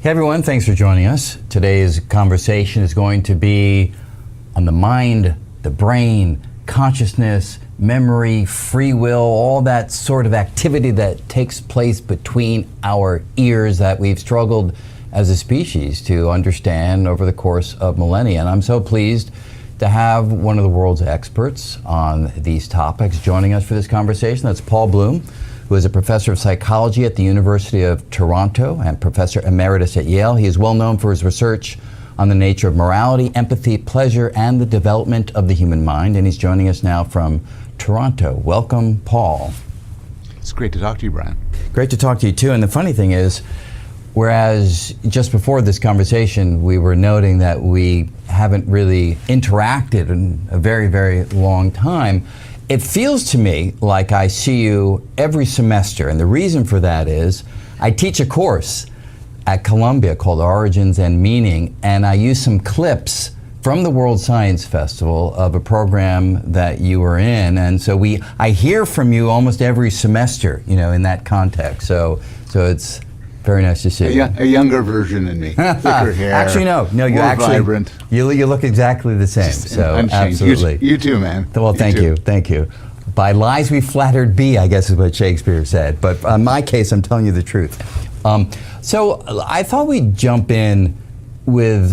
Hey everyone, thanks for joining us. Today's conversation is going to be on the mind, the brain, consciousness, memory, free will, all that sort of activity that takes place between our ears that we've struggled as a species to understand over the course of millennia. And I'm so pleased to have one of the world's experts on these topics joining us for this conversation. That's Paul Bloom, who is a professor of psychology at the University of Toronto and professor emeritus at Yale. He is well known for his research on the nature of morality, empathy, pleasure, and the development of the human mind. And he's joining us now from Toronto. Welcome, Paul. It's great to talk to you, Brian. Great to talk to you, too. And the funny thing is, whereas just before this conversation, we were noting that we haven't really interacted in a very, very long time, it feels to me like I see you every semester, and the reason for that is I teach a course at Columbia called Origins and Meaning, and I use some clips from the World Science Festival of a program that you were in, and so I hear from you almost every semester, you know, in that context. So it's very nice to see you. A younger version than me, thicker hair. Actually, no, you more actually vibrant. You look exactly the same. So unchanged. absolutely. You too, man. Well, thank you. By lies we flattered be, I guess is what Shakespeare said. But in my case, I'm telling you the truth. So I thought we'd jump in with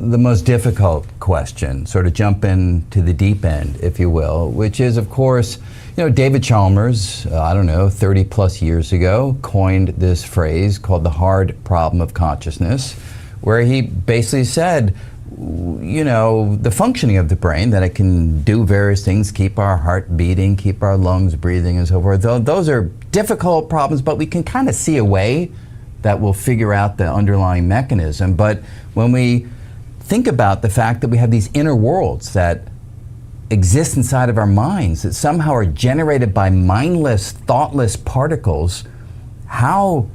the most difficult question, sort of jump into the deep end, if you will, which is, of course, you know, David Chalmers, 30 plus years ago, coined this phrase called the hard problem of consciousness, where he basically said, you know, the functioning of the brain, that it can do various things, keep our heart beating, keep our lungs breathing and so forth. Those are difficult problems, but we can kind of see a way that will figure out the underlying mechanism. But when we think about the fact that we have these inner worlds that exist inside of our minds that somehow are generated by mindless, thoughtless particles, how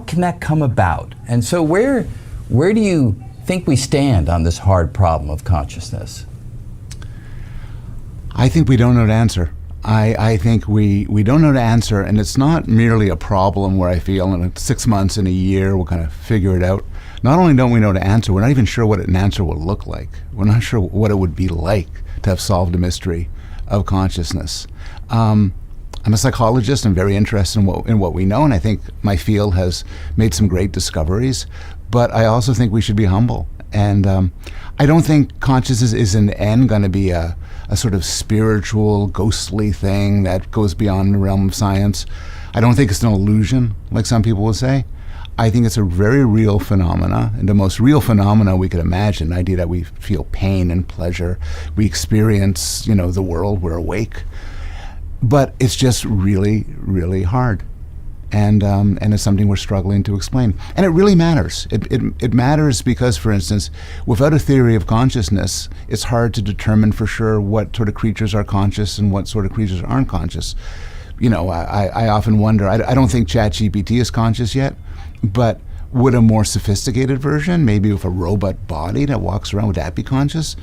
can that come about? And so where do you think we stand on this hard problem of consciousness? I think we don't know the answer. I think we don't know the answer, and it's not merely a problem where I feel in 6 months, in a year, we'll kind of figure it out. Not only don't we know the answer, we're not even sure what an answer will look like. We're not sure what it would be like to have solved the mystery of consciousness. I'm a psychologist. I'm very interested in what we know, and I think my field has made some great discoveries. But I also think we should be humble. And I don't think consciousness is in the end going to be a sort of spiritual, ghostly thing that goes beyond the realm of science. I don't think it's an illusion, like some people will say. I think it's a very real phenomena, and the most real phenomena we could imagine, the idea that we feel pain and pleasure, we experience, you know, the world, we're awake. But it's just really, really hard. And it's something we're struggling to explain. And it really matters. It matters because, for instance, without a theory of consciousness, it's hard to determine for sure what sort of creatures are conscious and what sort of creatures aren't conscious. You know, I often wonder, I don't think ChatGPT is conscious yet, but would a more sophisticated version, maybe with a robot body that walks around, would that be conscious?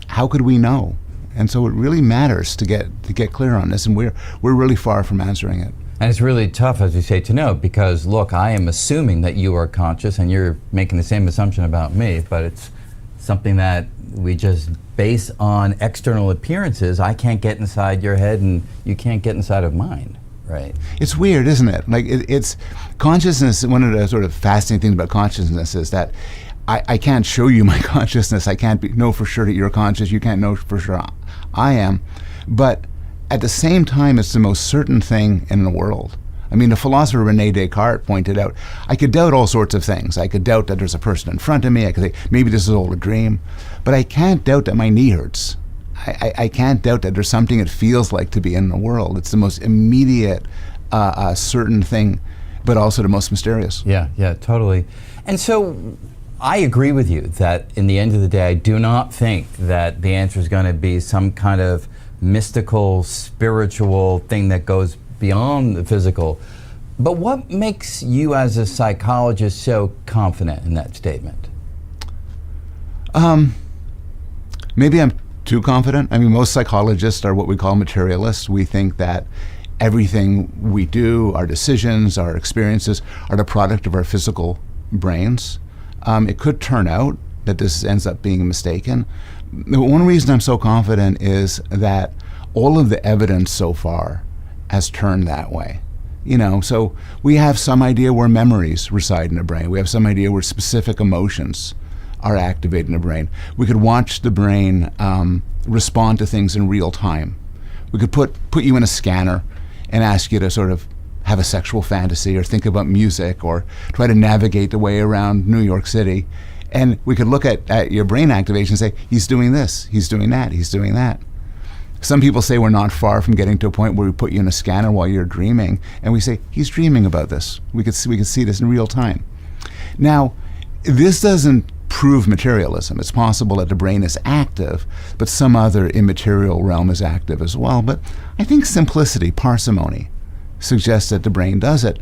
How could we know? And so it really matters to get clear on this, and we're really far from answering it. And it's really tough, as you say, to know, because look, I am assuming that you are conscious and you're making the same assumption about me, but it's something that we just base on external appearances. I can't get inside your head and you can't get inside of mine, right? It's weird, isn't it? Like it's consciousness, one of the sort of fascinating things about consciousness is that I can't show you my consciousness. I can't know for sure that you're conscious. You can't know for sure I am. But at the same time, it's the most certain thing in the world. I mean, the philosopher Rene Descartes pointed out, I could doubt all sorts of things. I could doubt that there's a person in front of me. I could say, maybe this is all a dream. But I can't doubt that my knee hurts. I can't doubt that there's something it feels like to be in the world. It's the most immediate, certain thing, but also the most mysterious. Yeah, totally. And so I agree with you that in the end of the day, I do not think that the answer is going to be some kind of mystical, spiritual thing that goes beyond the physical. But what makes you as a psychologist so confident in that statement? Maybe I'm too confident. I mean, most psychologists are what we call materialists. We think that everything we do, our decisions, our experiences, are the product of our physical brains. It could turn out that this ends up being mistaken. The one reason I'm so confident is that all of the evidence so far has turned that way. So we have some idea where memories reside in the brain. We have some idea where specific emotions are activated in the brain. We could watch the brain respond to things in real time. We could put you in a scanner and ask you to sort of have a sexual fantasy or think about music or try to navigate the way around New York City. And we could look at your brain activation and say, he's doing this, he's doing that, he's doing that. Some people say we're not far from getting to a point where we put you in a scanner while you're dreaming, and we say, he's dreaming about this. We could see this in real time. Now, this doesn't prove materialism. It's possible that the brain is active, but some other immaterial realm is active as well. But I think simplicity, parsimony, suggests that the brain does it.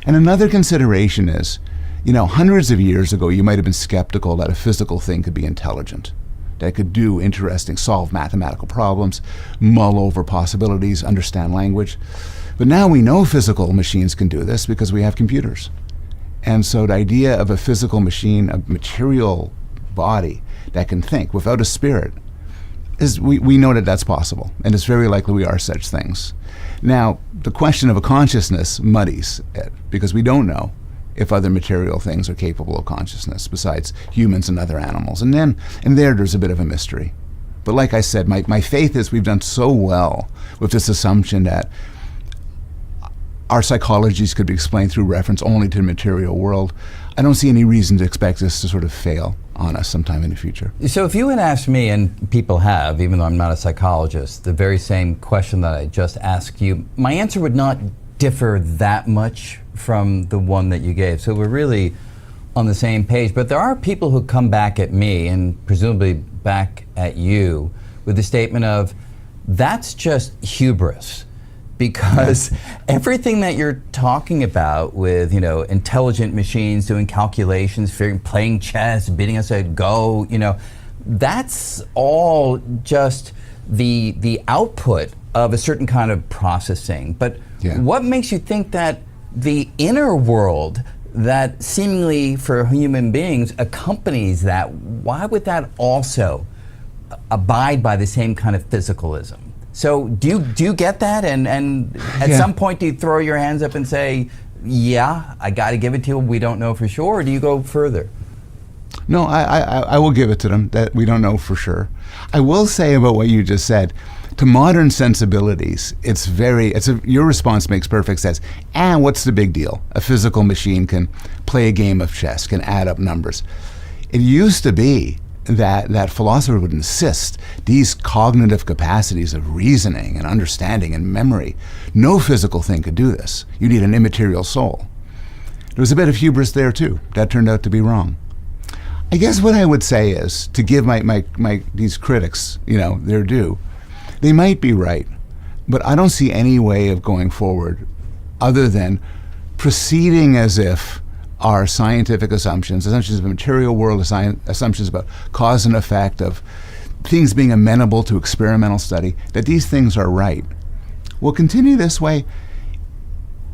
And another consideration is, hundreds of years ago, you might have been skeptical that a physical thing could be intelligent, that could do interesting, solve mathematical problems, mull over possibilities, understand language. But now we know physical machines can do this because we have computers. And so the idea of a physical machine, a material body that can think without a spirit, is we know that that's possible, and it's very likely we are such things. Now, the question of a consciousness muddies it, because we don't know if other material things are capable of consciousness besides humans and other animals. And there's a bit of a mystery. But like I said, my faith is we've done so well with this assumption that our psychologies could be explained through reference only to the material world. I don't see any reason to expect this to sort of fail on us sometime in the future. So if you had asked me, and people have, even though I'm not a psychologist, the very same question that I just asked you, my answer would not differ that much from the one that you gave. So we're really on the same page. But there are people who come back at me, and presumably back at you, with the statement of, that's just hubris. Because everything that you're talking about with, intelligent machines doing calculations, playing chess, bidding us a go, that's all just the output of a certain kind of processing. But what makes you think that the inner world that seemingly for human beings accompanies that, why would that also abide by the same kind of physicalism? So do you get that? And at some point, do you throw your hands up and say, yeah, I got to give it to them, we don't know for sure, or do you go further? No, I will give it to them that we don't know for sure. I will say about what you just said, to modern sensibilities, your response makes perfect sense. And what's the big deal? A physical machine can play a game of chess, can add up numbers. It used to be that philosopher would insist these cognitive capacities of reasoning and understanding and memory, no physical thing could do this. You need an immaterial soul. There was a bit of hubris there too. That turned out to be wrong. I guess what I would say is to give these critics, their due. They might be right, but I don't see any way of going forward other than proceeding as if our scientific assumptions of the material world, assumptions about cause and effect, of things being amenable to experimental study, that these things are right. We'll continue this way.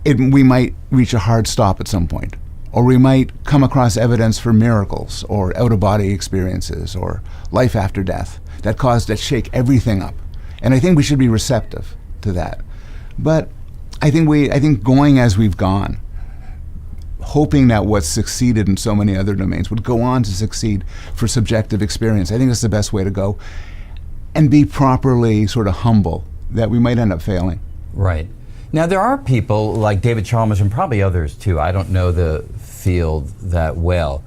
We might reach a hard stop at some point, or we might come across evidence for miracles or out-of-body experiences or life after death that shake everything up. And I think we should be receptive to that. But I think going as we've gone, hoping that what's succeeded in so many other domains would go on to succeed for subjective experience. I think that's the best way to go, and be properly sort of humble that we might end up failing. Right. Now there are people like David Chalmers, and probably others too, I don't know the field that well,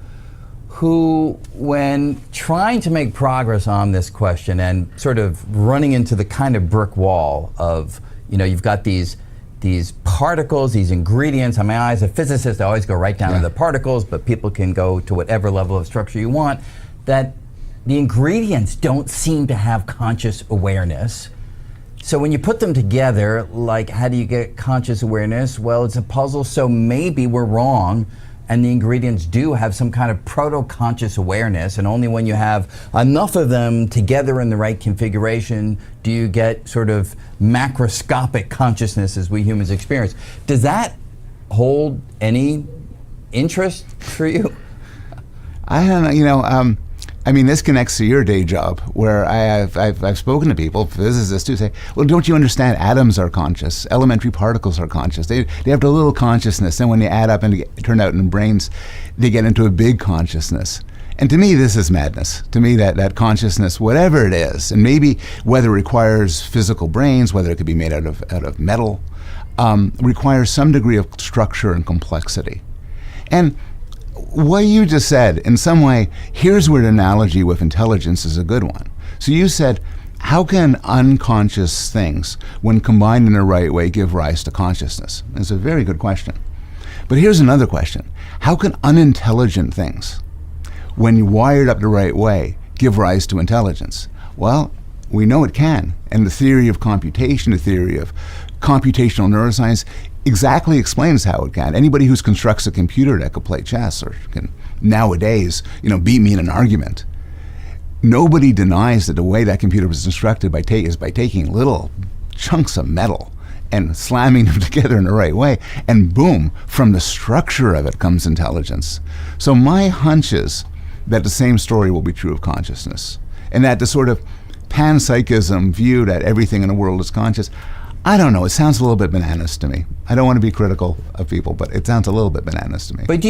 who, when trying to make progress on this question and sort of running into the kind of brick wall of, you've got these particles, these ingredients. In my eyes, as a physicist, I always go right down to the particles, but people can go to whatever level of structure you want, that the ingredients don't seem to have conscious awareness. So when you put them together, like, how do you get conscious awareness? Well, it's a puzzle, so maybe we're wrong, and the ingredients do have some kind of proto-conscious awareness, and only when you have enough of them together in the right configuration do you get sort of macroscopic consciousness as we humans experience. Does that hold any interest for you? I don't know. I mean, this connects to your day job, where I've spoken to people, physicists, who say, well, don't you understand? Atoms are conscious. Elementary particles are conscious. They have a little consciousness. And when they add up and turn out in brains, they get into a big consciousness. And to me, this is madness. To me, that consciousness, whatever it is, and maybe whether it requires physical brains, whether it could be made out of metal, requires some degree of structure and complexity. And what you just said, in some way, here's where the analogy with intelligence is a good one. So you said, how can unconscious things, when combined in the right way, give rise to consciousness? It's a very good question. But here's another question. How can unintelligent things, when wired up the right way, give rise to intelligence? Well, we know it can. And the theory of computation, the theory of computational neuroscience, exactly explains how it can. Anybody who constructs a computer that could play chess or can nowadays, beat me in an argument, nobody denies that the way that computer was constructed is by taking little chunks of metal and slamming them together in the right way, and boom, from the structure of it comes intelligence. So my hunch is that the same story will be true of consciousness, and that the sort of panpsychism view that everything in the world is conscious, I don't know. It sounds a little bit bananas to me. I don't want to be critical of people, but it sounds a little bit bananas to me. But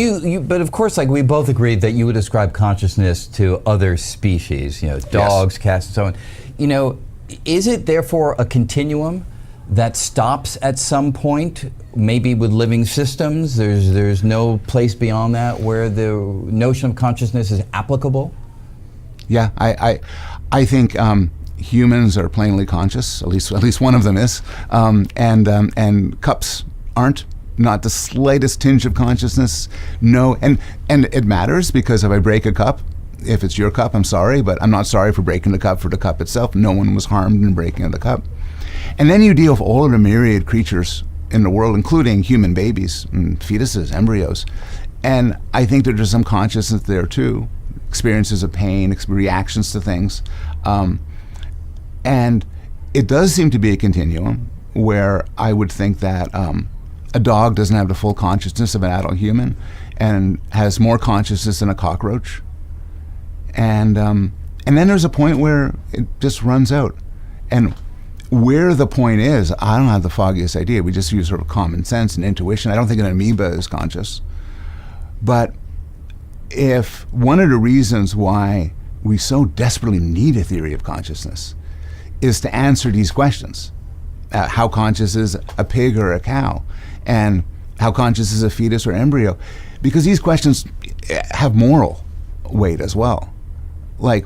but of course, like we both agreed that you would ascribe consciousness to other species, dogs, Yes. cats, and so on. Is it therefore a continuum that stops at some point? Maybe with living systems, there's no place beyond that where the notion of consciousness is applicable? Yeah, I think humans are plainly conscious. At least one of them is, and cups aren't. Not the slightest tinge of consciousness. No, and it matters, because if I break a cup, if it's your cup, I'm sorry, but I'm not sorry for breaking the cup for the cup itself. No one was harmed in breaking the cup. And then you deal with all of the myriad creatures in the world, including human babies, and fetuses, embryos, and I think that there's some consciousness there too. Experiences of pain, reactions to things. And it does seem to be a continuum where I would think that a dog doesn't have the full consciousness of an adult human and has more consciousness than a cockroach. And then there's a point where it just runs out. And where the point is, I don't have the foggiest idea. We just use sort of common sense and intuition. I don't think an amoeba is conscious. But if one of the reasons why we so desperately need a theory of consciousness is to answer these questions. How conscious is a pig or a cow? And how conscious is a fetus or embryo? Because these questions have moral weight as well. Like,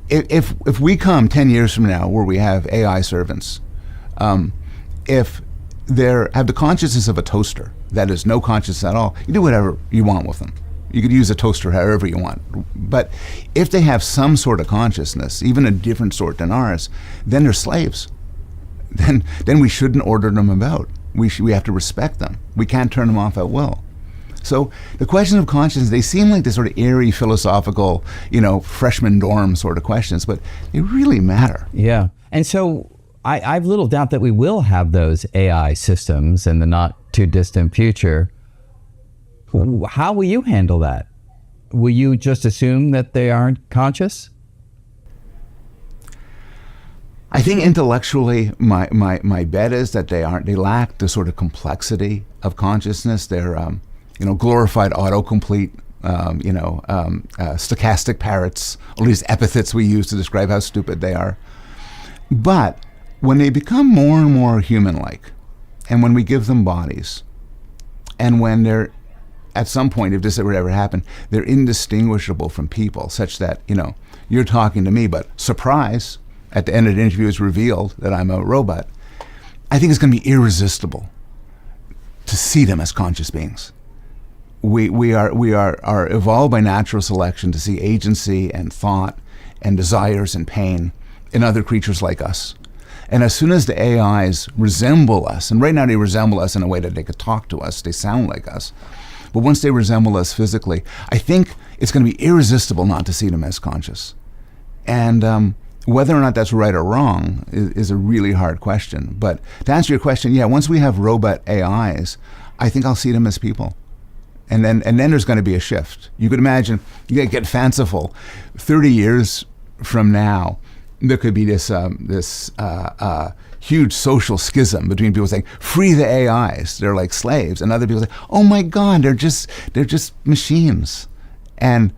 if we come 10 years from now where we have AI servants, if they have the consciousness of a toaster, that is no consciousness at all, you do whatever you want with them. You could use a toaster however you want. But if they have some sort of consciousness, even a different sort than ours, then they're slaves. Then we shouldn't order them about. We have to respect them. We can't turn them off at will. So the questions of consciousness, they seem like this sort of airy, philosophical, freshman dorm sort of questions, but they really matter. Yeah. And so I've little doubt that we will have those AI systems in the not too distant future. How will you handle that? Will you just assume that they aren't conscious? I think intellectually, my bet is that they aren't. They lack the sort of complexity of consciousness. They're, glorified autocomplete, stochastic parrots, all these epithets we use to describe how stupid they are. But when they become more and more human-like, and when we give them bodies, and when they're at some point, if this would ever happen, they're indistinguishable from people, such that, you're talking to me, but surprise, at the end of the interview it's revealed that I'm a robot. I think it's going to be irresistible to see them as conscious beings. We are evolved by natural selection to see agency and thought and desires and pain in other creatures like us. And as soon as the AIs resemble us, and right now they resemble us in a way that they could talk to us, they sound like us, but once they resemble us physically, I think it's going to be irresistible not to see them as conscious. And whether or not that's right or wrong is a really hard question. But to answer your question, yeah, once we have robot AIs, I think I'll see them as people. And then there's going to be a shift. You could imagine, you get fanciful, 30 years from now, there could be this huge social schism between people saying, free the AIs, they're like slaves, and other people say, oh my God, they're just machines. And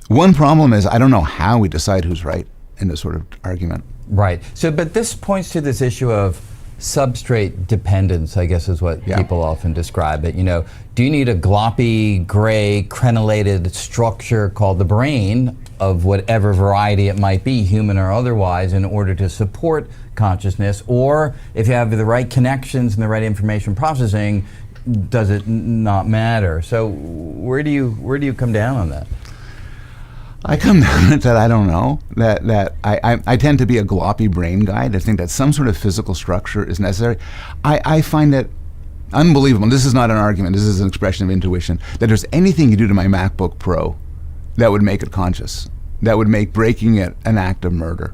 one problem is, I don't know how we decide who's right in this sort of argument. Right. So, but this points to this issue of substrate dependence, I guess is what people often describe it. You know, do you need a gloppy, gray, crenellated structure called the brain of whatever variety it might be, human or otherwise, in order to support consciousness? Or if you have the right connections and the right information processing, does it not matter? So where do you come down on that? I come down to that I don't know, that I tend to be a gloppy brain guy. I think that some sort of physical structure is necessary. I find it unbelievable, this is not an argument, this is an expression of intuition, that there's anything you do to my MacBook Pro that would make it conscious, that would make breaking it an act of murder.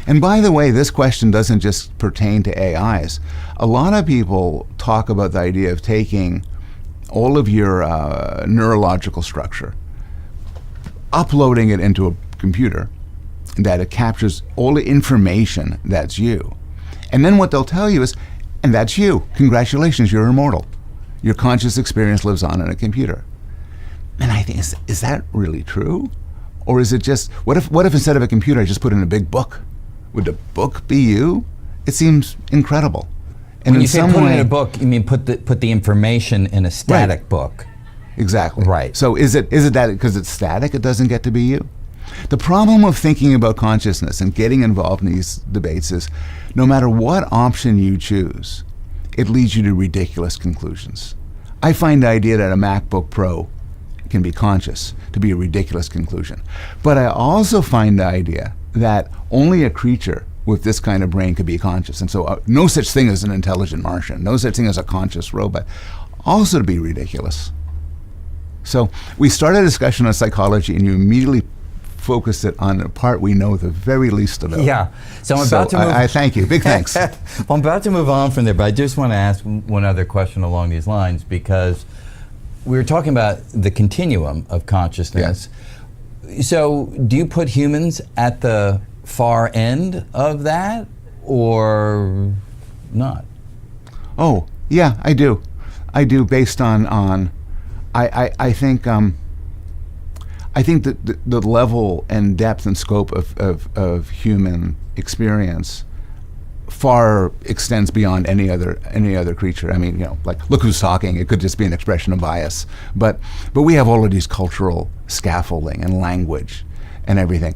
And by the way, this question doesn't just pertain to AIs. A lot of people talk about the idea of taking all of your neurological structure, uploading it into a computer, that it captures all the information that's you. And then what they'll tell you is, and that's you. Congratulations, you're immortal. Your conscious experience lives on in a computer. And I think, is that really true? Or is it just, what if instead of a computer I just put in a big book? Would the book be you? It seems incredible. And when you say put it in a book, you mean put the information in a static book. Exactly. Right. So is it that because it's static, it doesn't get to be you? The problem of thinking about consciousness and getting involved in these debates is, no matter what option you choose, it leads you to ridiculous conclusions. I find the idea that a MacBook Pro can be conscious to be a ridiculous conclusion. But I also find the idea that only a creature with this kind of brain could be conscious. And so no such thing as an intelligent Martian, no such thing as a conscious robot, also to be ridiculous. So we started a discussion on psychology, and you immediately focused it on a part we know the very least about. Yeah. So I'm about to move. I thank you. Big thanks. Well, I'm about to move on from there, but I just want to ask one other question along these lines, because we were talking about the continuum of consciousness. Yeah. So do you put humans at the far end of that, or not? Oh, yeah, I do. I do, based on I think that the level and depth and scope of human experience far extends beyond any other creature. I mean, like, look who's talking. It could just be an expression of bias, but we have all of these cultural scaffolding and language and everything.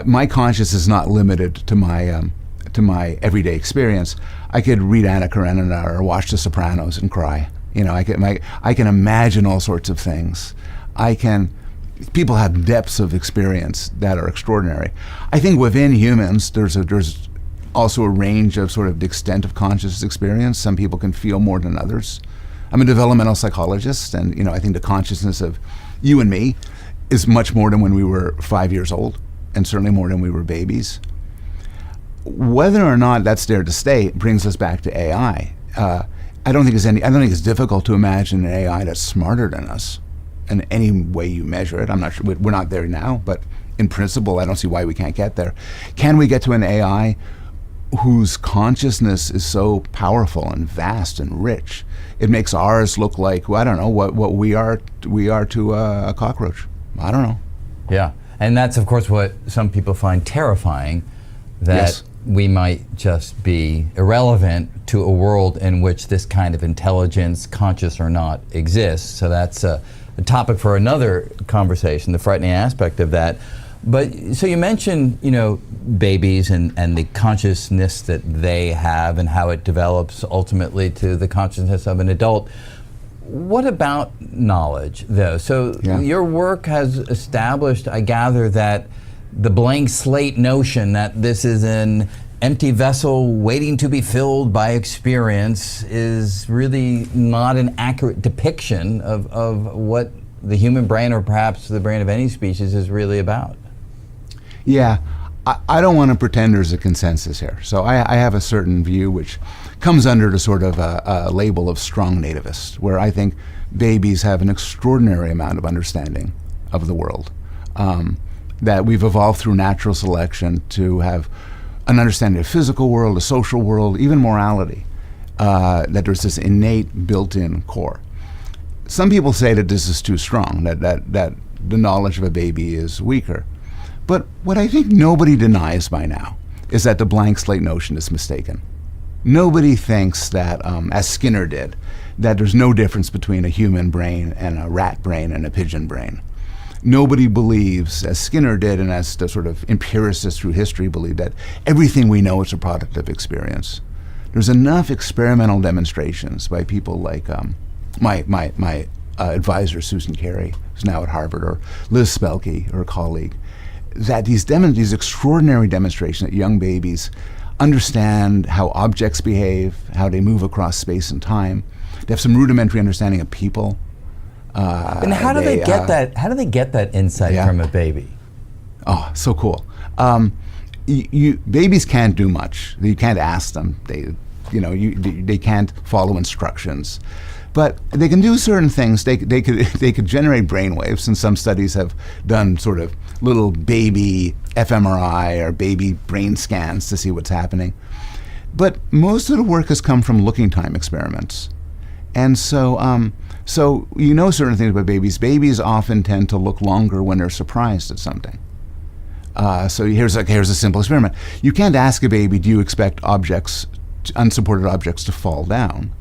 My conscience is not limited to my everyday experience. I could read Anna Karenina or watch The Sopranos and cry. I can imagine all sorts of things. People have depths of experience that are extraordinary. I think within humans, there's also a range of sort of the extent of conscious experience. Some people can feel more than others. I'm a developmental psychologist, and I think the consciousness of you and me is much more than when we were 5 years old, and certainly more than we were babies. Whether or not that's there to stay brings us back to AI. I don't think it's difficult to imagine an AI that's smarter than us in any way you measure it. I'm not sure, we're not there now, but in principle, I don't see why we can't get there. Can we get to an AI whose consciousness is so powerful and vast and rich, it makes ours look like, well, I don't know, what we are to a cockroach? I don't know. Yeah, and that's of course what some people find terrifying, that Yes. we might just be irrelevant to a world in which this kind of intelligence, conscious or not, exists. So that's a topic for another conversation, the frightening aspect of that. But so you mentioned, babies and the consciousness that they have and how it develops ultimately to the consciousness of an adult. What about knowledge, though? So your work has established, I gather, that the blank slate notion that this is an empty vessel waiting to be filled by experience is really not an accurate depiction of what the human brain, or perhaps the brain of any species, is really about. Yeah, I don't want to pretend there's a consensus here. So I have a certain view which comes under the sort of a label of strong nativist, where I think babies have an extraordinary amount of understanding of the world, that we've evolved through natural selection to have an understanding of physical world, the social world, even morality, that there's this innate built-in core. Some people say that this is too strong, that the knowledge of a baby is weaker. But what I think nobody denies by now is that the blank slate notion is mistaken. Nobody thinks that, as Skinner did, that there's no difference between a human brain and a rat brain and a pigeon brain. Nobody believes, as Skinner did and as the sort of empiricists through history believe, that everything we know is a product of experience. There's enough experimental demonstrations by people like my advisor, Susan Carey, who's now at Harvard, or Liz Spelke, her colleague, that these extraordinary demonstrations that young babies understand how objects behave, how they move across space and time. They have some rudimentary understanding of people. And how do they get that? How do they get that insight from a baby? Oh, so cool. Babies can't do much. You can't ask them. They can't follow instructions. But they can do certain things. They could generate brain waves, and some studies have done sort of little baby fMRI or baby brain scans to see what's happening. But most of the work has come from looking time experiments. And so certain things about babies. Babies often tend to look longer when they're surprised at something. So here's a simple experiment. You can't ask a baby, do you expect unsupported objects to fall down?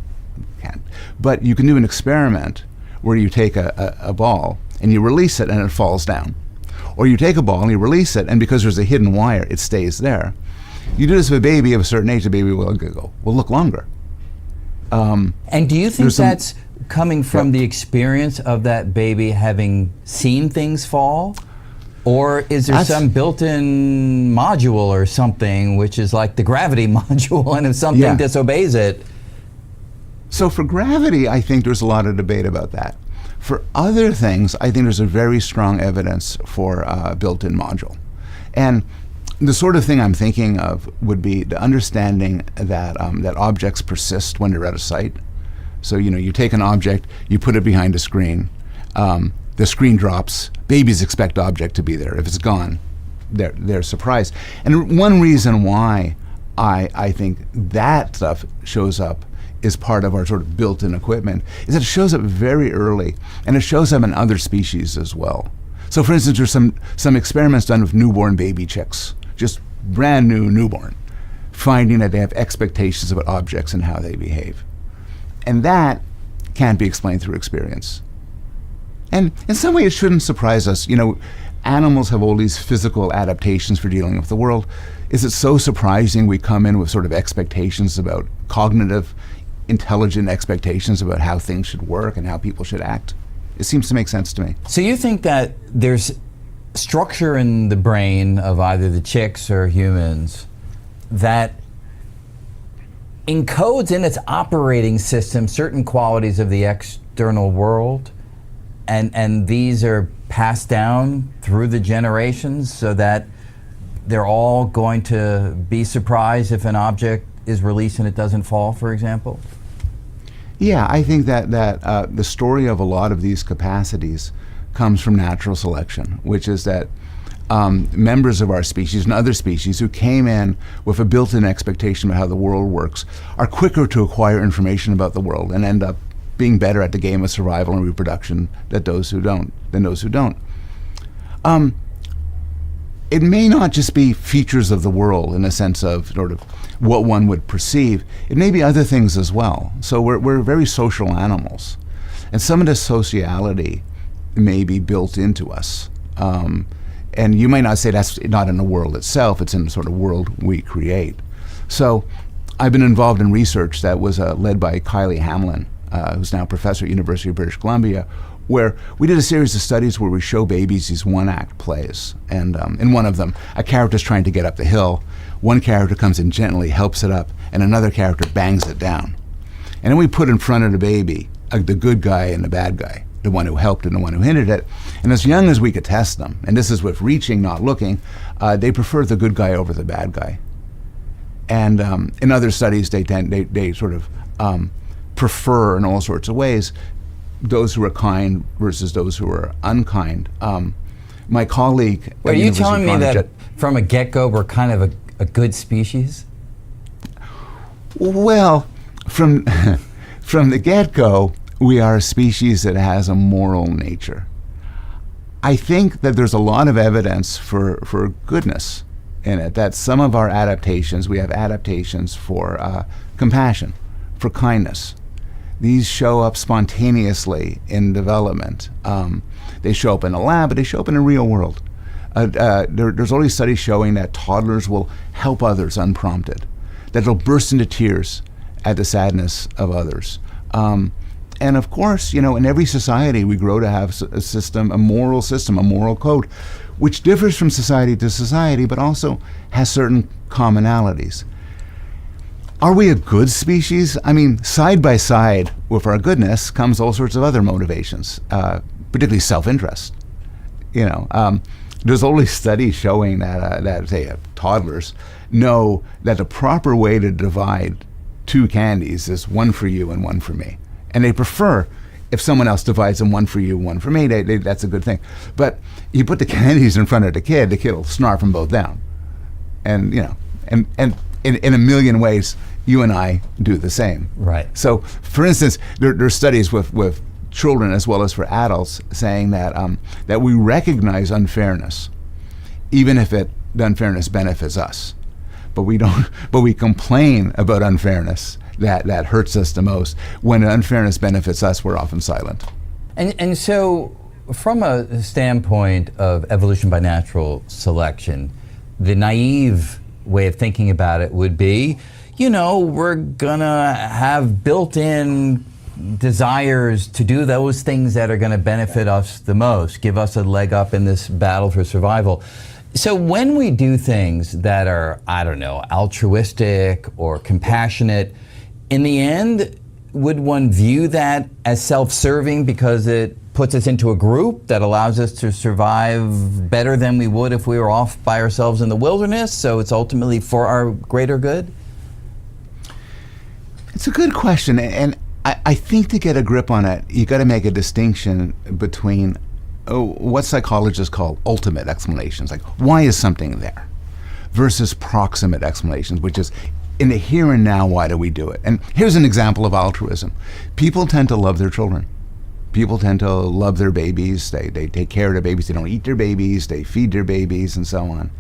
Can't. But you can do an experiment where you take a ball and you release it and it falls down. Or you take a ball and you release it, and because there's a hidden wire, it stays there. You do this with a baby of a certain age, the baby will look longer. And do you think that's coming from the experience of that baby having seen things fall? Or is there some built-in module or something which is like the gravity module, and if something disobeys it? So for gravity, I think there's a lot of debate about that. For other things, I think there's a very strong evidence for a built-in module. And the sort of thing I'm thinking of would be the understanding that objects persist when they're out of sight. So, you take an object, you put it behind a screen, the screen drops, babies expect the object to be there. If it's gone, they're surprised. And one reason why I think that stuff shows up is part of our sort of built-in equipment is that it shows up very early, and it shows up in other species as well. So for instance, there's some experiments done with newborn baby chicks, just brand new newborn, finding that they have expectations about objects and how they behave. And that can't be explained through experience. And in some way it shouldn't surprise us. Animals have all these physical adaptations for dealing with the world. Is it so surprising we come in with sort of expectations about cognitive, intelligent expectations about how things should work and how people should act? It seems to make sense to me. So you think that there's structure in the brain of either the chicks or humans that encodes in its operating system certain qualities of the external world, and these are passed down through the generations so that they're all going to be surprised if an object is released and it doesn't fall, for example? Yeah, I think that the story of a lot of these capacities comes from natural selection, which is that members of our species and other species who came in with a built-in expectation of how the world works are quicker to acquire information about the world and end up being better at the game of survival and reproduction than those who don't. It may not just be features of the world in a sense of sort of what one would perceive. It may be other things as well. So we're very social animals, and some of the sociality may be built into us. And you might not say that's not in the world itself, it's in the sort of world we create. So I've been involved in research that was led by Kylie Hamlin, who's now a professor at University of British Columbia, where we did a series of studies where we show babies these one-act plays. And in one of them, a character's trying to get up the hill, one character comes in gently, helps it up, and another character bangs it down. And then we put in front of the baby the good guy and the bad guy. the one who helped and the one who hindered it. And as young as we could test them, and this is with reaching, not looking, they prefer the good guy over the bad guy. And in other studies, they sort of prefer in all sorts of ways those who are kind versus those who are unkind. My colleague... Are you telling me that from a get-go we're kind of a good species? Well, from the get-go, we are a species that has a moral nature. I think that there's a lot of evidence for goodness in it, that some of our adaptations, we have adaptations for compassion, for kindness. These show up spontaneously in development. They show up in a lab, but they show up in the real world. There's already studies showing that toddlers will help others unprompted, that they'll burst into tears at the sadness of others. And of course, in every society we grow to have a moral code, which differs from society to society, but also has certain commonalities. Are we a good species? I mean, side by side with our goodness comes all sorts of other motivations, particularly self-interest. There's always studies showing that say, toddlers know that the proper way to divide two candies is one for you and one for me. And they prefer if someone else divides them, one for you, one for me, that's a good thing. But you put the candies in front of the kid will snarf them both down. And, and in a million ways, you and I do the same. Right. So, for instance, there's studies with children as well as for adults saying that that we recognize unfairness, even if the unfairness benefits us. But we complain about unfairness that hurts us the most. When unfairness benefits us, we're often silent. And so, from a standpoint of evolution by natural selection, the naive way of thinking about it would be, we're gonna have built-in desires to do those things that are gonna benefit us the most, give us a leg up in this battle for survival. So when we do things that are, altruistic or compassionate, in the end, would one view that as self-serving because it puts us into a group that allows us to survive better than we would if we were off by ourselves in the wilderness, so it's ultimately for our greater good? It's a good question, and I think to get a grip on it, you got to make a distinction between what psychologists call ultimate explanations, like why is something there, versus proximate explanations, which is in the here and now, why do we do it? And here's an example of altruism. People tend to love their children. People tend to love their babies. They take care of their babies. They don't eat their babies. They feed their babies and so on.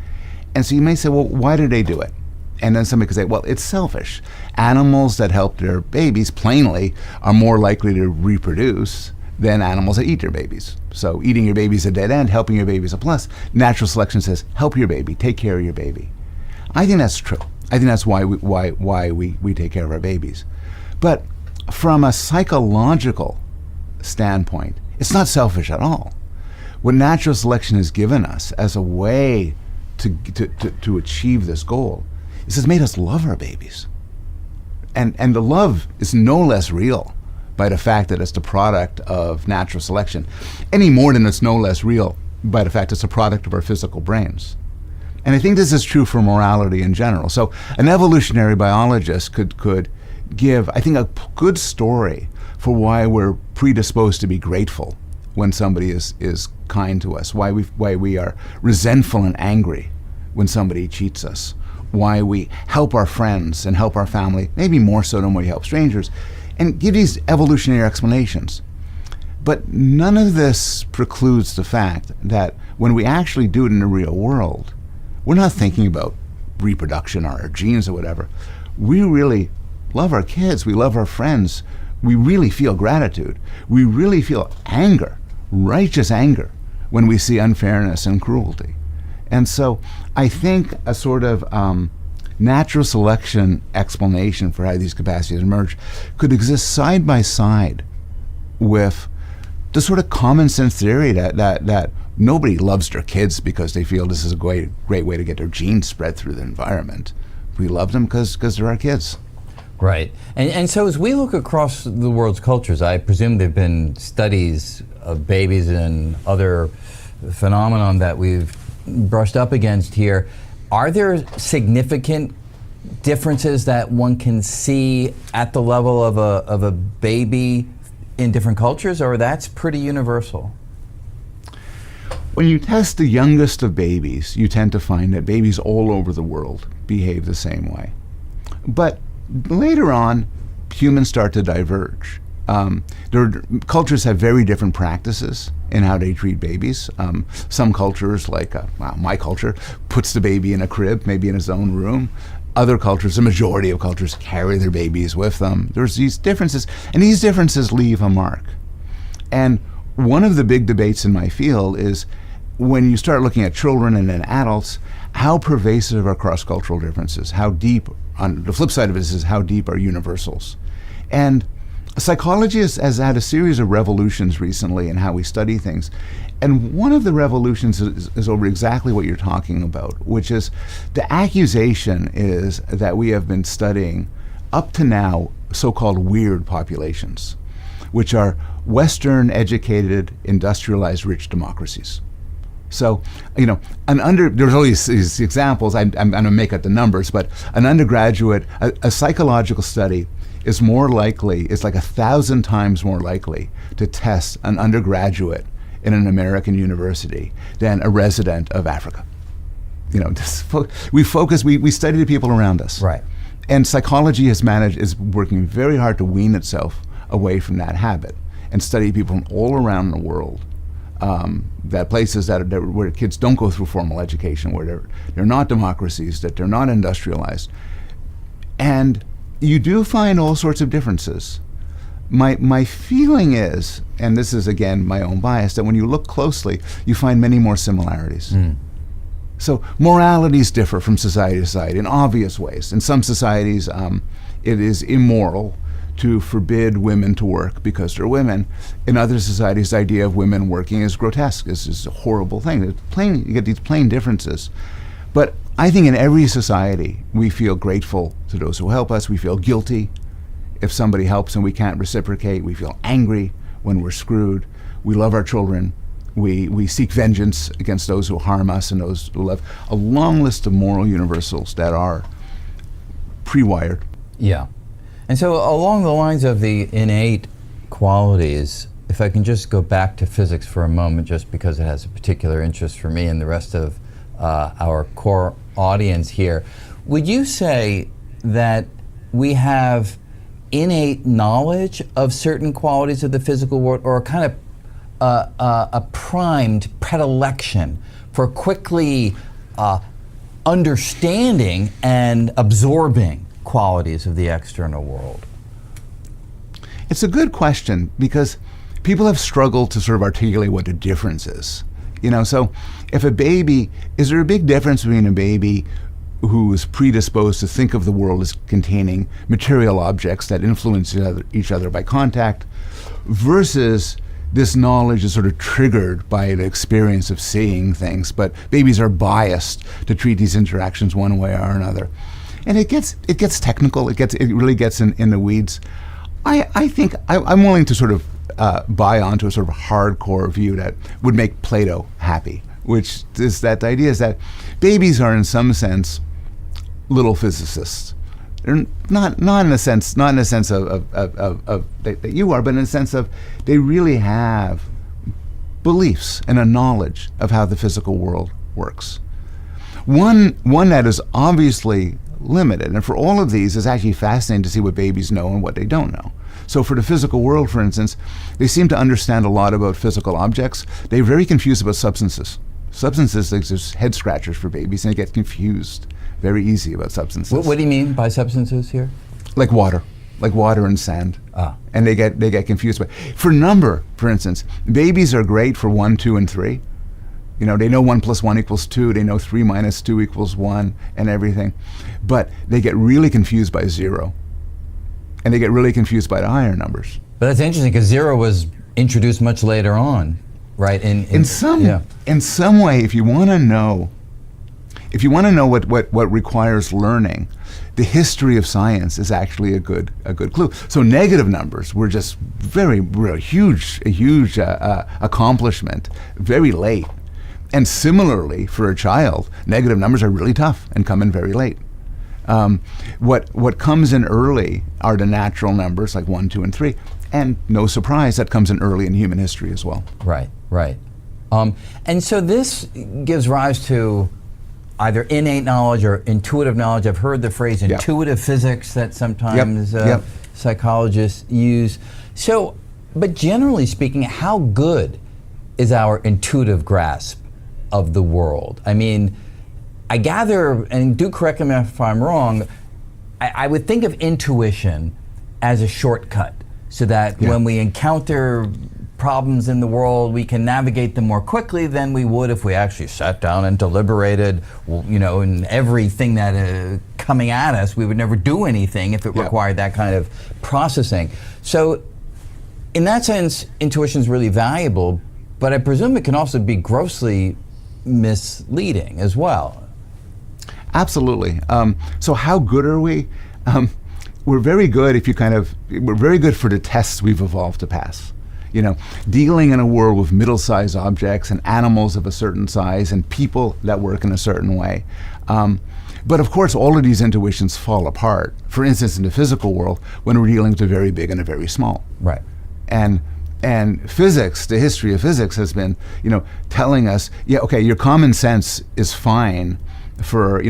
And so you may say, well, why do they do it? And then somebody could say, well, it's selfish. Animals that help their babies, plainly, are more likely to reproduce than animals that eat their babies. So eating your baby is a dead end, helping your baby is a plus. Natural selection says, help your baby, take care of your baby. I think that's true. I think that's why we take care of our babies. But from a psychological standpoint, it's not selfish at all. What natural selection has given us as a way to achieve this goal is it's made us love our babies. And the love is no less real by the fact that it's the product of natural selection, any more than it's no less real by the fact it's a product of our physical brains. And I think this is true for morality in general. So an evolutionary biologist could give, I think, a good story for why we're predisposed to be grateful when somebody is kind to us, why we are resentful and angry when somebody cheats us, why we help our friends and help our family, maybe more so than we help strangers, and give these evolutionary explanations. But none of this precludes the fact that when we actually do it in the real world, we're not thinking about reproduction or our genes or whatever. We really love our kids. We love our friends. We really feel gratitude. We really feel anger, righteous anger, when we see unfairness and cruelty. And so I think a sort of natural selection explanation for how these capacities emerge could exist side by side with the sort of common sense theory that nobody loves their kids because they feel this is a great way to get their genes spread through the environment. We love them because they're our kids. Right. And so as we look across the world's cultures, I presume there have been studies of babies and other phenomenon that we've brushed up against here. Are there significant differences that one can see at the level of a baby in different cultures, or that's pretty universal? When you test the youngest of babies, you tend to find that babies all over the world behave the same way. But later on, humans start to diverge. Cultures have very different practices in how they treat babies. Some cultures, like my culture, puts the baby in a crib, maybe in his own room. Other cultures, the majority of cultures, carry their babies with them. There's these differences, and these differences leave a mark. And one of the big debates in my field is when you start looking at children and then adults, how pervasive are cross-cultural differences? How deep, on the flip side of this, is how deep are universals? And psychology has had a series of revolutions recently in how we study things. And one of the revolutions is over exactly what you're talking about, which is the accusation is that we have been studying up to now so-called weird populations, which are Western educated, industrialized, rich democracies. So, there's all these examples, I'm going to make up the numbers, but an undergraduate, a psychological study is more likely, it's like 1,000 times more likely to test an undergraduate in an American university than a resident of Africa. We study the people around us. Right. And psychology is working very hard to wean itself away from that habit and study people from all around the world. That places where kids don't go through formal education, where they're not democracies, that they're not industrialized. And you do find all sorts of differences. My feeling is, and this is again my own bias, that when you look closely, you find many more similarities. So moralities differ from society to society in obvious ways. In some societies, it is immoral to forbid women to work because they're women. In other societies, the idea of women working is grotesque. This is a horrible thing. You get these plain differences. But I think in every society, we feel grateful to those who help us. We feel guilty if somebody helps and we can't reciprocate. We feel angry when we're screwed. We love our children. We seek vengeance against those who harm us and those who love. A long list of moral universals that are pre-wired. Yeah. And so along the lines of the innate qualities, if I can just go back to physics for a moment, just because it has a particular interest for me and the rest of our core audience here, would you say that we have innate knowledge of certain qualities of the physical world, or a kind of a primed predilection for quickly understanding and absorbing qualities of the external world? It's a good question because people have struggled to sort of articulate what the difference is. So if is there a big difference between a baby who is predisposed to think of the world as containing material objects that influence each other by contact versus this knowledge is sort of triggered by the experience of seeing things, but babies are biased to treat these interactions one way or another. And it gets technical. It really gets in the weeds. I think I'm willing to sort of buy onto a sort of hardcore view that would make Plato happy, which is that the idea is that babies are in some sense little physicists. They're not in a sense of that you are, but in a sense of they really have beliefs and a knowledge of how the physical world works. One that is obviously limited, and for all of these, it's actually fascinating to see what babies know and what they don't know. So for the physical world, for instance, they seem to understand a lot about physical objects. They're very confused about substances. Substances, like, there's head scratchers for babies, and they get confused very easy about substances. What do you mean by substances here? Like water and sand. And they get confused. For number, for instance, babies are great for 1, 2, and 3. They know 1 + 1 = 2. They know 3 - 2 = 1 and everything. But they get really confused by 0. And they get really confused by the higher numbers. But that's interesting because 0 was introduced much later on, right? In some way, if you want to know, if you want to know what requires learning, the history of science is actually a good clue. So negative numbers were just a huge accomplishment very late. And similarly, for a child, negative numbers are really tough and come in very late. What comes in early are the natural numbers like 1, 2, and 3. And no surprise, that comes in early in human history as well. Right. And so this gives rise to either innate knowledge or intuitive knowledge. I've heard the phrase intuitive physics that sometimes psychologists use. So, but generally speaking, how good is our intuitive grasp of the world? I mean, I gather, and do correct me if I'm wrong, I would think of intuition as a shortcut, so that when we encounter problems in the world, we can navigate them more quickly than we would if we actually sat down and deliberated, in everything that coming at us. We would never do anything if it required that kind of processing. So in that sense, intuition is really valuable, but I presume it can also be grossly misleading as well. Absolutely. So how good are we? We're very good we're very good for the tests we've evolved to pass. Dealing in a world with middle-sized objects and animals of a certain size and people that work in a certain way. But of course, all of these intuitions fall apart. For instance, in the physical world, when we're dealing with the very big and the very small. Right. And physics, the history of physics has been, telling us, your common sense is fine for,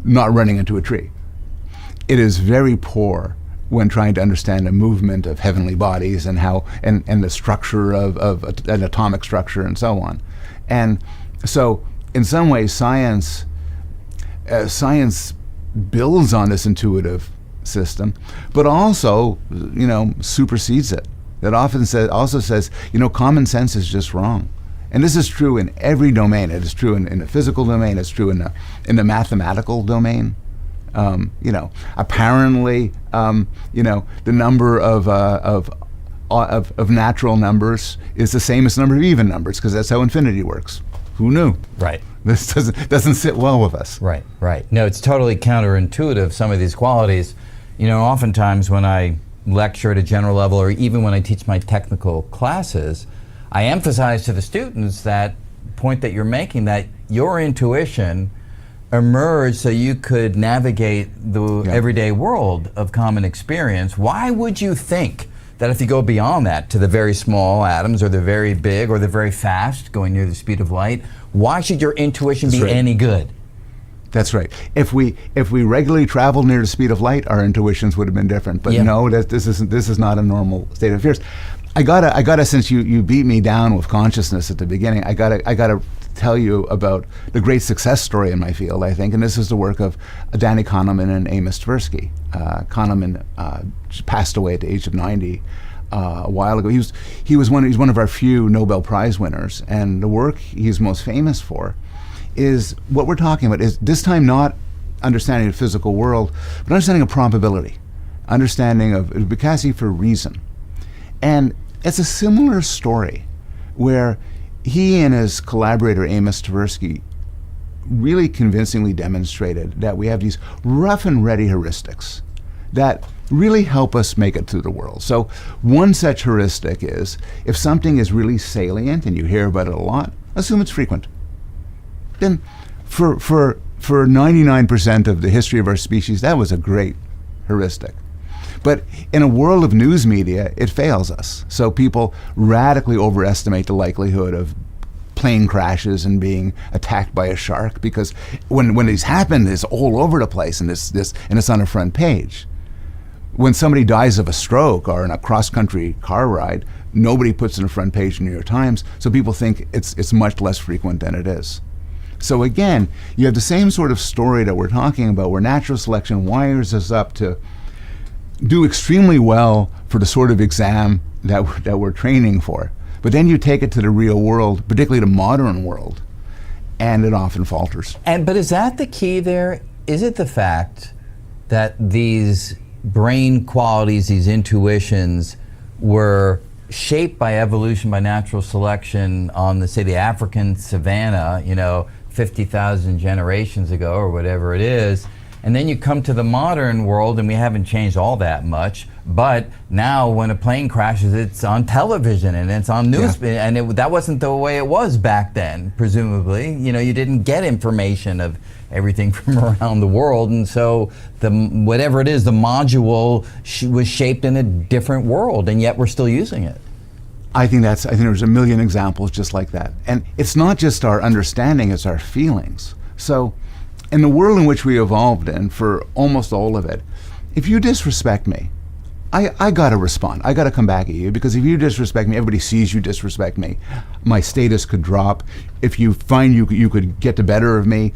not running into a tree. It is very poor when trying to understand the movement of heavenly bodies and how and the structure of an atomic structure and so on. And so in some ways science builds on this intuitive system, but also supersedes it. That often says common sense is just wrong. And this is true in every domain. It is true in the physical domain. It's true in the mathematical domain. Apparently, the number of natural numbers is the same as the number of even numbers, because that's how infinity works. Who knew? Right. This doesn't sit well with us. Right. No, it's totally counterintuitive, some of these qualities. Oftentimes when I lecture at a general level, or even when I teach my technical classes, I emphasize to the students that point that you're making, that your intuition emerged so you could navigate the everyday world of common experience. Why would you think that if you go beyond that to the very small atoms or the very big or the very fast, going near the speed of light, why should your intuition be any good? That's right. If we regularly traveled near the speed of light, our intuitions would have been different. But no, this is not a normal state of affairs. I gotta since you beat me down with consciousness at the beginning, I gotta tell you about the great success story in my field, I think, and this is the work of Danny Kahneman and Amos Tversky. Kahneman passed away at the age of 90 a while ago. He's one of our few Nobel Prize winners, and the work he's most famous for is what we're talking about, is this time not understanding the physical world, but understanding of probability, understanding of capacity for reason. And it's a similar story where he and his collaborator Amos Tversky really convincingly demonstrated that we have these rough and ready heuristics that really help us make it through the world. So one such heuristic is, if something is really salient and you hear about it a lot, assume it's frequent. Then for 99% of the history of our species, that was a great heuristic. But in a world of news media, it fails us. So people radically overestimate the likelihood of plane crashes and being attacked by a shark, because when these happen, it's all over the place and it's on the front page. When somebody dies of a stroke or in a cross-country car ride, nobody puts it on the front page of the New York Times, so people think it's much less frequent than it is. So again, you have the same sort of story that we're talking about, where natural selection wires us up to do extremely well for the sort of exam that we're training for. But then you take it to the real world, particularly the modern world, and it often falters. But is that the key there? Is it the fact that these brain qualities, these intuitions, were shaped by evolution, by natural selection on the African savanna, 50,000 generations ago or whatever it is. And then you come to the modern world, and we haven't changed all that much. But now, when a plane crashes, it's on television and it's on news, and that wasn't the way it was back then. Presumably, you didn't get information of everything from around the world, and so whatever it is, the module was shaped in a different world, and yet we're still using it. I think there's a million examples just like that, and it's not just our understanding; it's our feelings. So, in the world in which we evolved in, for almost all of it, if you disrespect me, I gotta respond. I gotta come back at you, because if you disrespect me, everybody sees you disrespect me. My status could drop. If you find you could get the better of me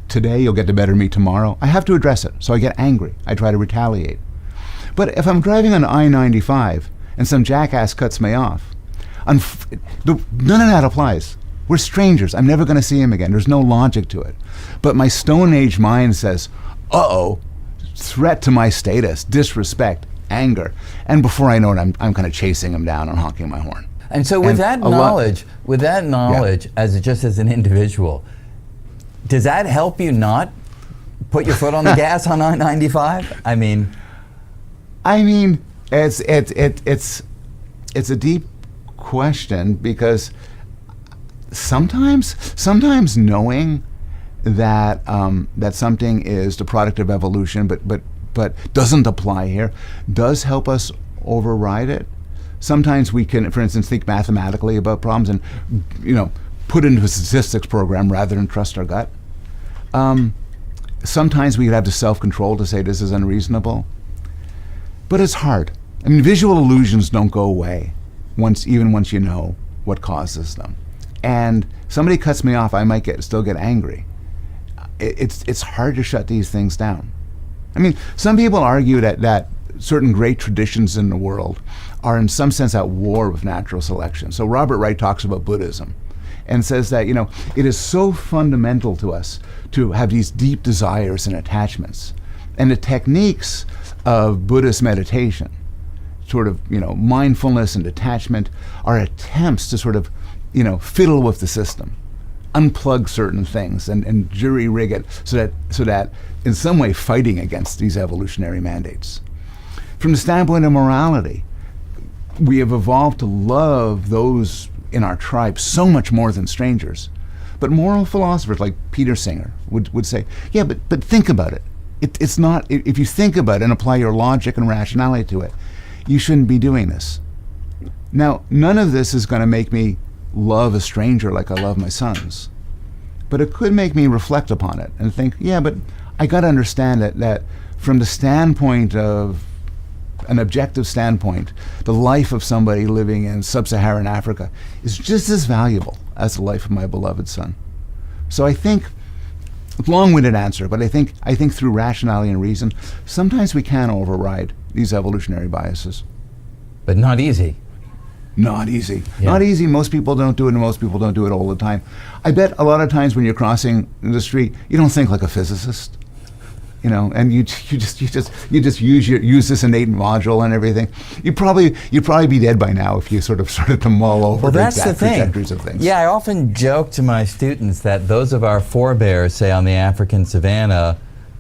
today, you'll get the better of me tomorrow. I have to address it, so I get angry. I try to retaliate. But if I'm driving on I-95 and some jackass cuts me off, none of that applies. We're strangers. I'm never going to see him again. There's no logic to it. But my Stone Age mind says, uh-oh, threat to my status, disrespect, anger. And before I know it, I'm kind of chasing him down and honking my horn. And so with that knowledge, just as an individual, does that help you not put your foot on the gas on I-95? I mean, it's a deep question, because sometimes knowing that that something is the product of evolution, but doesn't apply here, does help us override it. Sometimes we can, for instance, think mathematically about problems and put into a statistics program rather than trust our gut. Sometimes we have the self-control to say this is unreasonable, but it's hard. I mean, visual illusions don't go away even once you know what causes them. And somebody cuts me off, I might still get angry. It's hard to shut these things down. I mean, some people argue that certain great traditions in the world are in some sense at war with natural selection. So Robert Wright talks about Buddhism and says that, it is so fundamental to us to have these deep desires and attachments. And the techniques of Buddhist meditation, sort of, mindfulness and detachment, are attempts to sort of, fiddle with the system, unplug certain things and jury rig it so that in some way fighting against these evolutionary mandates. From the standpoint of morality, we have evolved to love those in our tribe so much more than strangers. But moral philosophers like Peter Singer would say, yeah, but think about it. It's not, if you think about it and apply your logic and rationality to it, you shouldn't be doing this. Now, none of this is going to make me love a stranger like I love my sons. But it could make me reflect upon it and think, yeah, but I got to understand that from the standpoint of an objective standpoint, the life of somebody living in sub-Saharan Africa is just as valuable as the life of my beloved son. So I think, long-winded answer, but I think through rationality and reason, sometimes we can override these evolutionary biases. But not easy. Not easy. Yeah. Not easy. Most people don't do it, and most people don't do it all the time. I bet a lot of times when you're crossing the street, you don't think like a physicist, and you just use this innate module and everything. You'd probably be dead by now if you sort of started to mull over the exact trajectories of things. Yeah, I often joke to my students that those of our forebears, say on the African savanna,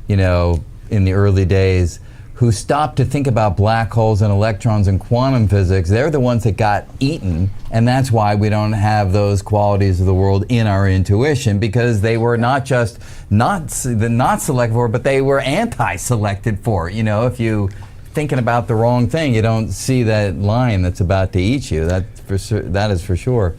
in the early days, who stopped to think about black holes and electrons and quantum physics, they're the ones that got eaten, and that's why we don't have those qualities of the world in our intuition, because they were not just not selected for, but they were anti-selected for. If you thinking about the wrong thing, you don't see that lion that's about to eat you. That is for sure.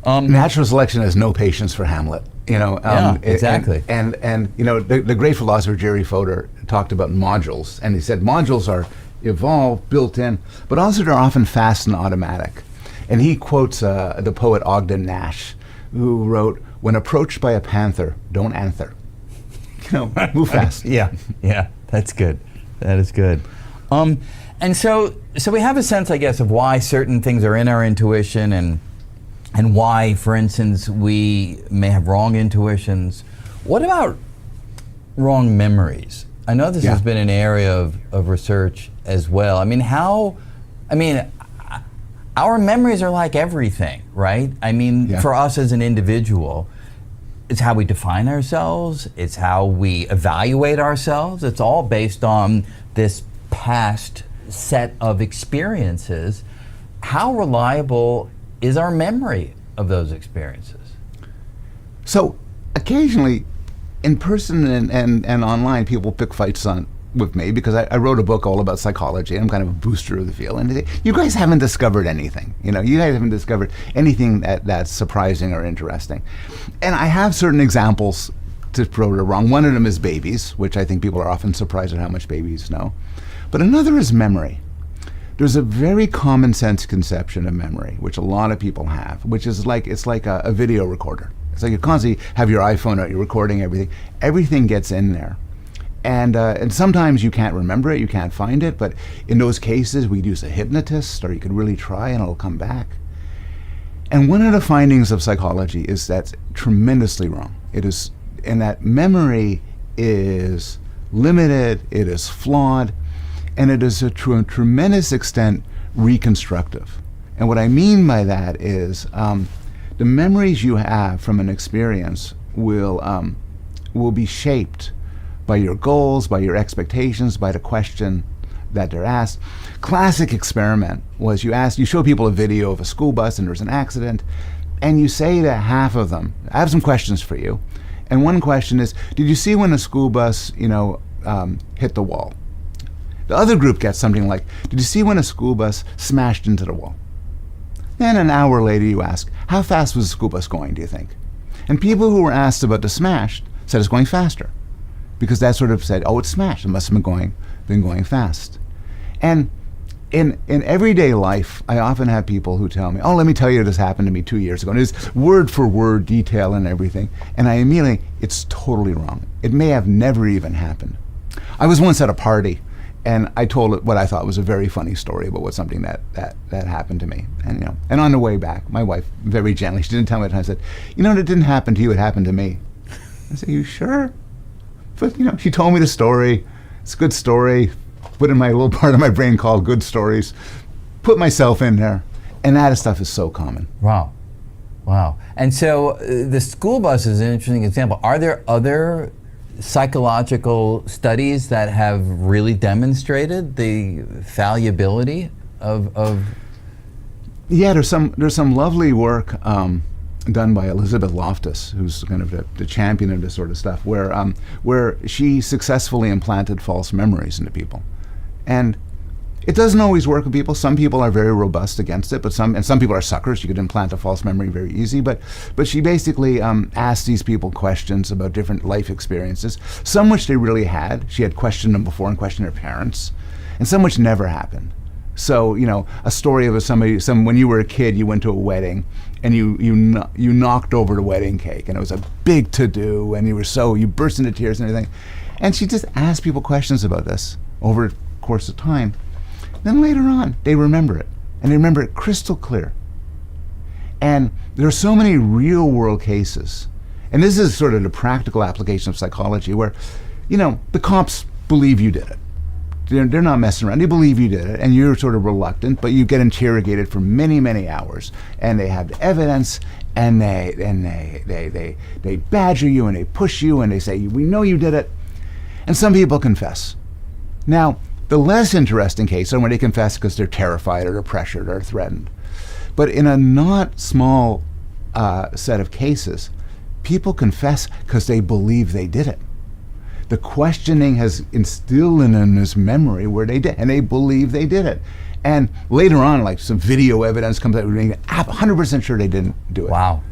Natural selection has no patience for Hamlet. Exactly. And the great philosopher Jerry Fodor talked about modules, and he said modules are evolved, built in, but also they're often fast and automatic. And he quotes the poet Ogden Nash, who wrote, "When approached by a panther, don't anther." Move fast. Yeah, that's good. That is good. And so we have a sense, I guess, of why certain things are in our intuition and why, for instance, we may have wrong intuitions. What about wrong memories? I know this has been an area of research as well. Our memories are like everything, right? For us as an individual. it's how we define ourselves, it's how we evaluate ourselves. It's all based on this past set of experiences. How reliable is our memory of those experiences? So occasionally, in person and online, people pick fights with me because I wrote a book all about psychology. I'm kind of a booster of the field. And they say, you guys haven't discovered anything. You guys haven't discovered anything that's surprising or interesting. And I have certain examples to prove it wrong. One of them is babies, which I think people are often surprised at how much babies know. But another is memory. There's a very common sense conception of memory, which a lot of people have, which is like, it's like a video recorder. It's like you constantly have your iPhone out, you're recording everything. Everything gets in there. And sometimes you can't remember it, you can't find it, but in those cases we'd use a hypnotist, or you could really try and it'll come back. And one of the findings of psychology is that's tremendously wrong. It is, and that memory is limited, it is flawed, and it is to a tremendous extent reconstructive. And what I mean by that is the memories you have from an experience will be shaped by your goals, by your expectations, by the question that they're asked. Classic experiment was you show people a video of a school bus and there's an accident, and you say to half of them, I have some questions for you. And one question is, did you see when a school bus, hit the wall? The other group gets something like, did you see when a school bus smashed into the wall? Then an hour later you ask, how fast was the school bus going, do you think? And people who were asked about the smashed said it's going faster, because that sort of said, oh, it's smashed, it must have been going fast. And in everyday life, I often have people who tell me, oh, let me tell you this happened to me 2 years ago. And it's word for word detail and everything. And I immediately, it's totally wrong. It may have never even happened. I was once at a party, and I told what I thought was a very funny story about something that happened to me. And on the way back, my wife, very gently, she didn't tell me at the time, said, it didn't happen to you, it happened to me. I said, you sure? But she told me the story. It's a good story. Put in my little part of my brain called good stories. Put myself in there. And that stuff is so common. Wow. And so the school bus is an interesting example. Are there other psychological studies that have really demonstrated the fallibility of Yeah, there's some lovely work done by Elizabeth Loftus, who's kind of the champion of this sort of stuff, where she successfully implanted false memories into people. And it doesn't always work with people. Some people are very robust against it, but some people are suckers. You could implant a false memory very easy. But she basically asked these people questions about different life experiences, some which they really had. She had questioned them before and questioned their parents, and some which never happened. So, a story of when you were a kid, you went to a wedding, and you knocked over the wedding cake, and it was a big to-do, and you burst into tears and everything. And she just asked people questions about this over the course of time. Then later on, they remember it, and they remember it crystal clear. And there are so many real-world cases, and this is sort of the practical application of psychology, where, the cops believe you did it. They're not messing around. They believe you did it, and you're sort of reluctant, but you get interrogated for many, many hours, and they have the evidence, and they badger you, and they push you, and they say, we know you did it. And some people confess. Now, the less interesting case are when they confess because they're terrified or they're pressured or threatened. But in a not small set of cases, people confess because they believe they did it. The questioning has instilled in them this memory where they did, and they believe they did it. And later on, like some video evidence comes out, we're 100% sure they didn't do it. Wow.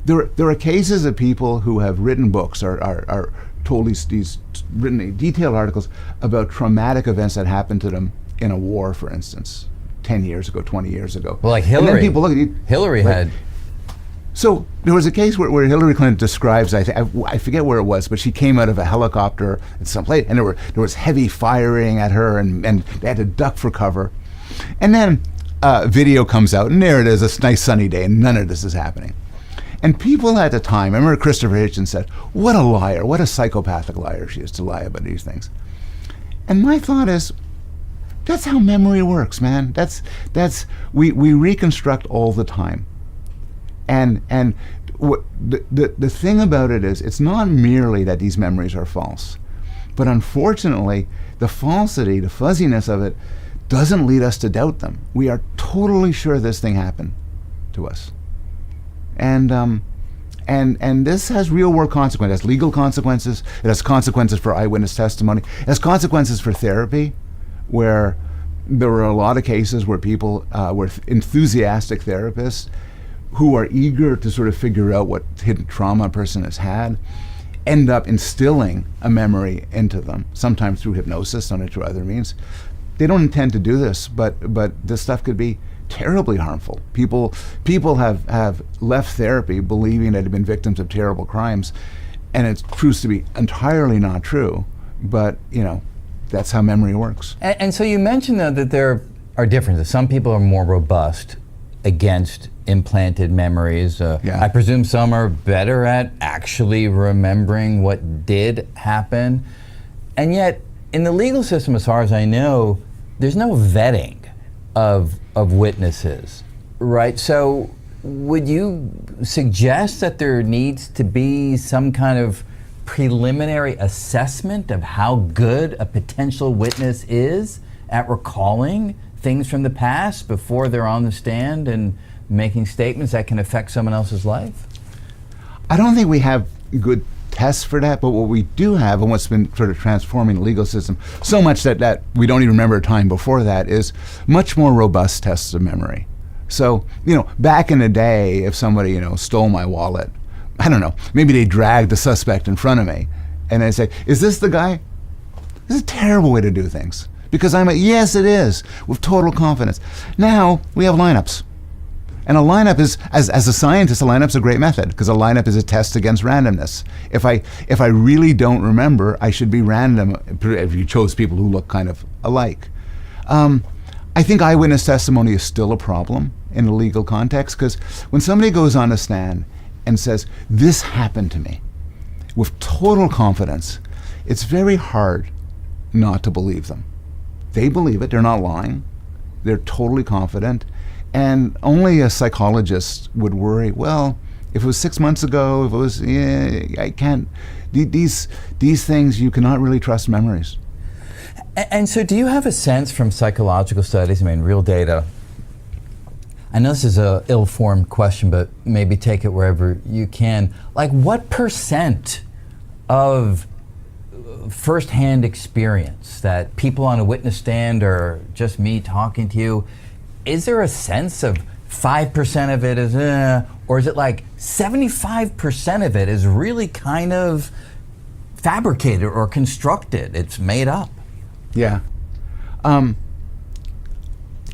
There are cases of people who have written books or told these written detailed articles about traumatic events that happened to them in a war, for instance, 10 years ago, 20 years ago. Well, like Hillary. And then people look at you. Hillary right? had. So there was a case where Hillary Clinton describes, I forget where it was, but she came out of a helicopter at some place, and there was heavy firing at her, and they had to duck for cover. And then video comes out, and there it is, a nice sunny day, and none of this is happening. And people at the time, I remember Christopher Hitchens said, what a liar, what a psychopathic liar she is to lie about these things. And my thought is, that's how memory works, man. We reconstruct all the time. And the thing about it is, it's not merely that these memories are false, but unfortunately, the falsity, the fuzziness of it, doesn't lead us to doubt them. We are totally sure this thing happened to us, and this has real world consequences. It has legal consequences. It has consequences for eyewitness testimony. It has consequences for therapy, where there were a lot of cases where people were enthusiastic therapists who are eager to sort of figure out what hidden trauma a person has had, end up instilling a memory into them, sometimes through hypnosis, sometimes through other means. They don't intend to do this, but this stuff could be terribly harmful. People have left therapy believing that they've been victims of terrible crimes, and it proves to be entirely not true. But that's how memory works. And so you mentioned though that there are differences. Some people are more robust against implanted memories. I presume some are better at actually remembering what did happen. And yet, in the legal system, as far as I know, there's no vetting of witnesses, right? So would you suggest that there needs to be some kind of preliminary assessment of how good a potential witness is at recalling things from the past before they're on the stand and making statements that can affect someone else's life? I don't think we have good tests for that, but what we do have, and what's been sort of transforming the legal system so much that we don't even remember a time before that, is much more robust tests of memory. So, back in the day, if somebody, stole my wallet, I don't know, maybe they dragged the suspect in front of me and they say, is this the guy? This is a terrible way to do things. Because yes, it is, with total confidence. Now, we have lineups. And a lineup is, as a scientist, a lineup's a great method, because a lineup is a test against randomness. If I really don't remember, I should be random if you chose people who look kind of alike. I think eyewitness testimony is still a problem in a legal context, because when somebody goes on a stand and says, this happened to me, with total confidence, it's very hard not to believe them. They believe it, they're not lying, they're totally confident, and only a psychologist would worry, well, if it was 6 months ago, if it was, I can't, these things, you cannot really trust memories. And so do you have a sense from psychological studies, real data, I know this is an ill-formed question, but maybe take it wherever you can, like what percent of firsthand experience that people on a witness stand or just me talking to you, is there a sense of 5% of it is, or is it like 75% of it is really kind of fabricated or constructed? It's made up. Yeah.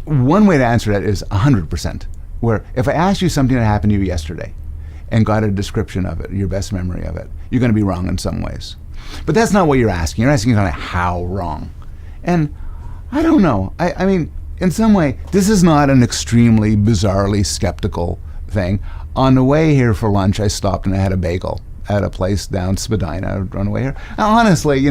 One way to answer that is 100%, where if I asked you something that happened to you yesterday and got a description of it, your best memory of it, you're going to be wrong in some ways. But that's not what you're asking. You're asking kind of how wrong. And I don't know. I mean, in some way, this is not an extremely bizarrely skeptical thing. On the way here for lunch, I stopped and I had a bagel at a place down Spadina on the way here. Now, honestly,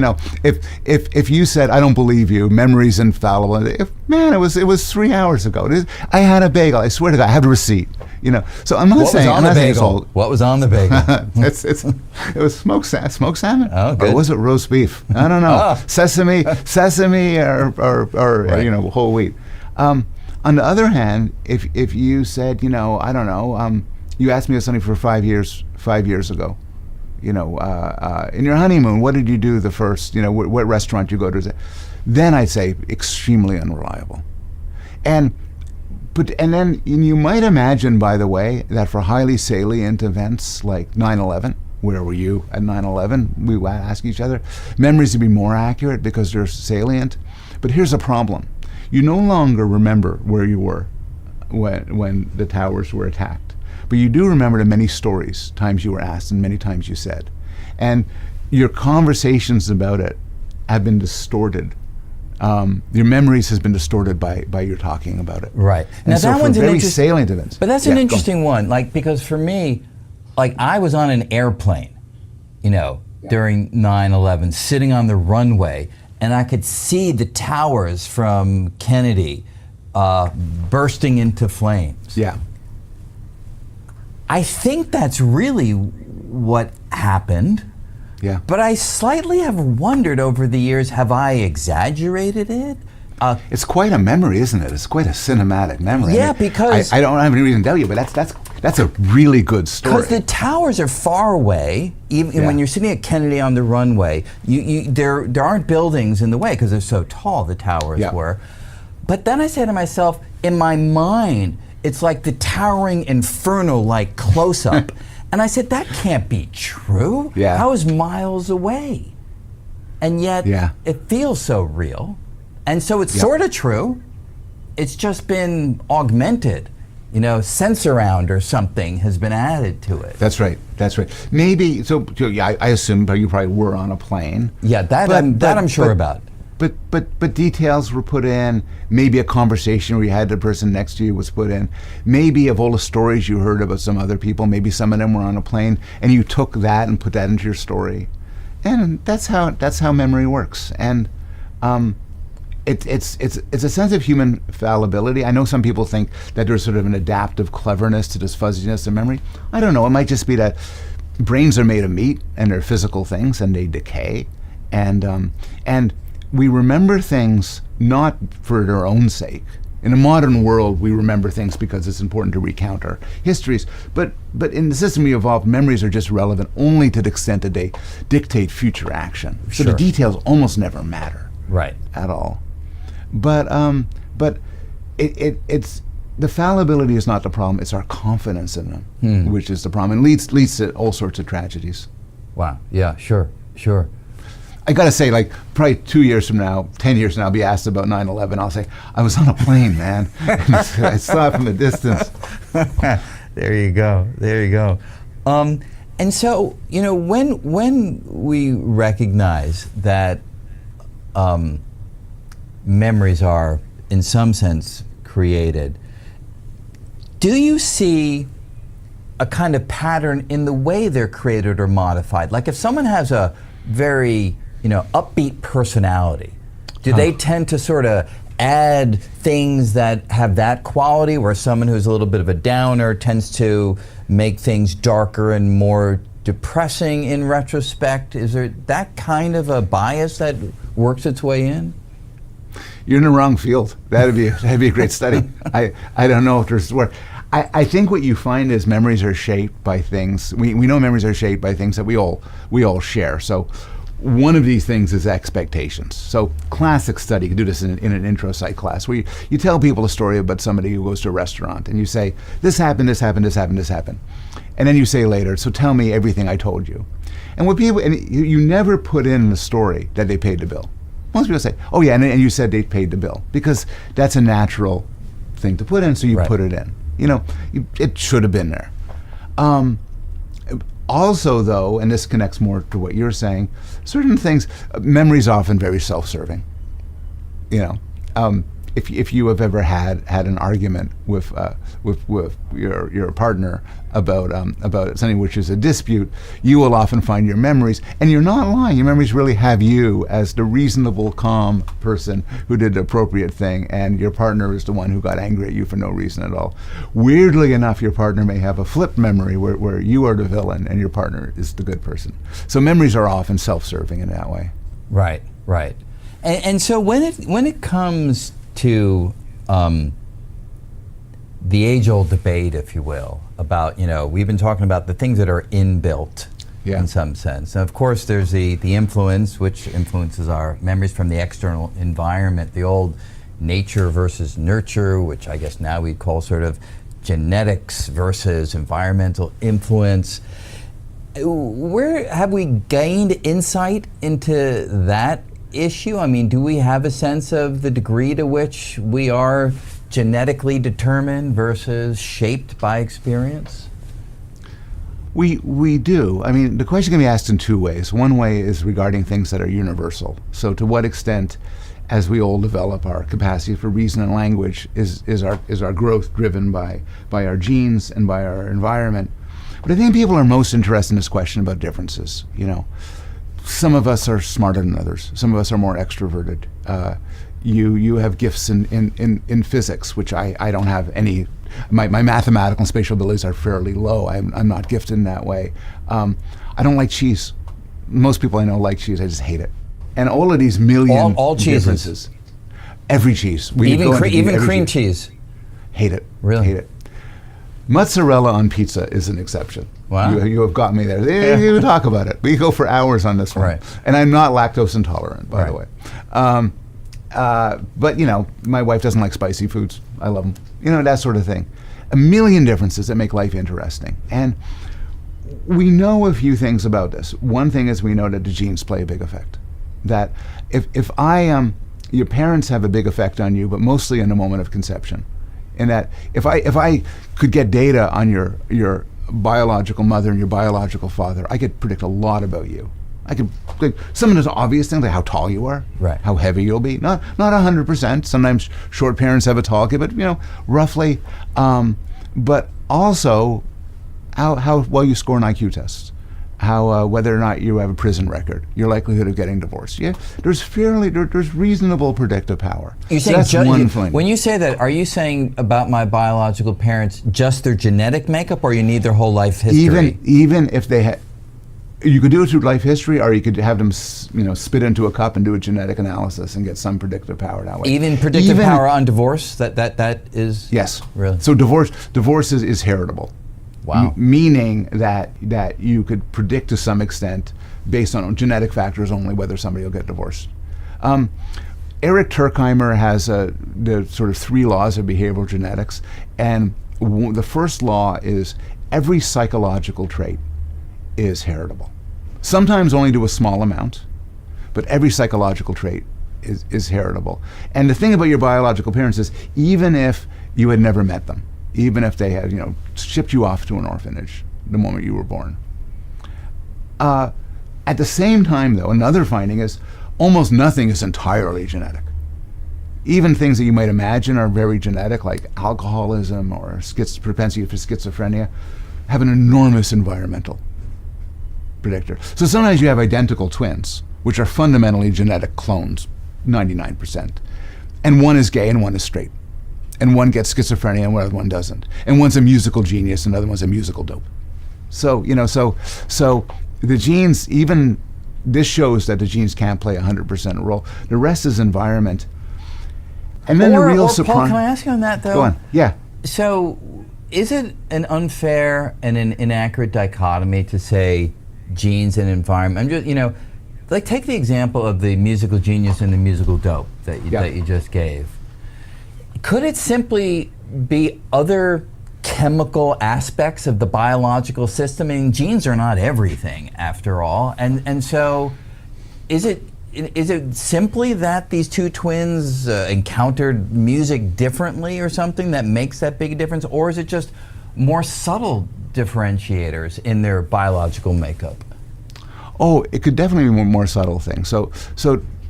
if you said, I don't believe you, memory's infallible, it was 3 hours ago. I had a bagel, I swear to God, I have a receipt. So I'm not saying, What was on the bagel? It was smoked salmon. Oh, good. Or was it roast beef? I don't know. Oh. Sesame, or right. Whole wheat. On the other hand, if you said, I don't know, you asked me something for 5 years ago. In your honeymoon, what did you do the first, what restaurant you go to? Then I'd say extremely unreliable. And then you might imagine, by the way, that for highly salient events like 9/11, where were you at 9/11? We would ask each other. Memories would be more accurate because they're salient. But here's a problem. You no longer remember where you were when the towers were attacked. But you do remember the many stories, times you were asked and many times you said. And your conversations about it have been distorted. Your memories has been distorted by your talking about it. Right. And Now so that for one's very salient events. But that's an interesting one, because for me, I was on an airplane, during 9/11, sitting on the runway, and I could see the towers from Kennedy bursting into flames. Yeah. I think that's really what happened. Yeah. But I slightly have wondered over the years, have I exaggerated it? It's quite a memory, isn't it? It's quite a cinematic memory. Yeah, I mean, because I don't have any reason to tell you, but that's a really good story. Because the towers are far away. Even when you're sitting at Kennedy on the runway, there aren't buildings in the way because they're so tall. The towers were. But then I say to myself, in my mind, it's like the towering inferno, like close up, and I said that can't be true. Yeah. I was miles away, and yet it feels so real. And so it's sort of true. It's just been augmented. You know, sense-around or something has been added to it. That's right. That's right. Maybe so. Yeah, I assume you probably were on a plane. Yeah, I'm sure about. But details were put in. Maybe a conversation where you had the person next to you was put in. Maybe of all the stories you heard about some other people, maybe some of them were on a plane, and you took that and put that into your story. And that's how memory works. And it's a sense of human fallibility. I know some people think that there's sort of an adaptive cleverness to this fuzziness of memory. I don't know. It might just be that brains are made of meat and they're physical things and they decay, and we remember things not for their own sake. In a modern world, we remember things because it's important to recount our histories. But in the system we evolved, memories are just relevant only to the extent that they dictate future action. So the details almost never matter. Right. At all. But it's the fallibility is not the problem. It's our confidence in them, which is the problem, and leads to all sorts of tragedies. Wow. Yeah. Sure. I gotta say, like, probably 2 years from now, 10 years from now, I'll be asked about 9/11. I'll say, I was on a plane, man. I saw it from a distance. There you go. And so, you know, when we recognize that memories are, in some sense, created, do you see a kind of pattern in the way they're created or modified? Like if someone has a very, upbeat personality, do they tend to sort of add things that have that quality, where someone who's a little bit of a downer tends to make things darker and more depressing in retrospect? Is there that kind of a bias that works its way in? You're in the wrong field. That'd be a great study. I don't know if there's where. I think what you find is memories are shaped by things. We know memories are shaped by things that we all share. So one of these things is expectations. So classic study, you can do this in an intro psych class, where you tell people a story about somebody who goes to a restaurant, and you say, this happened, this happened, this happened, this happened. And then you say later, so tell me everything I told you. And what people, and you never put in the story that they paid the bill. Most people say, oh yeah, and you said they paid the bill, because that's a natural thing to put in, so you put it in. It should have been there. Also, though, and this connects more to what you're saying, certain things, memory's often very self-serving. If you have ever had an argument with your partner about something which is a dispute, you will often find your memories, and you're not lying. Your memories really have you as the reasonable, calm person who did the appropriate thing, and your partner is the one who got angry at you for no reason at all. Weirdly enough, your partner may have a flipped memory where you are the villain and your partner is the good person. So memories are often self-serving in that way. Right. And so when it comes to the age-old debate, if you will, about, we've been talking about the things that are inbuilt in some sense. And of course, there's the influence, which influences our memories from the external environment, the old nature versus nurture, which I guess now we'd call sort of genetics versus environmental influence. Where have we gained insight into that issue? I mean, do we have a sense of the degree to which we are genetically determined versus shaped by experience? We do. I mean, the question can be asked in two ways. One way is regarding things that are universal. So to what extent, as we all develop our capacity for reason and language, is our growth driven by our genes and by our environment? But I think people are most interested in this question about differences. Some of us are smarter than others. Some of us are more extroverted. you have gifts in physics, which I don't have any. My mathematical and spatial abilities are fairly low. I'm not gifted in that way. I don't like cheese. Most people I know like cheese. I just hate it. And all of these million all cheeses. differences. Every cheese. Even cream cheese. Hate it. Really? Hate it. Mozzarella on pizza is an exception. Wow. You have got me there. You talk about it. We go for hours on this one. Right. And I'm not lactose intolerant, by the way. But, my wife doesn't like spicy foods. I love them. That sort of thing. A million differences that make life interesting. And we know a few things about this. One thing is we know that the genes play a big effect. That if your parents have a big effect on you, but mostly in the moment of conception. And that if I could get data on your biological mother and your biological father, I could predict a lot about you. I could, some of those obvious things, like how tall you are, right, how heavy you'll be. Not 100%. Sometimes short parents have a tall kid, but roughly. But also how well you score on IQ tests, how whether or not you have a prison record, your likelihood of getting divorced. Yeah, there's reasonable predictive power. You're saying that's one thing. When you say that, are you saying about my biological parents just their genetic makeup, or you need their whole life history? Even if they had. You could do it through life history, or you could have them, spit into a cup and do a genetic analysis and get some predictive power that way. Even predictive power on divorce? That is. Yes. Really. So divorce is heritable. Wow. Meaning that you could predict to some extent, based on genetic factors only, whether somebody will get divorced. Eric Turkheimer has the sort of 3 laws of behavioral genetics, and the first law is every psychological trait is heritable. Sometimes only to a small amount, but every psychological trait is heritable. And the thing about your biological parents is, even if you had never met them, even if they had, shipped you off to an orphanage the moment you were born. At the same time, though, another finding is almost nothing is entirely genetic. Even things that you might imagine are very genetic, like alcoholism or propensity for schizophrenia, have an enormous environmental predictor. So sometimes you have identical twins, which are fundamentally genetic clones, 99%. And one is gay and one is straight. And one gets schizophrenia and the other one doesn't. And one's a musical genius and the other one's a musical dope. So, so the genes, even this shows that the genes can't play 100% role. The rest is environment. And then the real surprise. Paul, can I ask you on that, though? Go on. Yeah. So is it an unfair and an inaccurate dichotomy to say genes and environment? I'm just, take the example of the musical genius and the musical dope that you just gave. Could it simply be other chemical aspects of the biological system? I mean, genes are not everything, after all. And so is it simply that these two twins encountered music differently or something that makes that big a difference? Or is it just more subtle differentiators in their biological makeup? Oh, it could definitely be more subtle things. So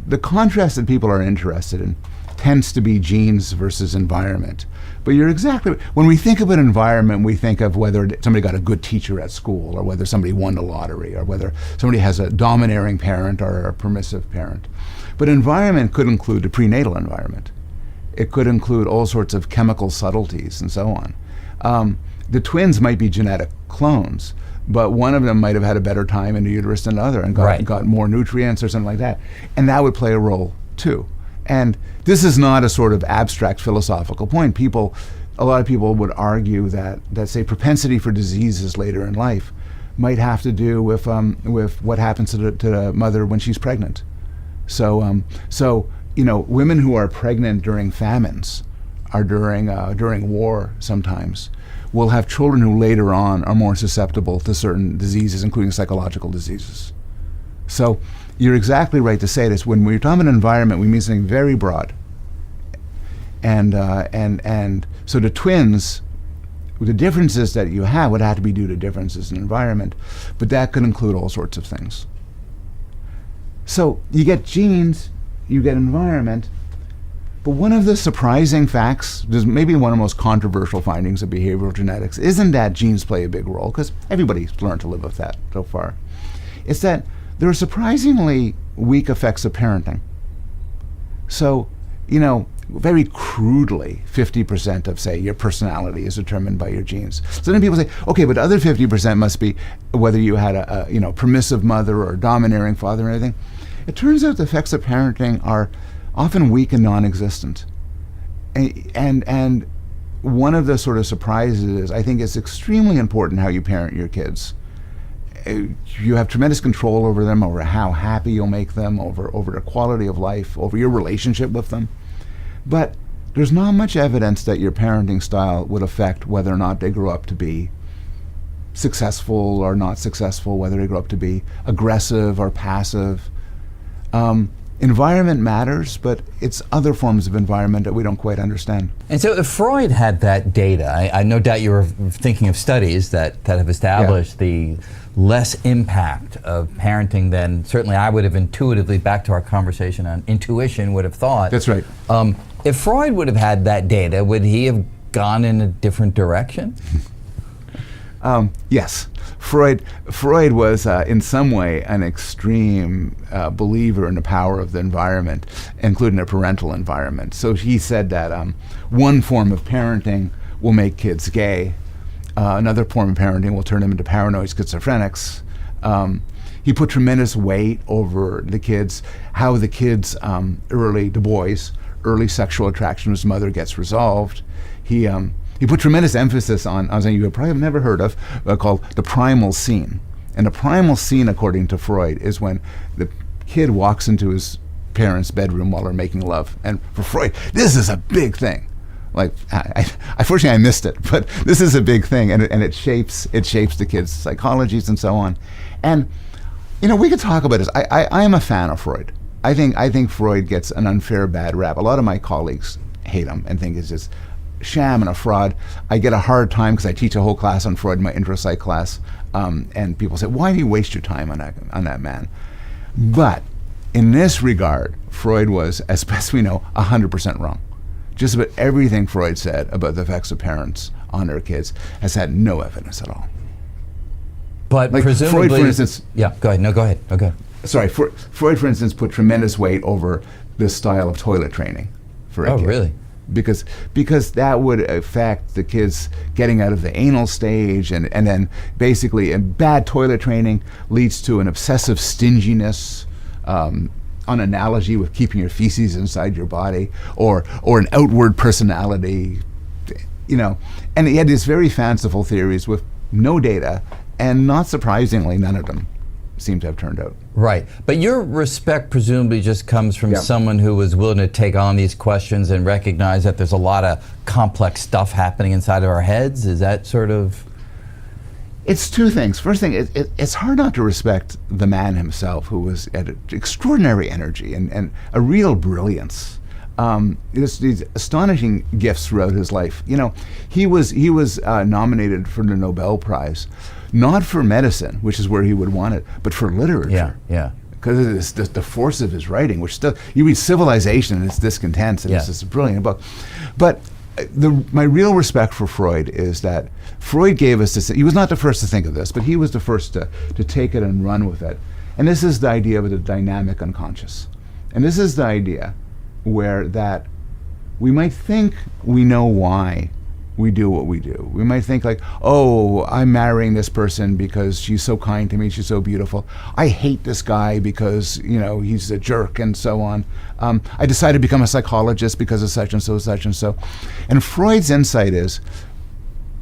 the contrast that people are interested in tends to be genes versus environment. But you're exactly, when we think about environment, we think of whether somebody got a good teacher at school, or whether somebody won the lottery, or whether somebody has a domineering parent or a permissive parent. But environment could include the prenatal environment. It could include all sorts of chemical subtleties and so on. The twins might be genetic clones, but one of them might have had a better time in the uterus than the other and got more nutrients or something like that. And that would play a role too. And this is not a sort of abstract philosophical point. A lot of people would argue that say propensity for diseases later in life might have to do with what happens to the mother when she's pregnant. So women who are pregnant during famines, or during war sometimes, will have children who later on are more susceptible to certain diseases, including psychological diseases. So you're exactly right to say this. When we're talking about environment, we mean something very broad. And so the twins, the differences that you have would have to be due to differences in environment, but that could include all sorts of things. So you get genes, you get environment, but one of the surprising facts, there's maybe one of the most controversial findings of behavioral genetics, isn't that genes play a big role, because everybody's learned to live with that so far. It's that there are surprisingly weak effects of parenting. So very crudely, 50% of, say, your personality is determined by your genes. So then people say, okay, but the other 50% must be whether you had a permissive mother or a domineering father or anything. It turns out the effects of parenting are often weak and non-existent. And one of the sort of surprises is, I think it's extremely important how you parent your kids. You have tremendous control over them, over how happy you'll make them, over their quality of life, over your relationship with them. But there's not much evidence that your parenting style would affect whether or not they grow up to be successful or not successful, whether they grow up to be aggressive or passive. Environment matters, but it's other forms of environment that we don't quite understand. And so if Freud had that data, I no doubt you were thinking of studies that have established the less impact of parenting than certainly I would have intuitively, back to our conversation on intuition, would have thought. That's right. If Freud would have had that data, would he have gone in a different direction? Yes. Freud was in some way an extreme believer in the power of the environment, including the parental environment. So he said that one form of parenting will make kids gay, another form of parenting will turn them into paranoid schizophrenics. He put tremendous weight over the kids, how the kids, the boys, early sexual attraction to his mother gets resolved. He put tremendous emphasis on something you probably have never heard of, called the primal scene. And the primal scene, according to Freud, is when the kid walks into his parents' bedroom while they're making love. And for Freud, this is a big thing. Like, unfortunately, I missed it, but this is a big thing, and it shapes the kids' psychologies and so on. And we could talk about this. I am a fan of Freud. I think Freud gets an unfair bad rap. A lot of my colleagues hate him and think it's just sham and a fraud. I get a hard time because I teach a whole class on Freud in my intro psych class, and people say, why do you waste your time on that man? But in this regard, Freud was, as best we know, 100% wrong. Just about everything Freud said about the effects of parents on their kids has had no evidence at all. But like presumably, Freud, for instance, yeah, go ahead. No, go ahead. Okay. Sorry, Freud, for instance, put tremendous weight over this style of toilet training for a kid. Oh, really? Because that would affect the kids getting out of the anal stage, and then basically bad toilet training leads to an obsessive stinginess, on analogy with keeping your feces inside your body, or an outward personality, and he had these very fanciful theories with no data, and not surprisingly, none of them seem to have turned out. Right, but your respect presumably just comes from someone who was willing to take on these questions and recognize that there's a lot of complex stuff happening inside of our heads. Is that sort of? It's two things. First thing, it's hard not to respect the man himself, who was at extraordinary energy and a real brilliance. These astonishing gifts throughout his life. He was nominated for the Nobel Prize, not for medicine, which is where he would want it, but for literature. Yeah. Because of the force of his writing, which still, you read Civilization and it's discontent, and it's just a brilliant book. But my real respect for Freud is that Freud gave us this. He was not the first to think of this, but he was the first to take it and run with it. And this is the idea of the dynamic unconscious. And this is the idea where that we might think we know why we do what we do. We might think like, oh, I'm marrying this person because she's so kind to me, she's so beautiful. I hate this guy because, he's a jerk, and so on. I decided to become a psychologist because of such and so, such and so. And Freud's insight is,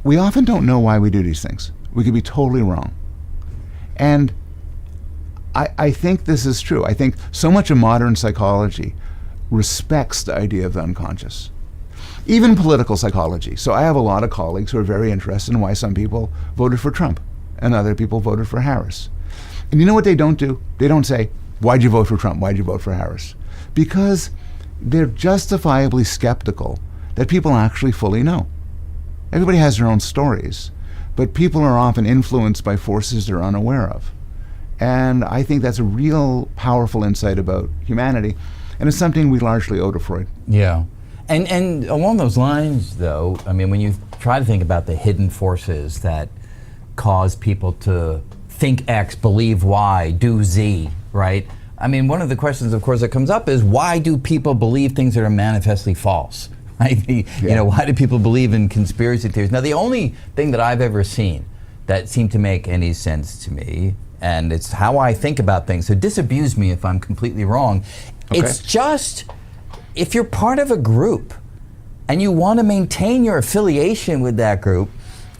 we often don't know why we do these things. We could be totally wrong. And I think this is true. I think so much of modern psychology respects the idea of the unconscious. Even political psychology. So I have a lot of colleagues who are very interested in why some people voted for Trump and other people voted for Harris. And you know what they don't do? They don't say, why'd you vote for Trump? Why'd you vote for Harris? Because they're justifiably skeptical that people actually fully know. Everybody has their own stories, but people are often influenced by forces they're unaware of. And I think that's a real powerful insight about humanity, and it's something we largely owe to Freud. Yeah. And along those lines, though, I mean, when you try to think about the hidden forces that cause people to think X, believe Y, do Z, right? I mean, one of the questions, of course, that comes up is why do people believe things that are manifestly false? Right? You know, why do people believe in conspiracy theories? Now, the only thing that I've ever seen that seemed to make any sense to me, and it's how I think about things, so disabuse me if I'm completely wrong. Okay. It's just, if you're part of a group and you want to maintain your affiliation with that group,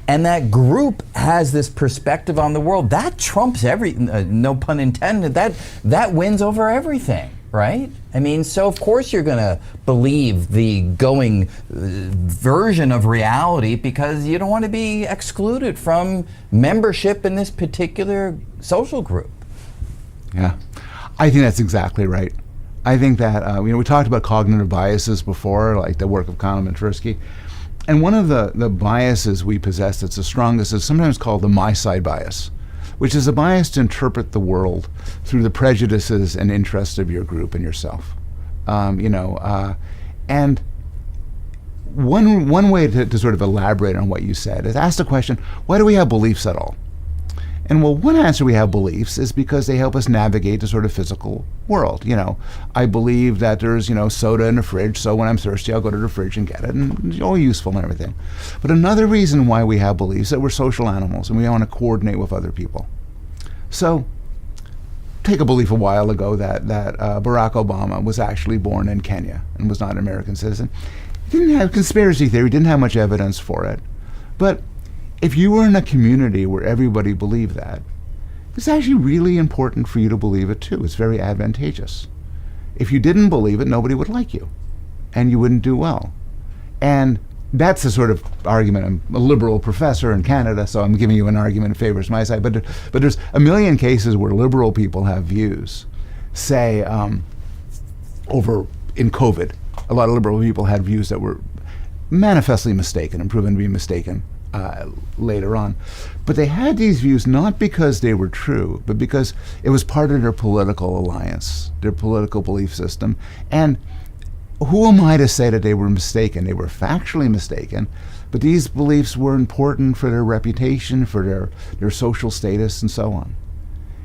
and that group has this perspective on the world, that trumps no pun intended, that wins over everything, right? I mean, so of course you're going to believe the going version of reality because you don't want to be excluded from membership in this particular social group. Yeah, I think that's exactly right. I think that, we talked about cognitive biases before, like the work of Kahneman and Tversky. And one of the biases we possess that's the strongest is sometimes called the my side bias, which is a bias to interpret the world through the prejudices and interests of your group and yourself. And one way to sort of elaborate on what you said is ask the question, why do we have beliefs at all? And well, one answer we have beliefs is because they help us navigate the sort of physical world. I believe that there's, soda in the fridge, so when I'm thirsty, I'll go to the fridge and get it, and it's all useful and everything. But another reason why we have beliefs is that we're social animals and we want to coordinate with other people. So, take a belief a while ago that Barack Obama was actually born in Kenya and was not an American citizen. He didn't have conspiracy theory, didn't have much evidence for it. But if you were in a community where everybody believed that, it's actually really important for you to believe it too. It's very advantageous. If you didn't believe it, nobody would like you, and you wouldn't do well. And that's the sort of argument. I'm a liberal professor in Canada, so I'm giving you an argument that favors my side. But there's a million cases where liberal people have views. Say, over in COVID, a lot of liberal people had views that were manifestly mistaken and proven to be mistaken later on. But they had these views not because they were true, but because it was part of their political alliance, their political belief system. And who am I to say that they were mistaken? They were factually mistaken, but these beliefs were important for their reputation, for their social status, and so on.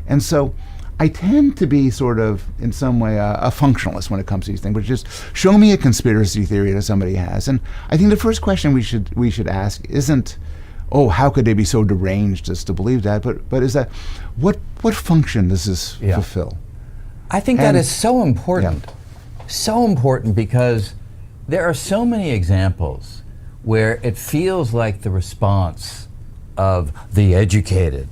And so I tend to be sort of, in some way, a functionalist when it comes to these things, but just show me a conspiracy theory that somebody has. And I think the first question we should ask isn't, oh, how could they be so deranged as to believe that, but is that, what function does this fulfill? I think that is so important. Yeah. So important because there are so many examples where it feels like the response of the educated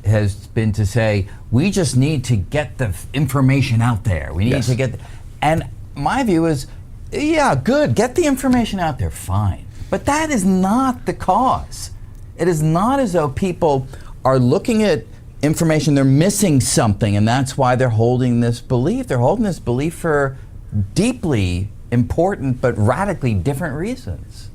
has been to say, we just need to get the information out there. We need to get, and my view is, yeah, good, get the information out there, fine. But that is not the cause. It is not as though people are looking at information, they're missing something, and that's why they're holding this belief. They're holding this belief for deeply important but radically different reasons.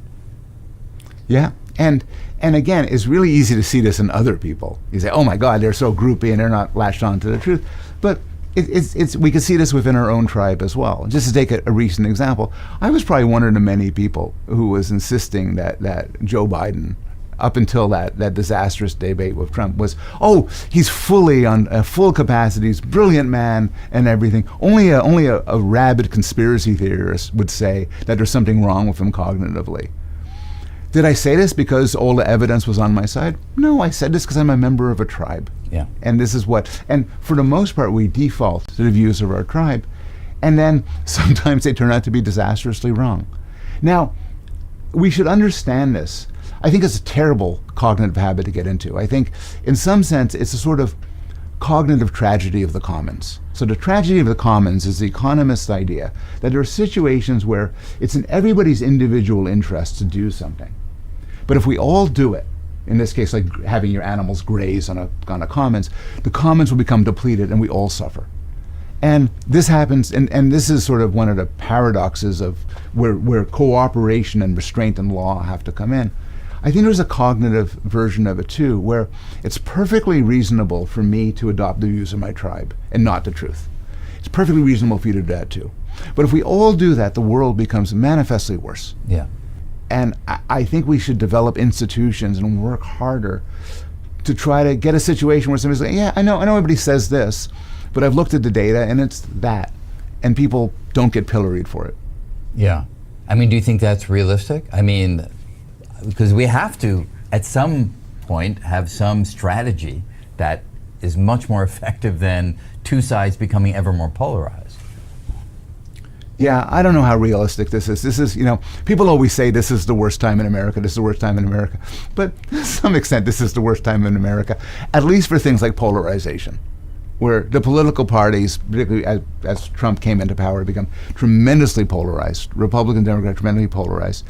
Yeah, and again, it's really easy to see this in other people. You say, oh my God, they're so groupie and they're not latched on to the truth. But we can see this within our own tribe as well. Just to take a recent example, I was probably one of the many people who was insisting that Joe Biden, up until that disastrous debate with Trump, was, oh, he's fully on full capacity, he's a brilliant man and everything. Only a rabid conspiracy theorist would say that there's something wrong with him cognitively. Did I say this because all the evidence was on my side? No, I said this because I'm a member of a tribe. Yeah. And this is and for the most part, we default to the views of our tribe. And then sometimes they turn out to be disastrously wrong. Now, we should understand this. I think it's a terrible cognitive habit to get into. I think in some sense, it's a sort of cognitive tragedy of the commons. So the tragedy of the commons is the economist's idea that there are situations where it's in everybody's individual interest to do something. But if we all do it, in this case, like having your animals graze on a commons, the commons will become depleted and we all suffer. And this happens, and this is sort of one of the paradoxes of where cooperation and restraint and law have to come in. I think there's a cognitive version of it too, where it's perfectly reasonable for me to adopt the views of my tribe and not the truth. It's perfectly reasonable for you to do that too. But if we all do that, the world becomes manifestly worse. Yeah. And I think we should develop institutions and work harder to try to get a situation where somebody's like, yeah, I know everybody says this, But I've looked at the data, and it's that. And people don't get pilloried for it. Yeah. I mean, do you think that's realistic? I mean, because we have to, at some point, have some strategy that is much more effective than two sides becoming ever more polarized. Yeah, I don't know how realistic this is. This is, people always say this is the worst time in America, this is the worst time in America. But to some extent, this is the worst time in America, at least for things like polarization, where the political parties, particularly as Trump came into power, become tremendously polarized. Republican, Democrat, tremendously polarized.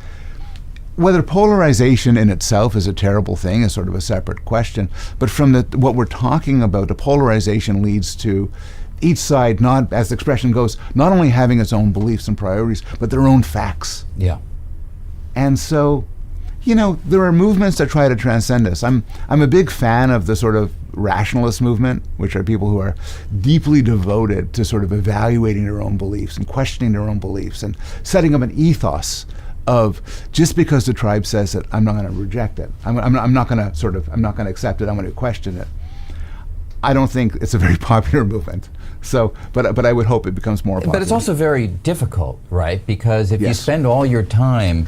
Whether polarization in itself is a terrible thing is sort of a separate question. But from what we're talking about, the polarization leads to each side, not, as the expression goes, not only having its own beliefs and priorities, but their own facts. Yeah. And so, there are movements that try to transcend this. I'm a big fan of the sort of rationalist movement, which are people who are deeply devoted to sort of evaluating their own beliefs and questioning their own beliefs and setting up an ethos of, just because the tribe says it, I'm not going to reject it. I'm not going to accept it. I'm going to question it. I don't think it's a very popular movement. So, but I would hope it becomes more popular. But it's also very difficult, right? Because if you Yes. spend all your time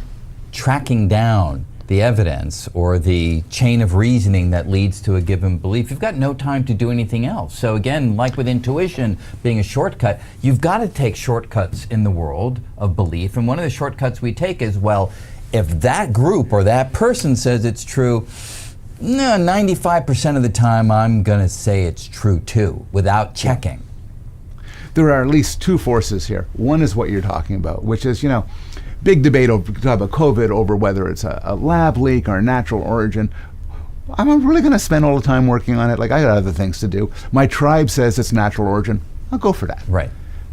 tracking down the evidence or the chain of reasoning that leads to a given belief, you've got no time to do anything else. So again, like with intuition being a shortcut, you've got to take shortcuts in the world of belief. And one of the shortcuts we take is, well, if that group or that person says it's true, no, 95% of the time I'm going to say it's true too, without checking. There are at least two forces here. One is what you're talking about, which is, big debate over about COVID over whether it's a lab leak or a natural origin. I'm really going to spend all the time working on it. Like, I got other things to do. My tribe says it's natural origin. I'll go for that. Right.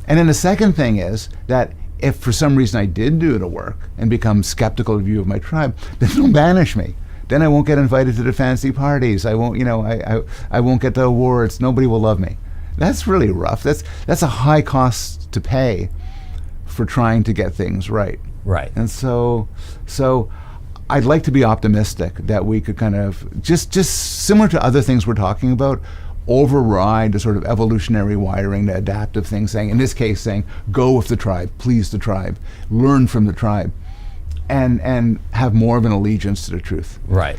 And then the second thing is that if for some reason I did do the work and become skeptical of the view of my tribe, then they'll banish me. Then I won't get invited to the fancy parties. I won't, I won't get the awards. Nobody will love me. That's really rough. That's a high cost to pay for trying to get things right. Right. And so I'd like to be optimistic that we could kind of, just similar to other things we're talking about, override the sort of evolutionary wiring, the adaptive thing, saying, in this case, saying, go with the tribe, please the tribe, learn from the tribe, and have more of an allegiance to the truth. Right.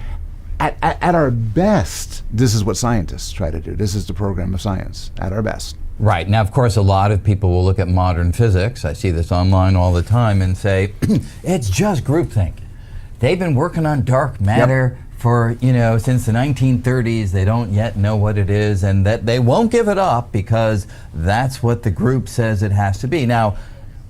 At our best, this is what scientists try to do. This is the program of science, at our best. Right. Now, of course, a lot of people will look at modern physics, I see this online all the time, and say, it's just groupthink. They've been working on dark matter for, since the 1930s. They don't yet know what it is, and that they won't give it up because that's what the group says it has to be. Now,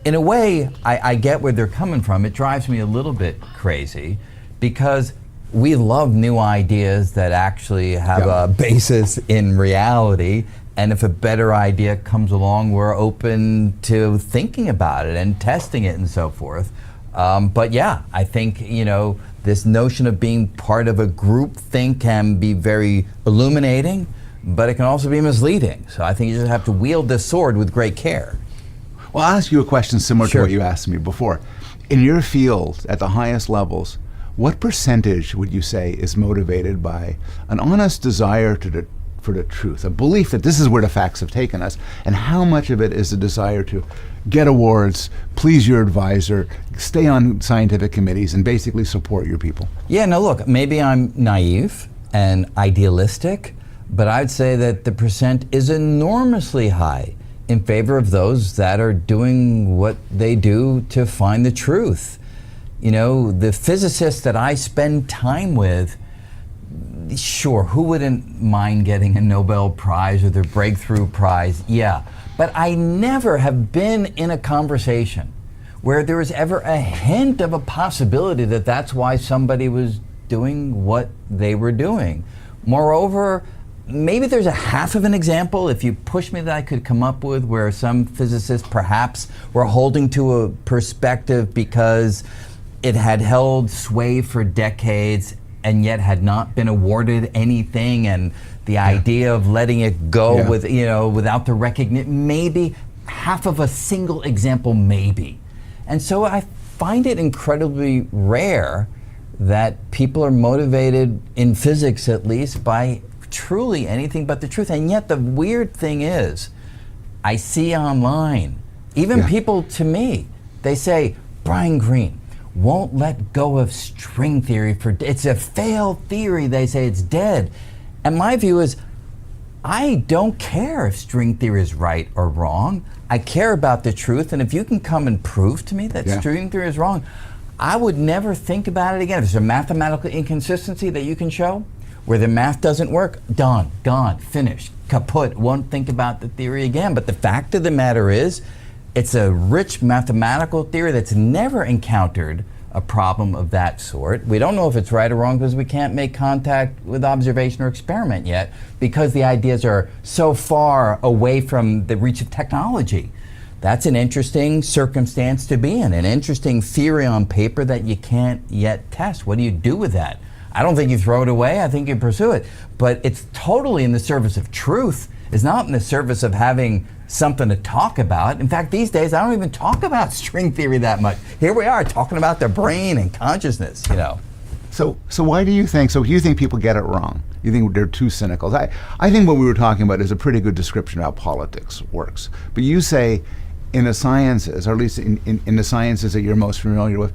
in a way, I get where they're coming from. It drives me a little bit crazy because we love new ideas that actually have a basis in reality. And if a better idea comes along, we're open to thinking about it and testing it and so forth. But yeah, I think, this notion of being part of a group think can be very illuminating, but it can also be misleading. So I think you just have to wield this sword with great care. Well, I'll ask you a question similar Sure. to what you asked me before. In your field, at the highest levels, what percentage would you say is motivated by an honest desire for the truth, a belief that this is where the facts have taken us, and how much of it is a desire to get awards, please your advisor, stay on scientific committees, and basically support your people? Yeah, no, look, maybe I'm naive and idealistic, but I'd say that the percent is enormously high in favor of those that are doing what they do to find the truth. The physicists that I spend time with, sure, who wouldn't mind getting a Nobel Prize or the Breakthrough Prize? Yeah, but I never have been in a conversation where there was ever a hint of a possibility that that's why somebody was doing what they were doing. Moreover, maybe there's a half of an example, if you push me, that I could come up with where some physicists perhaps were holding to a perspective because it had held sway for decades and yet had not been awarded anything, and the idea of letting it go with, without the recognition, maybe half of a single example, maybe. And so I find it incredibly rare that people are motivated, in physics at least, by truly anything but the truth. And yet the weird thing is I see online, even people to me, they say, Brian Greene won't let go of string theory it's a failed theory. They say it's dead. And my view is, I don't care if string theory is right or wrong. I care about the truth, and if you can come and prove to me that string theory is wrong, I would never think about it again. If there's a mathematical inconsistency that you can show, where the math doesn't work, done, gone, finished, kaput, won't think about the theory again. But the fact of the matter is, it's a rich mathematical theory that's never encountered a problem of that sort. We don't know if it's right or wrong because we can't make contact with observation or experiment yet, because the ideas are so far away from the reach of technology. That's an interesting circumstance to be in, an interesting theory on paper that you can't yet test. What do you do with that? I don't think you throw it away, I think you pursue it. But it's totally in the service of truth. It's not in the service of having something to talk about. In fact, these days, I don't even talk about string theory that much. Here we are talking about the brain and consciousness, you know. So why do you think, you think people get it wrong? You think they're too cynical? I think what we were talking about is a pretty good description of how politics works. But you say in the sciences, or at least in the sciences that you're most familiar with,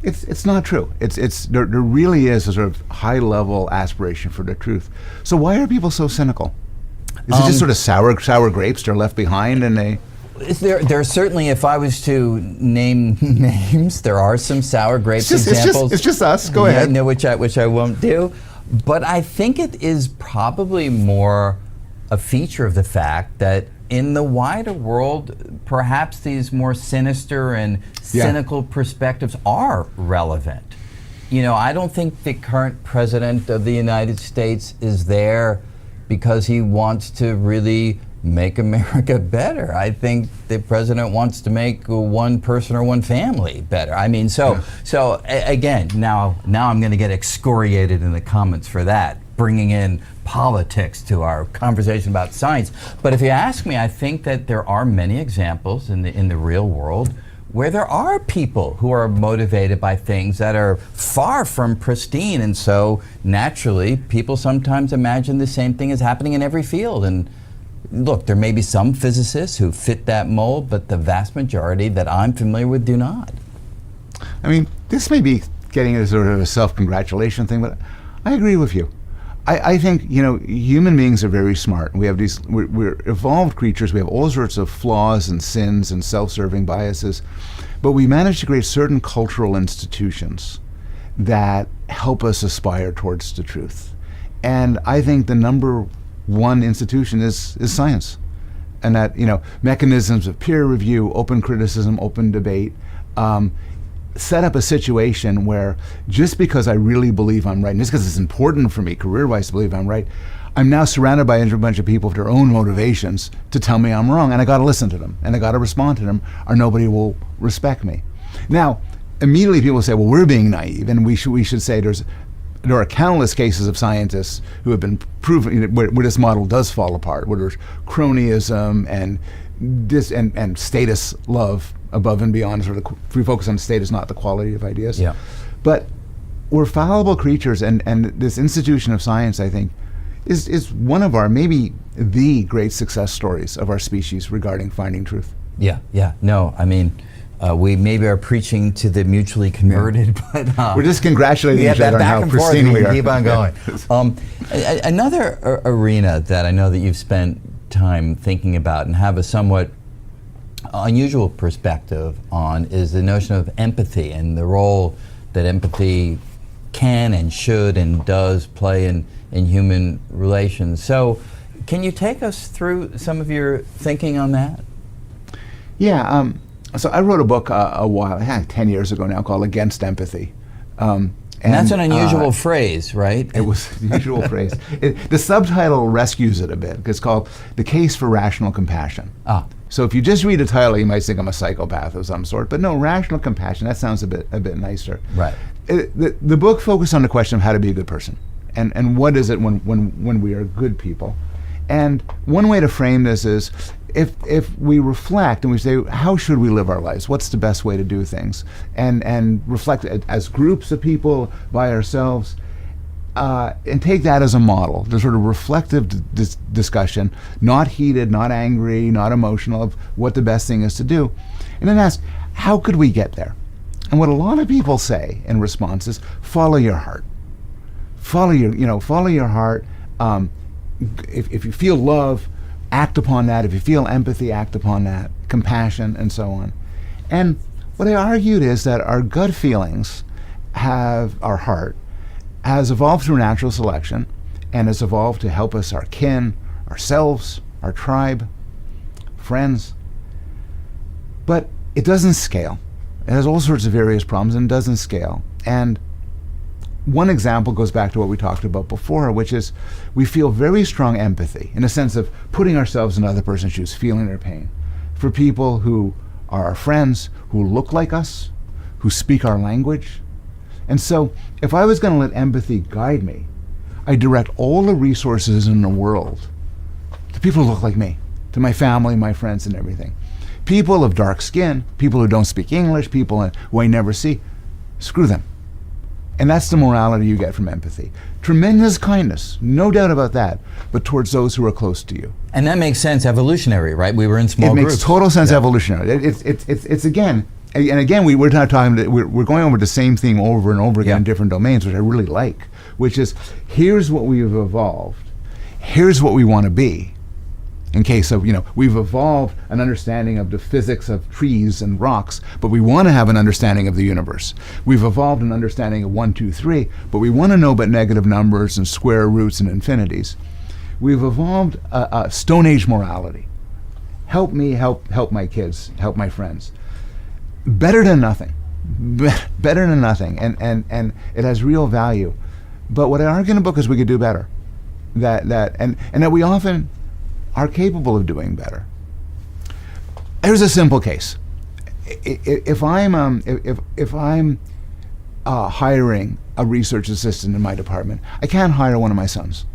it's not true. There really is a sort of high level aspiration for the truth. So why are people so cynical? Is it just sort of sour grapes they're left behind and they... There are certainly, if I was to name names, there are some sour grapes examples. It's just us. Go ahead. No, which I won't do. But I think it is probably more a feature of the fact that in the wider world, perhaps these more sinister and cynical perspectives are relevant. You know, I don't think the current president of the United States is there because he wants to really make America better. I think the president wants to make one person or one family better. I mean, again, now I'm going to get excoriated in the comments for that, bringing in politics to our conversation about science. But if you ask me, I think that there are many examples in the real world where there are people who are motivated by things that are far from pristine, and so naturally people sometimes imagine the same thing is happening in every field. And look, there may be some physicists who fit that mold, but the vast majority that I'm familiar with do not. I mean, this may be getting a sort of a self-congratulation thing, but I agree with you. I think, you know, human beings are very smart. We have we're evolved creatures. We have all sorts of flaws and sins and self-serving biases, but we manage to create certain cultural institutions that help us aspire towards the truth. And I think the number one institution is science. And that, you know, mechanisms of peer review, open criticism, open debate, set up a situation where just because I really believe I'm right, and just because it's important for me career-wise to believe I'm right, I'm now surrounded by a bunch of people with their own motivations to tell me I'm wrong, and I got to listen to them, and I got to respond to them, or nobody will respect me. Now, immediately people say, well, we're being naive, and we should say there are countless cases of scientists who have been proven where this model does fall apart, where there's cronyism and status love above and beyond. Sort of, we focus on status, not the quality of ideas. Yeah. But we're fallible creatures, and this institution of science, I think, is one of our, maybe the great success stories of our species regarding finding truth. Yeah. No, I mean, we maybe are preaching to the mutually converted, but we're just congratulating each other on how pristine we are. Keep on going. Another arena that I know that you've spent time thinking about and have a somewhat unusual perspective on is the notion of empathy and the role that empathy can and should and does play in human relations. So can you take us through some of your thinking on that? Yeah. So I wrote a book a while, 10 years ago now, called Against Empathy. And that's an unusual phrase, right? It was an unusual phrase. The subtitle rescues it a bit. It's called The Case for Rational Compassion. So if you just read the title, you might think I'm a psychopath of some sort. But no, rational compassion, that sounds a bit nicer. Right. The book focused on the question of how to be a good person. And what is it when we are good people. And one way to frame this is, if we reflect and we say, how should we live our lives? What's the best way to do things? And reflect as groups of people, by ourselves. and take that as a model, the sort of reflective discussion, not heated, not angry, not emotional, of what the best thing is to do, and then ask, how could we get there? And what a lot of people say in response is, follow your heart. Follow your heart. If you feel love, act upon that. If you feel empathy, act upon that. Compassion, and so on. And what I argued is that our gut feelings our heart has evolved through natural selection and has evolved to help us, our kin, ourselves, our tribe, friends. But it doesn't scale. It has all sorts of various problems and doesn't scale. And one example goes back to what we talked about before, which is we feel very strong empathy in a sense of putting ourselves in another person's shoes, feeling their pain, for people who are our friends, who look like us, who speak our language. And so if I was going to let empathy guide me, I direct all the resources in the world to people who look like me, to my family, my friends, and everything. People of dark skin, people who don't speak English, people who I never see, screw them. And that's the morality you get from empathy. Tremendous kindness, no doubt about that, but towards those who are close to you. And that makes sense evolutionary, right? We were in small groups. It makes total sense evolutionary. It's again, and again, we're not talking, we're going over the same theme over and over again in different domains, which I really like, which is, here's what we've evolved, here's what we want to be. In case of, we've evolved an understanding of the physics of trees and rocks, but we want to have an understanding of the universe. We've evolved an understanding of 1, 2, 3, but we want to know about negative numbers and square roots and infinities. We've evolved a Stone Age morality. Help me, help my kids, help my friends. Better than nothing. Better than nothing. And it has real value. But what I argue in the book is we could do better. And that we often are capable of doing better. Here's a simple case. If I'm hiring a research assistant in my department, I can't hire one of my sons.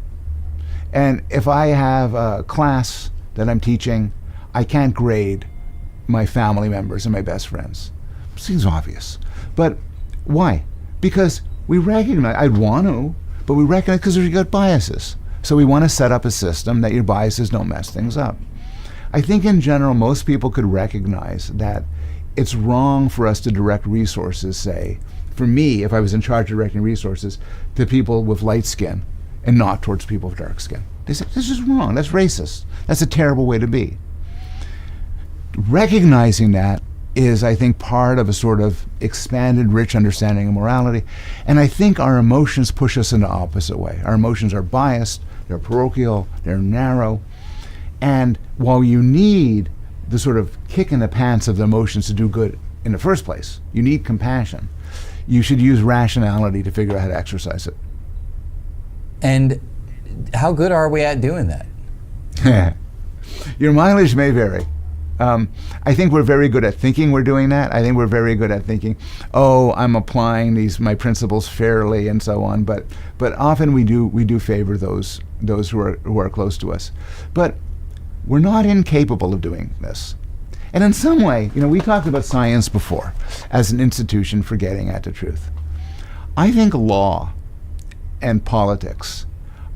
And if I have a class that I'm teaching, I can't grade my family members and my best friends. Seems obvious. But why? Because we recognize, I'd want to, but we recognize because we've got biases. So we want to set up a system that your biases don't mess things up. I think in general, most people could recognize that it's wrong for us to direct resources, say, for me, if I was in charge of directing resources, to people with light skin and not towards people with dark skin. They say, this is wrong, that's racist. That's a terrible way to be. Recognizing that is, I think, part of a sort of expanded, rich understanding of morality. And I think our emotions push us in the opposite way. Our emotions are biased, they're parochial, they're narrow. And while you need the sort of kick in the pants of the emotions to do good in the first place, you need compassion, you should use rationality to figure out how to exercise it. And how good are we at doing that? Your mileage may vary. I think we're very good at thinking we're doing that. I think we're very good at thinking, oh, I'm applying my principles fairly and so on. But often we do favor those who are close to us. But we're not incapable of doing this. And in some way, we talked about science before as an institution for getting at the truth. I think law and politics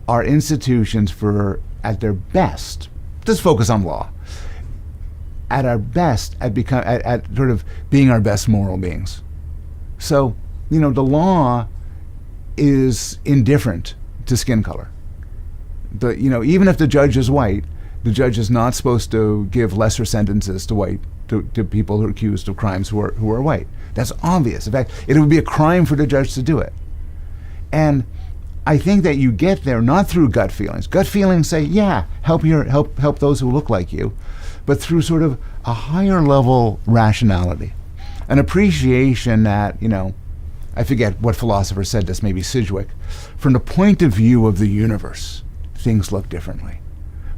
are institutions for, at their best, just focus on law, at our best at sort of being our best moral beings. So, the law is indifferent to skin color. Even if the judge is white, the judge is not supposed to give lesser sentences to people who are accused of crimes who are white. That's obvious. In fact, it would be a crime for the judge to do it. And I think that you get there not through gut feelings. Gut feelings say, yeah, help those who look like you, but through sort of a higher level rationality, an appreciation that, I forget what philosopher said this, maybe Sidgwick, from the point of view of the universe, things look differently.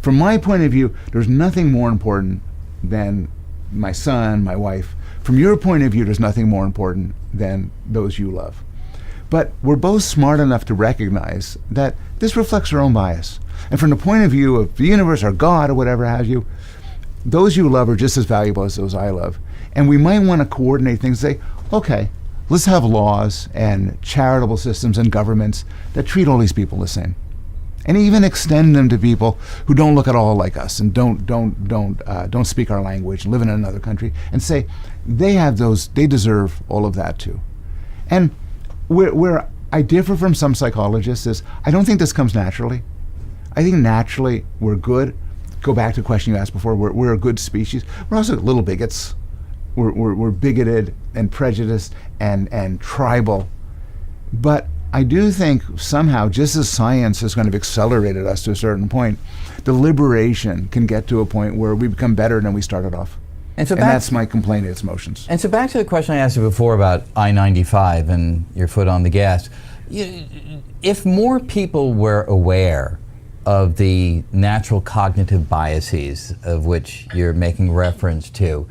From my point of view, there's nothing more important than my son, my wife. From your point of view, there's nothing more important than those you love. But we're both smart enough to recognize that this reflects our own bias. And from the point of view of the universe or God or whatever have you, those you love are just as valuable as those I love. And we might want to coordinate things and say, okay, let's have laws and charitable systems and governments that treat all these people the same, and even extend them to people who don't look at all like us and don't speak our language and live in another country, and say they deserve all of that too. And where I differ from some psychologists is I don't think this comes naturally. I think naturally we're good. Go back to the question you asked before. We're a good species. We're also little bigots. We're bigoted and prejudiced and tribal. But I do think somehow, just as science has kind of accelerated us to a certain point, the liberation can get to a point where we become better than we started off. And that's my complaint, it's emotions. And so back to the question I asked you before about I-95 and your foot on the gas. If more people were aware of the natural cognitive biases of which you're making reference to,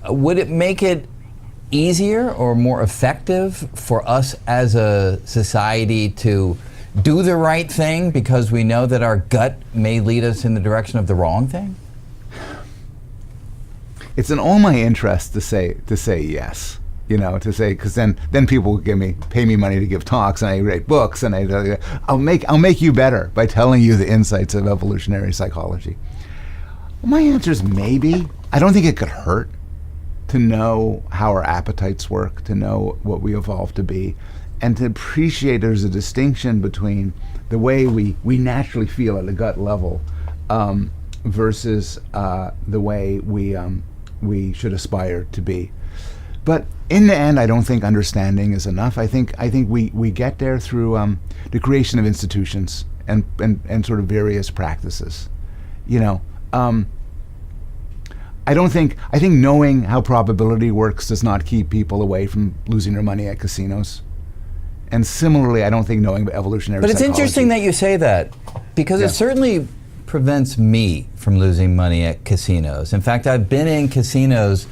would it make it easier or more effective for us as a society to do the right thing because we know that our gut may lead us in the direction of the wrong thing? It's in all my interest to say yes, because then people will pay me money to give talks, and I write books, and I'll make you better by telling you the insights of evolutionary psychology. Well, my answer is maybe. I don't think it could hurt to know how our appetites work, to know what we evolved to be, and to appreciate there's a distinction between the way we naturally feel at a gut level versus the way we should aspire to be. But in the end, I don't think understanding is enough. I think we get there through the creation of institutions and sort of various practices. I think knowing how probability works does not keep people away from losing their money at casinos. And similarly, I don't think knowing about evolutionary psychology. But it's interesting that you say that, because it certainly prevents me from losing money at casinos. In fact, I've been in casinos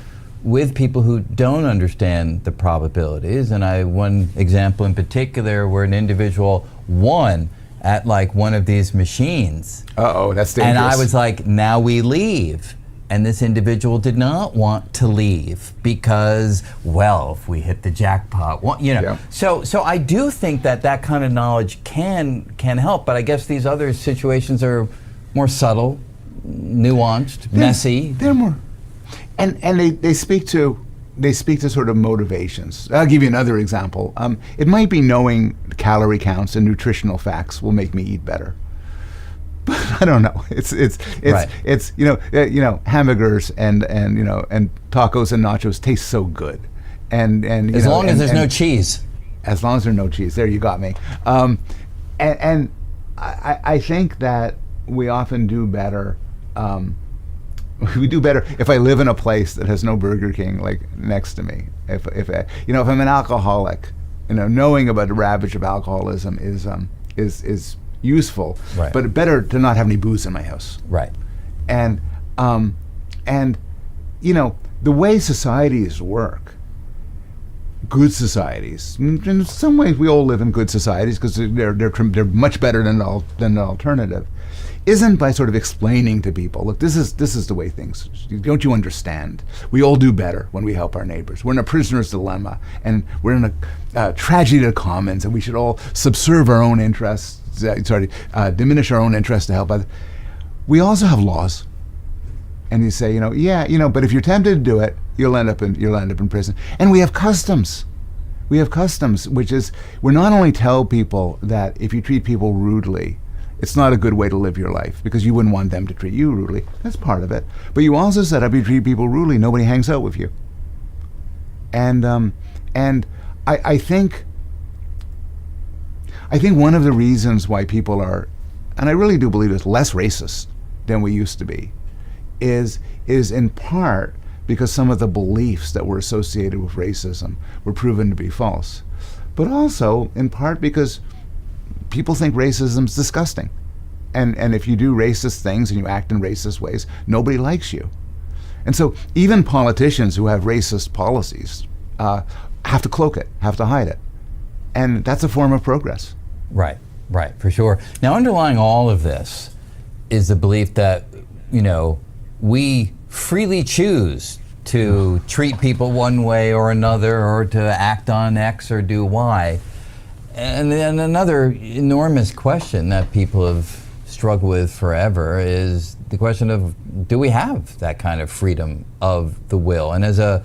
with people who don't understand the probabilities, and one example in particular where an individual won at like one of these machines. Uh-oh, that's dangerous. And I was like, now we leave. And this individual did not want to leave because, well, if we hit the jackpot, Yeah. So I do think that kind of knowledge can help, but I guess these other situations are more subtle, nuanced, messy. They're more, and they speak to sort of motivations. I'll give you another example. It might be knowing calorie counts and nutritional facts will make me eat better. But I don't know. It's hamburgers and tacos and nachos taste so good, and as long as there's no cheese. As long as there's no cheese, there you got me. And I think that we often do better. We do better if I live in a place that has no Burger King like next to me. If I'm an alcoholic, knowing about the ravage of alcoholism is useful, right. But better to not have any booze in my house. Right. And the way societies work, good societies, in some ways we all live in good societies because they're much better than the alternative, isn't by sort of explaining to people, look, this is the way things, don't you understand? We all do better when we help our neighbors. We're in a prisoner's dilemma, and we're in a tragedy of the commons, and we should all subserve our own interests, diminish our own interests to help others. We also have laws. And you say, but if you're tempted to do it, you'll end up in prison. And we have customs. We have customs, which is, we not only tell people that if you treat people rudely, it's not a good way to live your life because you wouldn't want them to treat you rudely. That's part of it. But you also said if you treat people rudely, nobody hangs out with you. And I think one of the reasons why people are, and I really do believe it's less racist than we used to be, is in part because some of the beliefs that were associated with racism were proven to be false. But also in part because people think racism is disgusting. And if you do racist things and you act in racist ways, nobody likes you. And so even politicians who have racist policies have to cloak it, have to hide it. And that's a form of progress. Right, for sure. Now, underlying all of this is the belief that, we freely choose to treat people one way or another, or to act on X or do Y. And then another enormous question that people have struggled with forever is the question of, do we have that kind of freedom of the will? And as a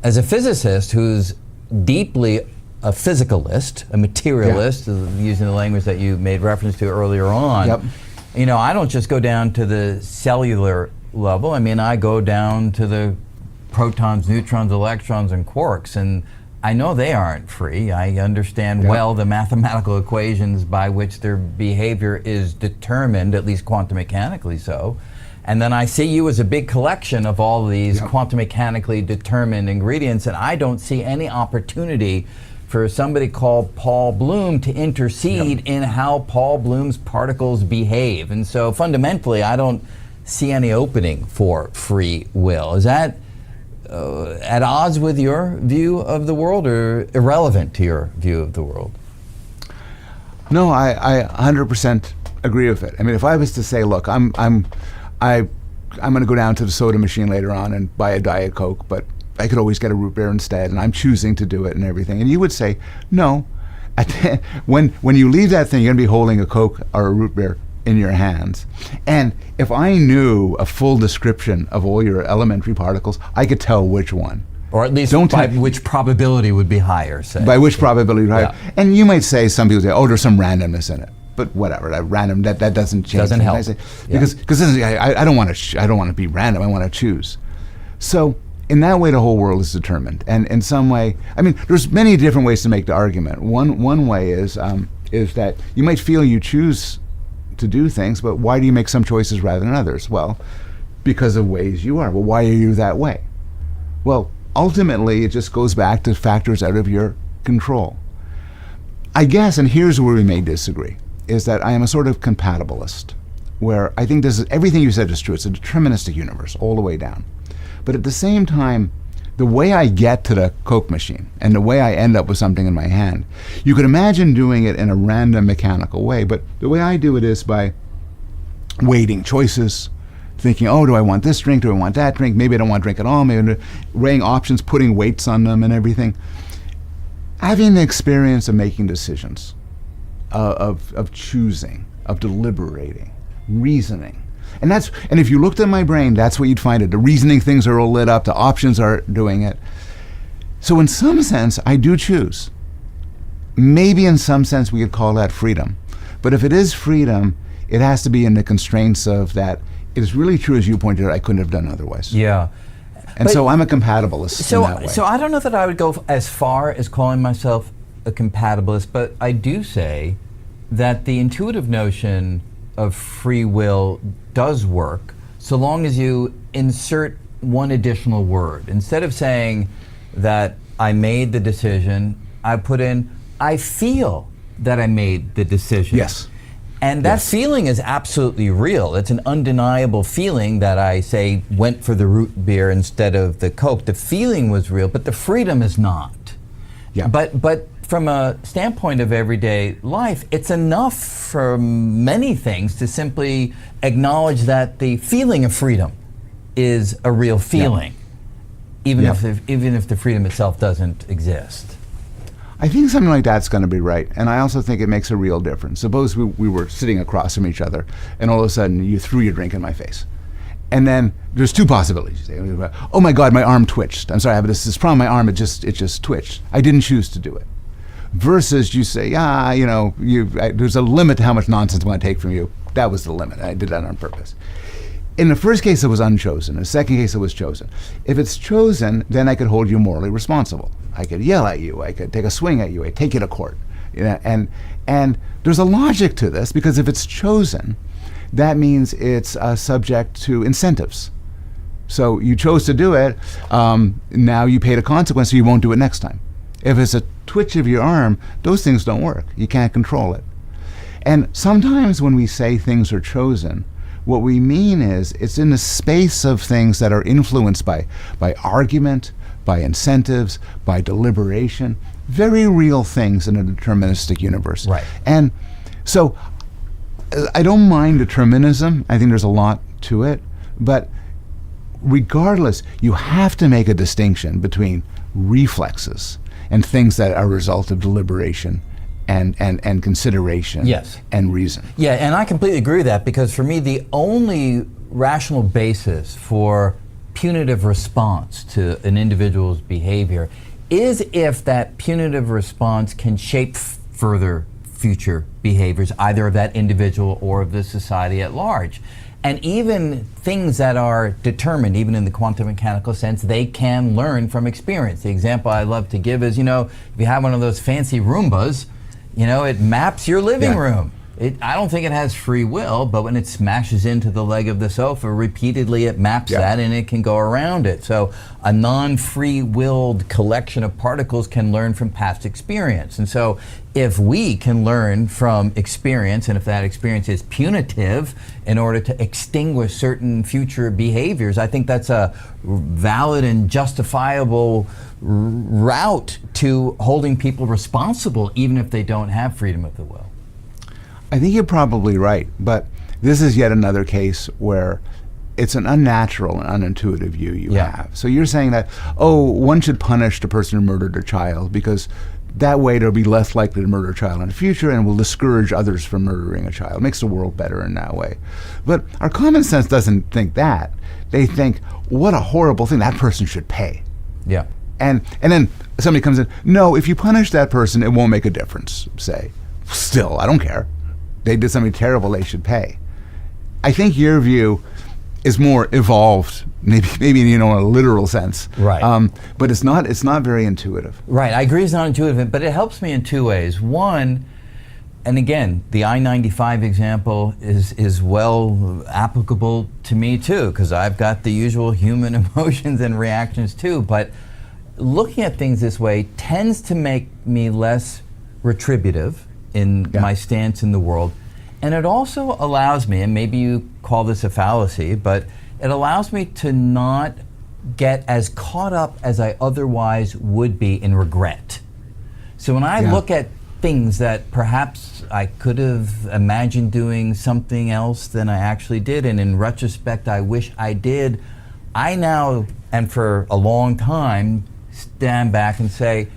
physicist who's deeply a physicalist, a materialist, using the language that you made reference to earlier on, you know, I don't just go down to the cellular level. I mean, I go down to the protons, neutrons, electrons, and quarks, and I know they aren't free. I understand well the mathematical equations by which their behavior is determined, at least quantum mechanically so. And then I see you as a big collection of all these quantum mechanically determined ingredients, and I don't see any opportunity for somebody called Paul Bloom to intercede in how Paul Bloom's particles behave. And so fundamentally, I don't see any opening for free will. Is that at odds with your view of the world, or irrelevant to your view of the world? No, I 100% agree with it. I mean, if I was to say, look, I'm going to go down to the soda machine later on and buy a Diet Coke, but I could always get a root beer instead, and I'm choosing to do it and everything. And you would say, no. When you leave that thing, you're going to be holding a Coke or a root beer in your hands. And if I knew a full description of all your elementary particles, I could tell which one. Or at least by which probability would be higher, say. By which probability would be higher. Yeah. And you might say, some people say, oh, there's some randomness in it. But whatever, that random, that doesn't change. Doesn't help. Because I don't want to be random, I want to choose. So in that way, the whole world is determined. And in some way, I mean, there's many different ways to make the argument. One way is that you might feel you choose to do things, but why do you make some choices rather than others? Well, because of ways you are. Well, why are you that way? Well, ultimately, it just goes back to factors out of your control. I guess, and here's where we may disagree, is that I am a sort of compatibilist, where I think everything you said is true. It's a deterministic universe all the way down. But at the same time, the way I get to the Coke machine and the way I end up with something in my hand, you could imagine doing it in a random mechanical way, but the way I do it is by weighting choices, thinking, oh, do I want this drink, do I want that drink, maybe I don't want to drink at all, maybe weighing options, putting weights on them and everything. Having the experience of making decisions, of choosing, of deliberating, reasoning. And if you looked at my brain, that's what you'd find it. The reasoning things are all lit up, the options are doing it. So in some sense, I do choose. Maybe in some sense we could call that freedom. But if it is freedom, it has to be in the constraints of that. It is really true, as you pointed out, I couldn't have done otherwise. Yeah. And so I'm a compatibilist in that way. So I don't know that I would go as far as calling myself a compatibilist, but I do say that the intuitive notion of free will does work so long as you insert one additional word. Instead of saying that I made the decision, I put in, I feel that I made the decision. Yes. And that feeling is absolutely real. It's an undeniable feeling that I, say, went for the root beer instead of the Coke. The feeling was real, but the freedom is not. Yeah. But from a standpoint of everyday life, it's enough for many things to simply acknowledge that the feeling of freedom is a real feeling, even if the freedom itself doesn't exist. I think something like that's going to be right. And I also think it makes a real difference. Suppose we were sitting across from each other, and all of a sudden you threw your drink in my face. And then there's two possibilities. You say, oh my God, my arm twitched. I'm sorry, I have this problem, my arm, it just twitched. I didn't choose to do it. Versus you say, there's a limit to how much nonsense I'm going to take from you. That was the limit. I did that on purpose. In the first case, it was unchosen. In the second case, it was chosen. If it's chosen, then I could hold you morally responsible. I could yell at you. I could take a swing at you. I take you to court. You know, and there's a logic to this, because if it's chosen, that means it's subject to incentives. So you chose to do it. Now you paid a consequence, so you won't do it next time. If it's a twitch of your arm, those things don't work. You can't control it. And sometimes when we say things are chosen, what we mean is it's in the space of things that are influenced by argument, by incentives, by deliberation, very real things in a deterministic universe. Right. And so I don't mind determinism. I think there's a lot to it. But regardless, you have to make a distinction between reflexes and things that are a result of deliberation and consideration Yes. and reason. Yeah, and I completely agree with that, because for me, the only rational basis for punitive response to an individual's behavior is if that punitive response can shape further future behaviors, either of that individual or of the society at large. And even things that are determined, even in the quantum mechanical sense, they can learn from experience. The example I love to give is, if you have one of those fancy Roombas, it maps your living room. I don't think it has free will, but when it smashes into the leg of the sofa repeatedly, it maps that and it can go around it. So a non-free-willed collection of particles can learn from past experience. And so if we can learn from experience, and if that experience is punitive in order to extinguish certain future behaviors, I think that's a valid and justifiable route to holding people responsible, even if they don't have freedom of the will. I think you're probably right, but this is yet another case where it's an unnatural and unintuitive view you have. So you're saying that, one should punish the person who murdered their child because that way they'll be less likely to murder a child in the future and will discourage others from murdering a child. It makes the world better in that way. But our common sense doesn't think that. They think, what a horrible thing, that person should pay. Yeah. And then somebody comes in, no, if you punish that person, it won't make a difference, say. Still, I don't care. They did something terrible, they should pay. I think your view is more evolved, maybe in a literal sense. Right. But it's not very intuitive. Right, I agree it's not intuitive, but it helps me in two ways. One, and again, the I-95 example is well applicable to me too, because I've got the usual human emotions and reactions too, but looking at things this way tends to make me less retributive in my stance in the world. And it also allows me, and maybe you call this a fallacy, but it allows me to not get as caught up as I otherwise would be in regret. So when I look at things that perhaps I could have imagined doing something else than I actually did, and in retrospect I wish I did, I now, and for a long time, stand back and say,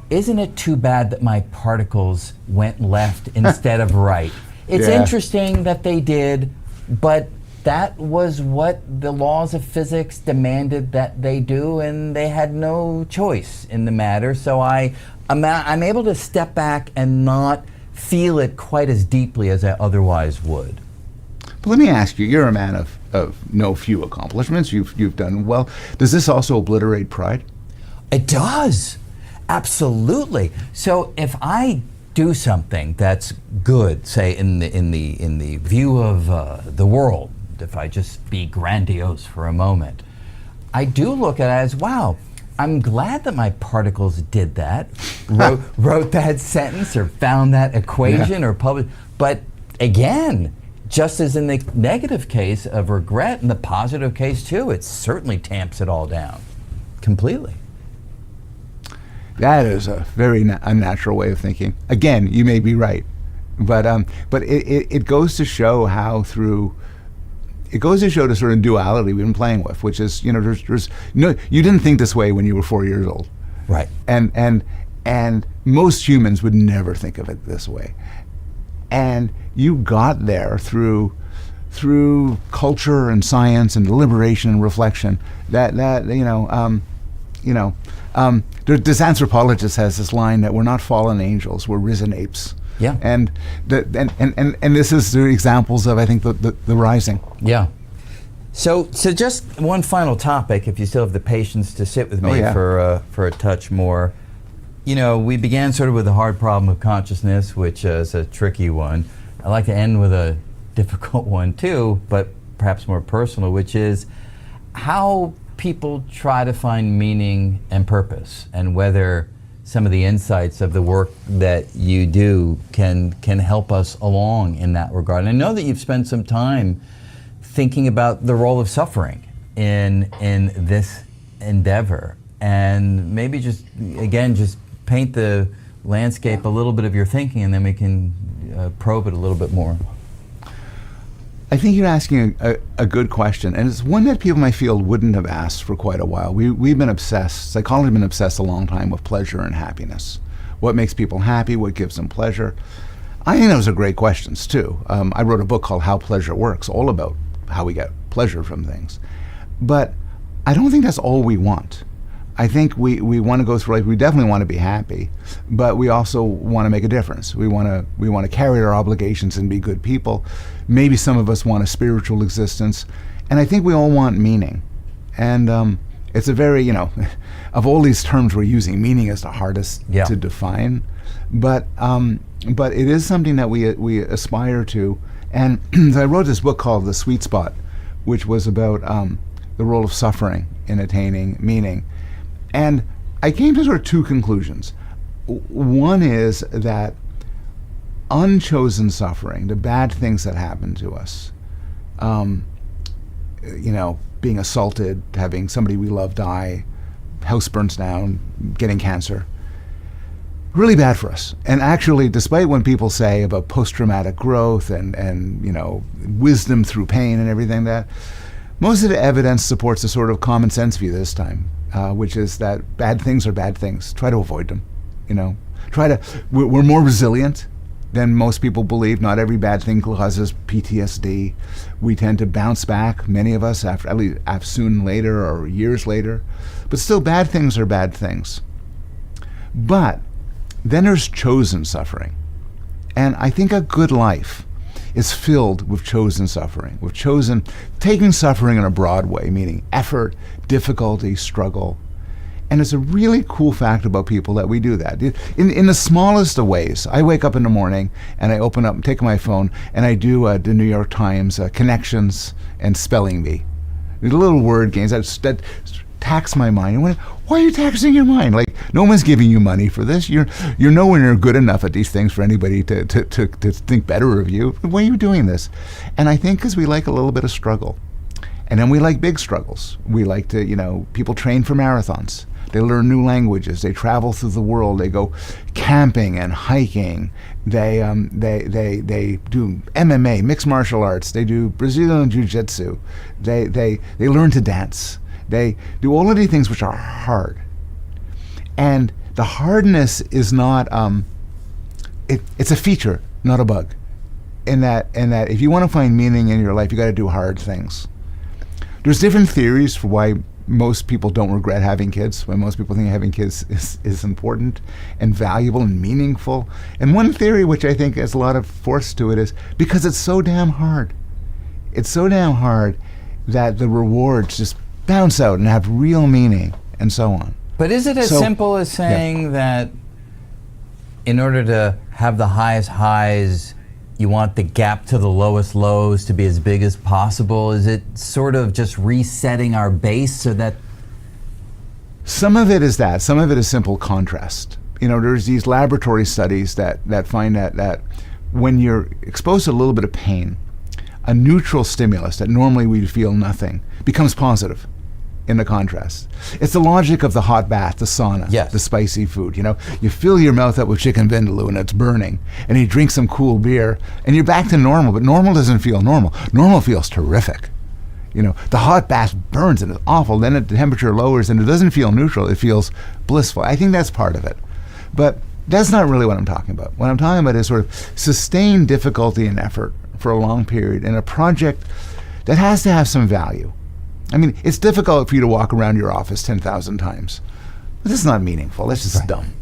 isn't it too bad that my particles went left instead of right? It's interesting that they did, but that was what the laws of physics demanded that they do, and they had no choice in the matter. So I'm able to step back and not feel it quite as deeply as I otherwise would. But let me ask you, you're a man of no few accomplishments. You've done well. Does this also obliterate pride? It does. Absolutely. So if I do something that's good, say in the view of the world, if I just be grandiose for a moment, I do look at it as, wow, I'm glad that my particles did that, wrote that sentence or found that equation or published. But again, just as in the negative case of regret, in the positive case too, it certainly tamps it all down completely. That is a very unnatural way of thinking. Again, you may be right, but it goes to show how it goes to show the sort of duality we've been playing with, which is, there's no, you didn't think this way when you were 4 years old, right? And most humans would never think of it this way, and you got there through culture and science and deliberation and reflection. This anthropologist has this line that we're not fallen angels, we're risen apes. Yeah. And this is the examples of, I think, the rising. Yeah. So just one final topic, if you still have the patience to sit with me for a touch more. We began sort of with the hard problem of consciousness, which is a tricky one. I like to end with a difficult one too, but perhaps more personal, which is how people try to find meaning and purpose, and whether some of the insights of the work that you do can help us along in that regard. And I know that you've spent some time thinking about the role of suffering in this endeavor, and maybe just paint the landscape a little bit of your thinking, and then we can probe it a little bit more. I think you're asking a good question, and it's one that people in my field wouldn't have asked for quite a while. We've been obsessed, psychology has been obsessed a long time with pleasure and happiness. What makes people happy? What gives them pleasure? I think those are great questions too. I wrote a book called How Pleasure Works, all about how we get pleasure from things. But I don't think that's all we want. I think we want to go through life. We definitely want to be happy, but we also want to make a difference. We want to carry our obligations and be good people. Maybe some of us want a spiritual existence, and I think we all want meaning. And it's a very, of all these terms we're using, meaning is the hardest to define. But it is something that we aspire to. And I wrote this book called The Sweet Spot, which was about the role of suffering in attaining meaning. And I came to sort of two conclusions. One is that unchosen suffering, the bad things that happen to us, being assaulted, having somebody we love die, house burns down, getting cancer, really bad for us. And actually, despite when people say about post-traumatic growth and wisdom through pain and everything, that most of the evidence supports a sort of common sense view this time, which is that bad things are bad things. Try to avoid them. We're more resilient than most people believe. Not every bad thing causes PTSD. We tend to bounce back, many of us, after at least soon later or years later. But still, bad things are bad things. But then there's chosen suffering. And I think a good life is filled with chosen suffering, taking suffering in a broad way, meaning effort, difficulty, struggle. And it's a really cool fact about people that we do that. In the smallest of ways, I wake up in the morning and I open up, take my phone, and I do the New York Times connections and spelling bee. The little word games that tax my mind. And why are you taxing your mind? Like, no one's giving you money for this. You're nowhere near good enough at these things for anybody to think better of you. Why are you doing this? And I think because we like a little bit of struggle. And then we like big struggles. We like to, people train for marathons. They learn new languages. They travel through the world. They go camping and hiking. They do MMA, mixed martial arts. They do Brazilian jiu-jitsu. They learn to dance. They do all of these things which are hard. And the hardness is not, it's a feature, not a bug. In that if you want to find meaning in your life, you got to do hard things. There's different theories for why most people don't regret having kids, why most people think having kids is important and valuable and meaningful. And one theory, which I think has a lot of force to it, is because it's so damn hard. It's so damn hard that the rewards just bounce out and have real meaning and so on. But is it as simple as saying that in order to have the highest highs, you want the gap to the lowest lows to be as big as possible? Is it sort of just resetting our base so that... Some of it is that. Some of it is simple contrast. There's these laboratory studies that find that when you're exposed to a little bit of pain, a neutral stimulus that normally we'd feel nothing becomes positive in the contrast. It's the logic of the hot bath, the sauna, the spicy food. You fill your mouth up with chicken vindaloo and it's burning, and you drink some cool beer and you're back to normal, but normal doesn't feel normal. Normal feels terrific. The hot bath burns and it's awful, then the temperature lowers and it doesn't feel neutral, it feels blissful. I think that's part of it. But that's not really what I'm talking about. What I'm talking about is sort of sustained difficulty and effort for a long period in a project that has to have some value. I mean, it's difficult for you to walk around your office 10,000 times. But this is not meaningful. That's just dumb.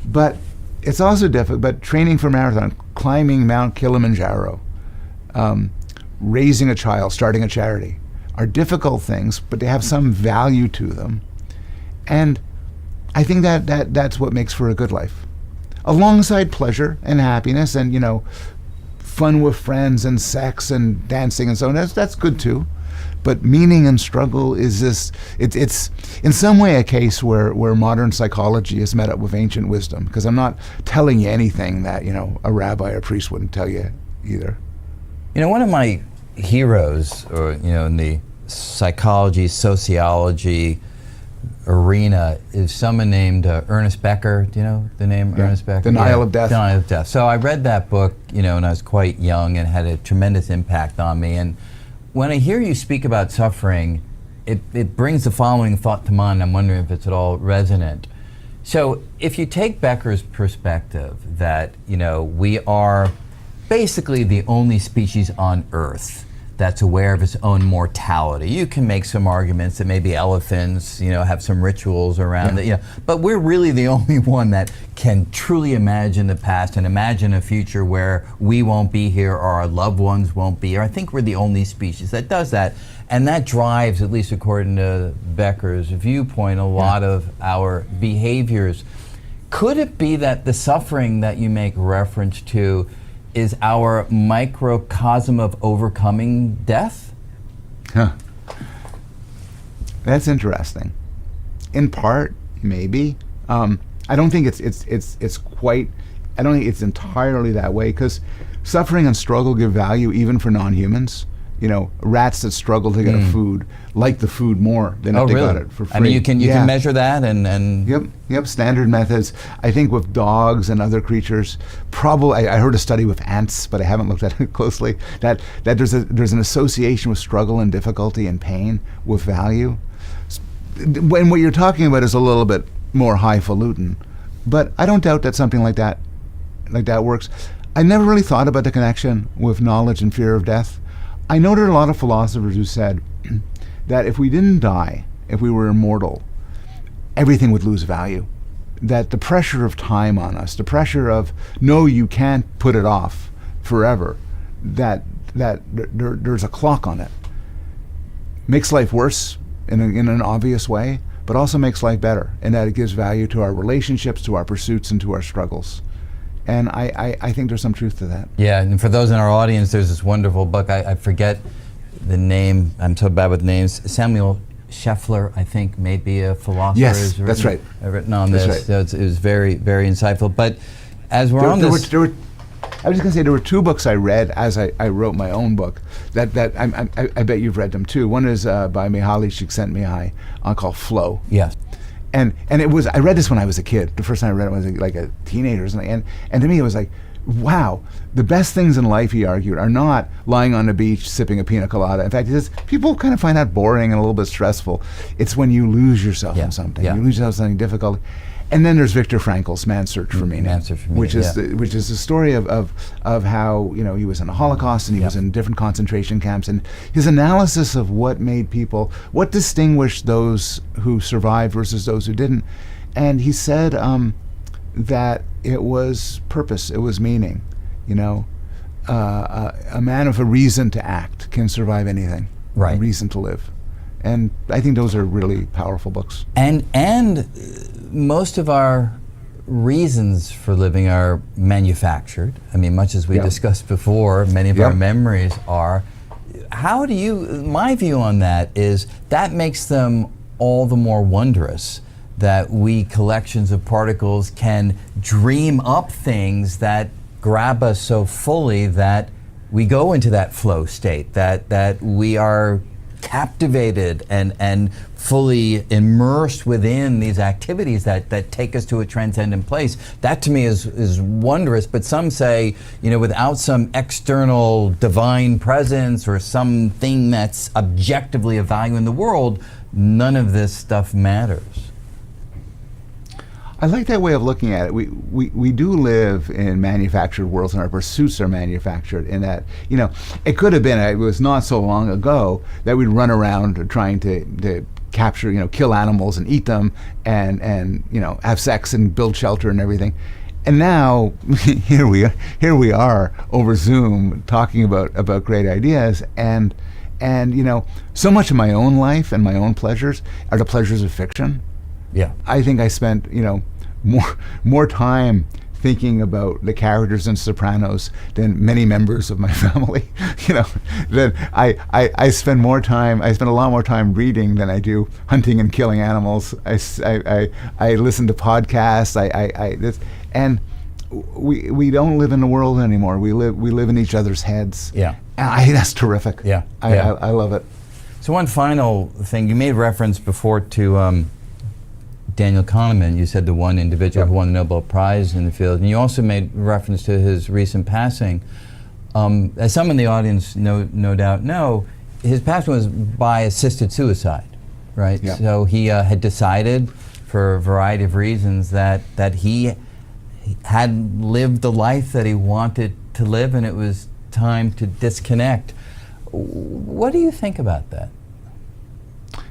But it's also difficult. But training for marathon, climbing Mount Kilimanjaro, raising a child, starting a charity, are difficult things, but they have some value to them. And I think that's what makes for a good life. Alongside pleasure and happiness and, fun with friends and sex and dancing and so on, that's good too. But meaning and struggle is this, it's in some way a case where modern psychology has met up with ancient wisdom, because I'm not telling you anything that, a rabbi or priest wouldn't tell you either. One of my heroes, or, in the psychology, sociology, arena is someone named Ernest Becker. Do you know the name Ernest Becker? Denial of Death. Denial of Death. So I read that book, when I was quite young, and had a tremendous impact on me. And when I hear you speak about suffering, it brings the following thought to mind. I'm wondering if it's at all resonant. So if you take Becker's perspective that, we are basically the only species on Earth that's aware of its own mortality. You can make some arguments that maybe elephants, have some rituals around it, but we're really the only one that can truly imagine the past and imagine a future where we won't be here or our loved ones won't be here. I think we're the only species that does that. And that drives, at least according to Becker's viewpoint, a lot of our behaviors. Could it be that the suffering that you make reference to is our microcosm of overcoming death? That's interesting. In part, maybe. I don't think it's quite. I don't think it's entirely that way, because suffering and struggle give value even for non-humans. Rats that struggle to get a food like the food more than if they got it for free. I mean, you can measure that and Yep. Standard methods. I think with dogs and other creatures, probably. I heard a study with ants, but I haven't looked at it closely. That there's an association with struggle and difficulty and pain with value. When what you're talking about is a little bit more highfalutin, but I don't doubt that something like that works. I never really thought about the connection with knowledge and fear of death. I know there are a lot of philosophers who said that if we didn't die, if we were immortal, everything would lose value. That the pressure of time on us, the pressure of, no, you can't put it off forever, that there's a clock on it. Makes life worse in an obvious way, but also makes life better, in that it gives value to our relationships, to our pursuits, and to our struggles. And I think there's some truth to that. Yeah, and for those in our audience, there's this wonderful book. I forget the name. I'm so bad with names. Samuel Scheffler, I think, may be a philosopher. Yes, that's right. Written on That's this. right. So it was very, very insightful. But as we're on this... I was just going to say, there were two books I read as I wrote my own book that I bet you've read them too. One is by Mihaly Csikszentmihalyi called Flow. Yes. And it was, I read this when I was a kid. The first time I read it was like a teenager or something. And to me it was like, wow, the best things in life, he argued, are not lying on the beach sipping a pina colada. In fact, people kind of find that boring and a little bit stressful. It's when you lose yourself in something. You lose yourself in something difficult. And then there's Viktor Frankl's Man's Search for Meaning, which is the story of how he was in the Holocaust and he was in different concentration camps, and his analysis of what made people, what distinguished those who survived versus those who didn't. And he said that it was purpose, it was meaning. A man with a reason to act can survive anything, a reason to live. And I think those are really powerful books. And most of our reasons for living are manufactured. I mean, much as we discussed before, many of our memories are. My view on that is that makes them all the more wondrous, that we, collections of particles, can dream up things that grab us so fully that we go into that flow state, that we are captivated and fully immersed within these activities that take us to a transcendent place. That to me is wondrous, but some say, without some external divine presence or something that's objectively of value in the world, none of this stuff matters. I like that way of looking at it. We do live in manufactured worlds, and our pursuits are manufactured in that, it could have been, it was not so long ago that we'd run around trying to capture, kill animals and eat them and have sex and build shelter and everything. And now here we are over Zoom talking about great ideas, and so much of my own life and my own pleasures are the pleasures of fiction. Yeah, I think I spent more time thinking about the characters in Sopranos than many members of my family. Then I spend a lot more time reading than I do hunting and killing animals. I listen to podcasts. And we don't live in the world anymore. We live in each other's heads. Yeah, and that's terrific. Yeah, I love it. So one final thing, you made reference before to Daniel Kahneman. You said the one individual Yep. who won the Nobel Prize in the field, and you also made reference to his recent passing. As some in the audience no doubt know, his passing was by assisted suicide, right? Yeah. So he had decided, for a variety of reasons, that he had lived the life that he wanted to live, and it was time to disconnect. What do you think about that?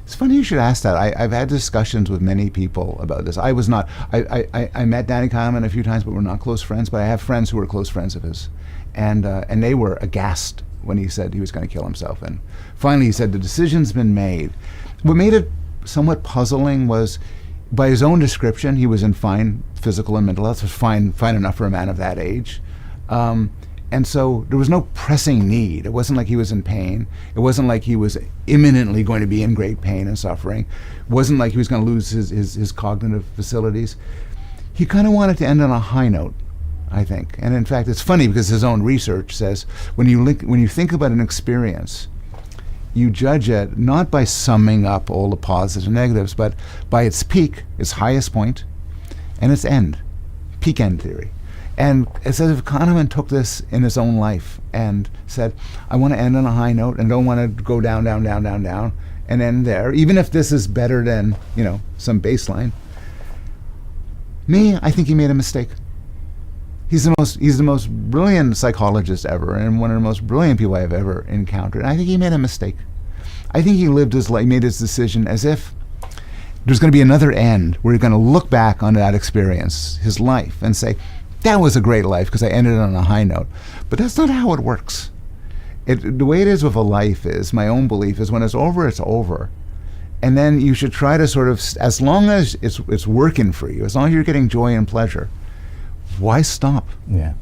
It's funny you should ask that. I've had discussions with many people about this. I met Danny Kahneman a few times, but we're not close friends. But I have friends who are close friends of his, and they were aghast when he said he was going to kill himself. And finally, he said the decision's been made. What made it somewhat puzzling was, by his own description, he was in fine physical and mental health. It was fine enough for a man of that age. And so there was no pressing need. It wasn't like he was in pain. It wasn't like he was imminently going to be in great pain and suffering. It wasn't like he was going to lose his cognitive facilities. He kind of wanted to end on a high note, I think. And in fact, it's funny because his own research says when you think about an experience, you judge it not by summing up all the positives and negatives, but by its peak, its highest point, and its end, peak-end theory. And it's as if Kahneman took this in his own life and said, I want to end on a high note and don't want to go down, down, down, down, down, and end there, even if this is better than, some baseline. Me, I think he made a mistake. He's the most brilliant psychologist ever, and one of the most brilliant people I've ever encountered. And I think he made a mistake. I think he lived his life, made his decision as if there's going to be another end where you're going to look back on that experience, his life, and say, that was a great life because I ended on a high note. But that's not how it works. The way it is with a life is, my own belief is, when it's over, it's over. And then you should try to sort of, as long as it's working for you, as long as you're getting joy and pleasure, why stop? Yeah.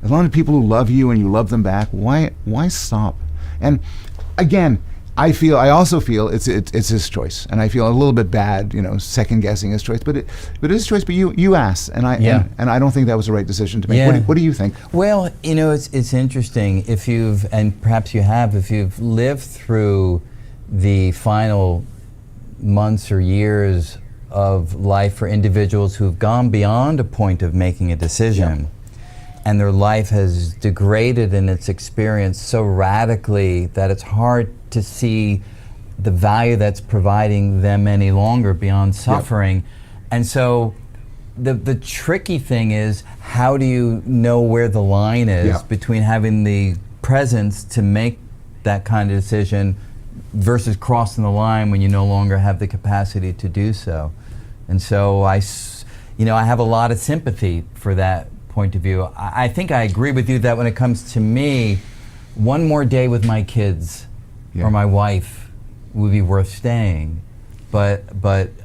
As long as people who love you and you love them back, why stop? And again, I also feel it's his choice, and I feel a little bit bad, second guessing his choice. But it's his choice. But you asked, and I don't think that was the right decision to make. Yeah. What do you think? Well, it's interesting if you've lived through the final months or years of life for individuals who've gone beyond a point of making a decision, and their life has degraded in its experience so radically that it's hard to see the value that's providing them any longer beyond suffering. And so the tricky thing is, how do you know where the line is between having the presence to make that kind of decision versus crossing the line when you no longer have the capacity to do so? And so I have a lot of sympathy for that point of view. I think I agree with you that when it comes to me, one more day with my kids or my wife would be worth staying. But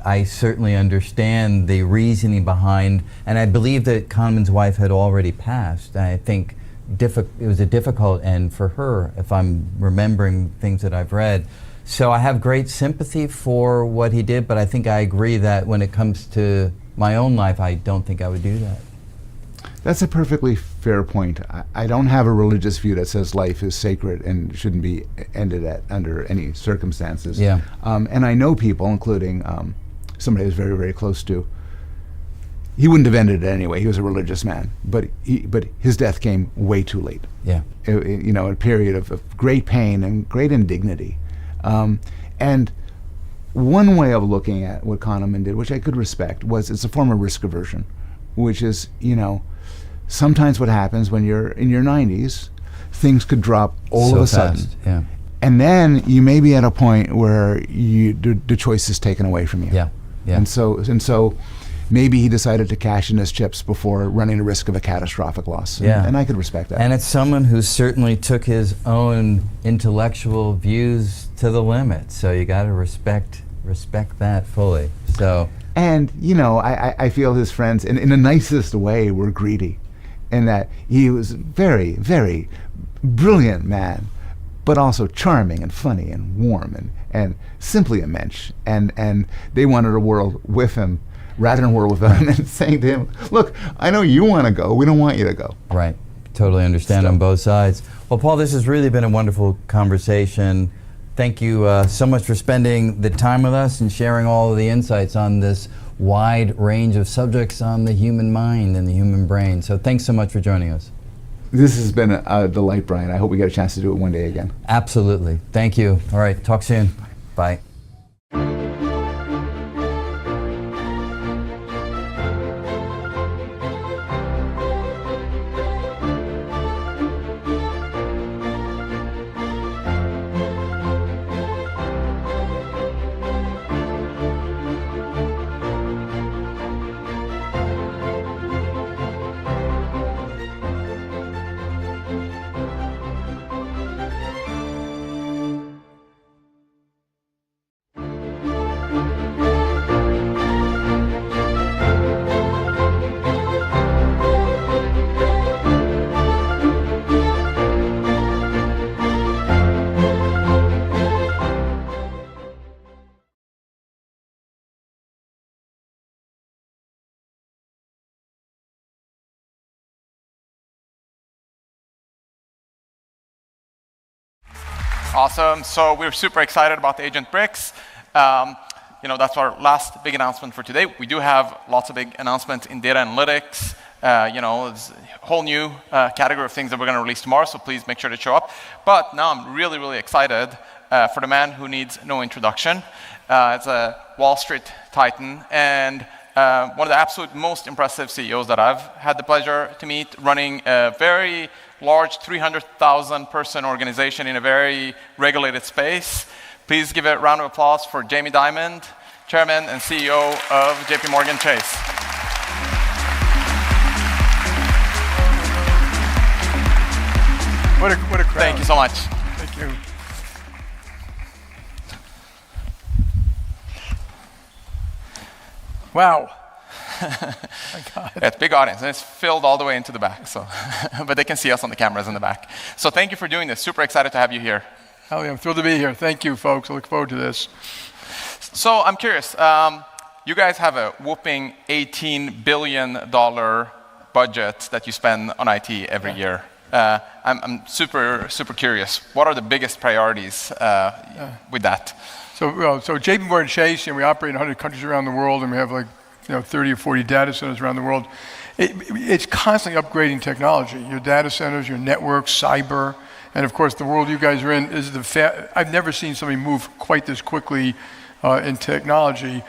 I certainly understand the reasoning behind, and I believe that Kahneman's wife had already passed. And I think it was a difficult end for her, if I'm remembering things that I've read. So I have great sympathy for what he did, but I think I agree that when it comes to my own life, I don't think I would do that. That's a perfectly fair point. I don't have a religious view that says life is sacred and shouldn't be ended under any circumstances. Yeah. And I know people, including somebody I was very, very close to. He wouldn't have ended it anyway. He was a religious man, but his death came way too late. Yeah. A period of great pain and great indignity. And one way of looking at what Kahneman did, which I could respect, was it's a form of risk aversion, which is, sometimes what happens when you're in your 90s, things could drop all of a sudden. Yeah. And then you may be at a point where the choice is taken away from you. Yeah. Yeah. And so maybe he decided to cash in his chips before running the risk of a catastrophic loss. And I could respect that. And it's someone who certainly took his own intellectual views to the limit. So you got to respect that fully. So. And, I feel his friends, in the nicest way, were greedy. And that he was very, very brilliant man, but also charming and funny and warm and simply a mensch. And they wanted a world with him rather than a world without him, and saying to him, look, I know you want to go, we don't want you to go. Right. Totally understand on both sides. Well, Paul, this has really been a wonderful conversation. Thank you so much for spending the time with us and sharing all of the insights on this wide range of subjects on the human mind and the human brain. So thanks so much for joining us. This has been a delight, Brian. I hope we get a chance to do it one day again. Absolutely. Thank you. All right. Talk soon. Bye. Awesome. So we're super excited about the Agent Bricks. That's our last big announcement for today. We do have lots of big announcements in data analytics. There's a whole new category of things that we're going to release tomorrow, so please make sure to show up. But now I'm really, really excited for the man who needs no introduction. It's a Wall Street titan and one of the absolute most impressive CEOs that I've had the pleasure to meet, running a very large 300,000 person organization in a very regulated space. Please give a round of applause for Jamie Dimon, Chairman and CEO of JP Morgan Chase. What a crowd. Thank you so much. Thank you. Wow. My God. It's a big audience, and it's filled all the way into the back, so but they can see us on the cameras in the back. So thank you for doing this. Super excited to have you here. Hell yeah, I'm thrilled to be here. Thank you, folks. I look forward to this. So I'm curious. You guys have a whopping $18 billion budget that you spend on IT every year. I'm super curious. What are the biggest priorities with that? So JP Morgan Chase, we operate in 100 countries around the world, and we have 30 or 40 data centers around the world. It's constantly upgrading technology. Your data centers, your networks, cyber, and of course the world you guys are in is I've never seen somebody move quite this quickly in technology.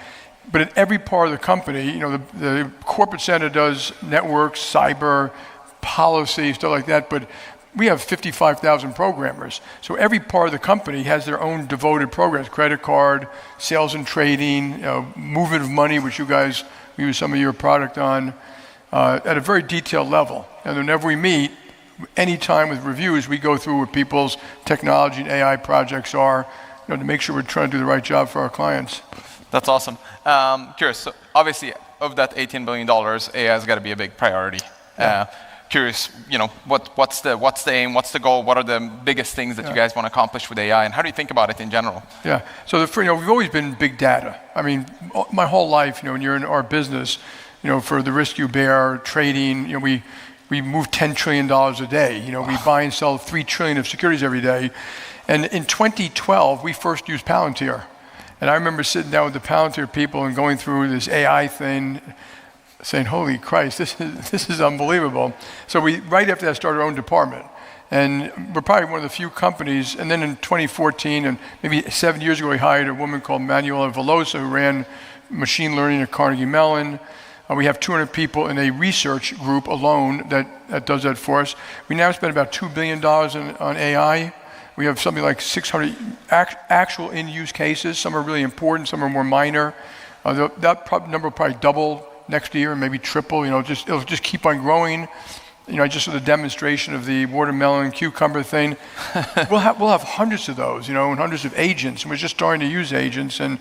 But in every part of the company, the corporate center does networks, cyber, policy, stuff like that, but we have 55,000 programmers. So every part of the company has their own devoted programs, credit card, sales and trading, movement of money, which you guys use some of your product on, at a very detailed level. And whenever we meet, anytime with reviews, we go through what people's technology and AI projects are, to make sure we're trying to do the right job for our clients. That's awesome. Curious, so obviously of that $18 billion, AI has got to be a big priority. Yeah. Curious, what's the aim, what's the goal, what are the biggest things that you guys want to accomplish with AI, and how do you think about it in general? Yeah, so we've always been big data. I mean, my whole life, when you're in our business, for the risk you bear, trading, we move $10 trillion a day. We buy and sell 3 trillion of securities every day. And in 2012, we first used Palantir. And I remember sitting down with the Palantir people and going through this AI thing, saying, holy Christ, this is unbelievable. So right after that, started our own department. And we're probably one of the few companies, and then in 2014, and maybe 7 years ago, we hired a woman called Manuela Velosa, who ran machine learning at Carnegie Mellon. We have 200 people in a research group alone that does that for us. We now spend about $2 billion on AI. We have something like 600 actual in-use cases. Some are really important, some are more minor. That number will probably double next year, maybe triple. It'll just keep on growing. I just saw the demonstration of the watermelon cucumber thing. We'll have hundreds of those, and hundreds of agents. And we're just starting to use agents. And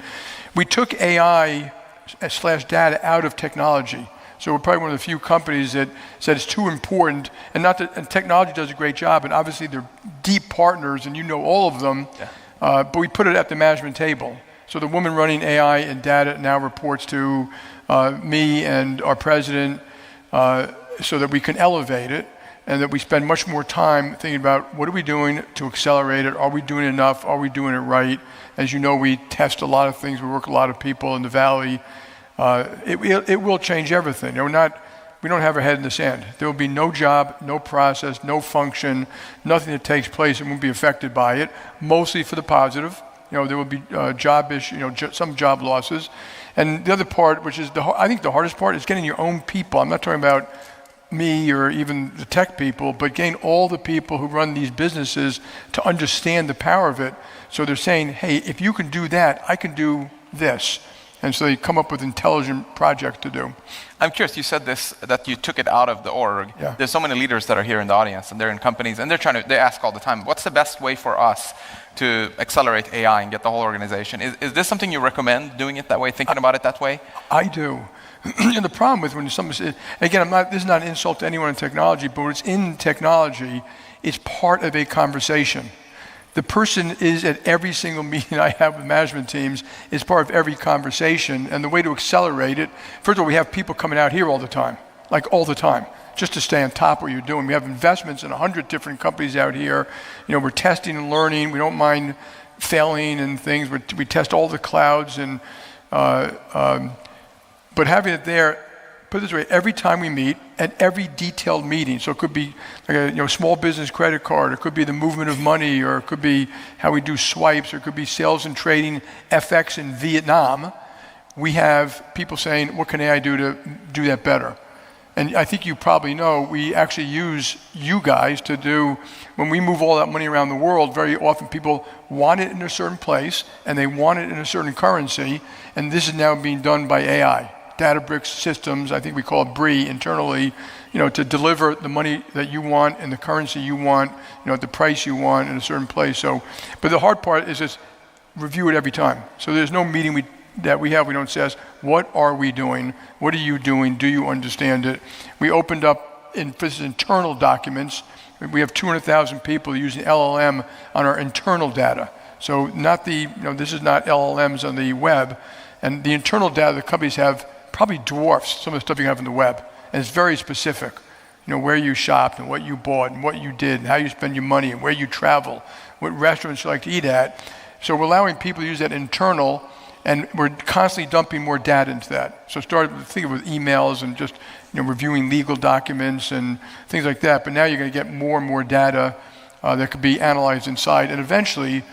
we took AI/data out of technology. So we're probably one of the few companies that said it's too important, and technology does a great job, and obviously they're deep partners, and all of them. Yeah. But we put it at the management table. So the woman running AI and data now reports to me and our president, so that we can elevate it. and that we spend much more time thinking about what are we doing to accelerate it? Are we doing enough? Are we doing it right? As you know, we test a lot of things. We work with a lot of people in the Valley. It will change everything. We don't have our head in the sand. There will be no job, no process, no function, nothing that takes place that won't be affected by it, mostly for the positive. There will be job issues, some job losses. And the other part, which is I think the hardest part, is getting your own people. I'm not talking about me or even the tech people, but getting all the people who run these businesses to understand the power of it. So they're saying, hey, if you can do that, I can do this. And so they come up with intelligent projects to do. I'm curious, you said this, that you took it out of the org. Yeah. There's so many leaders that are here in the audience, and they're in companies, and they ask all the time, what's the best way for us to accelerate AI and get the whole organization? Is this something you recommend, doing it that way, thinking about it that way? I do. And the problem with when someone says, again, this is not an insult to anyone in technology, but when it's in technology, it's part of a conversation. The person is at every single meeting I have with management teams, is part of every conversation. And the way to accelerate it, first of all, we have people coming out here all the time, just to stay on top of what you're doing. We have investments in 100 different companies out here. We're testing and learning. We don't mind failing and things. We test all the clouds, and but having it there, put it this way, every time we meet, at every detailed meeting, so it could be like a small business credit card, it could be the movement of money, or it could be how we do swipes, or it could be sales and trading, FX in Vietnam, we have people saying, what can AI do to do that better? And I think you probably know, we actually use you guys to do, when we move all that money around the world, very often people want it in a certain place, and they want it in a certain currency, and this is now being done by AI. Databricks systems, I think we call it BRIE internally, to deliver the money that you want and the currency you want, at the price you want in a certain place. So, but the hard part is just review it every time. So there's no meeting that we don't say, what are we doing? What are you doing? Do you understand it? We opened up for internal documents. We have 200,000 people using LLM on our internal data. So not this is not LLMs on the web. And the internal data the companies have probably dwarfs some of the stuff you have on the web. And it's very specific, where you shopped and what you bought and what you did and how you spend your money and where you travel, what restaurants you like to eat at. So we're allowing people to use that internal, and we're constantly dumping more data into that. So started thinking with emails and just reviewing legal documents and things like that. But now you're going to get more and more data that could be analyzed inside. And eventually,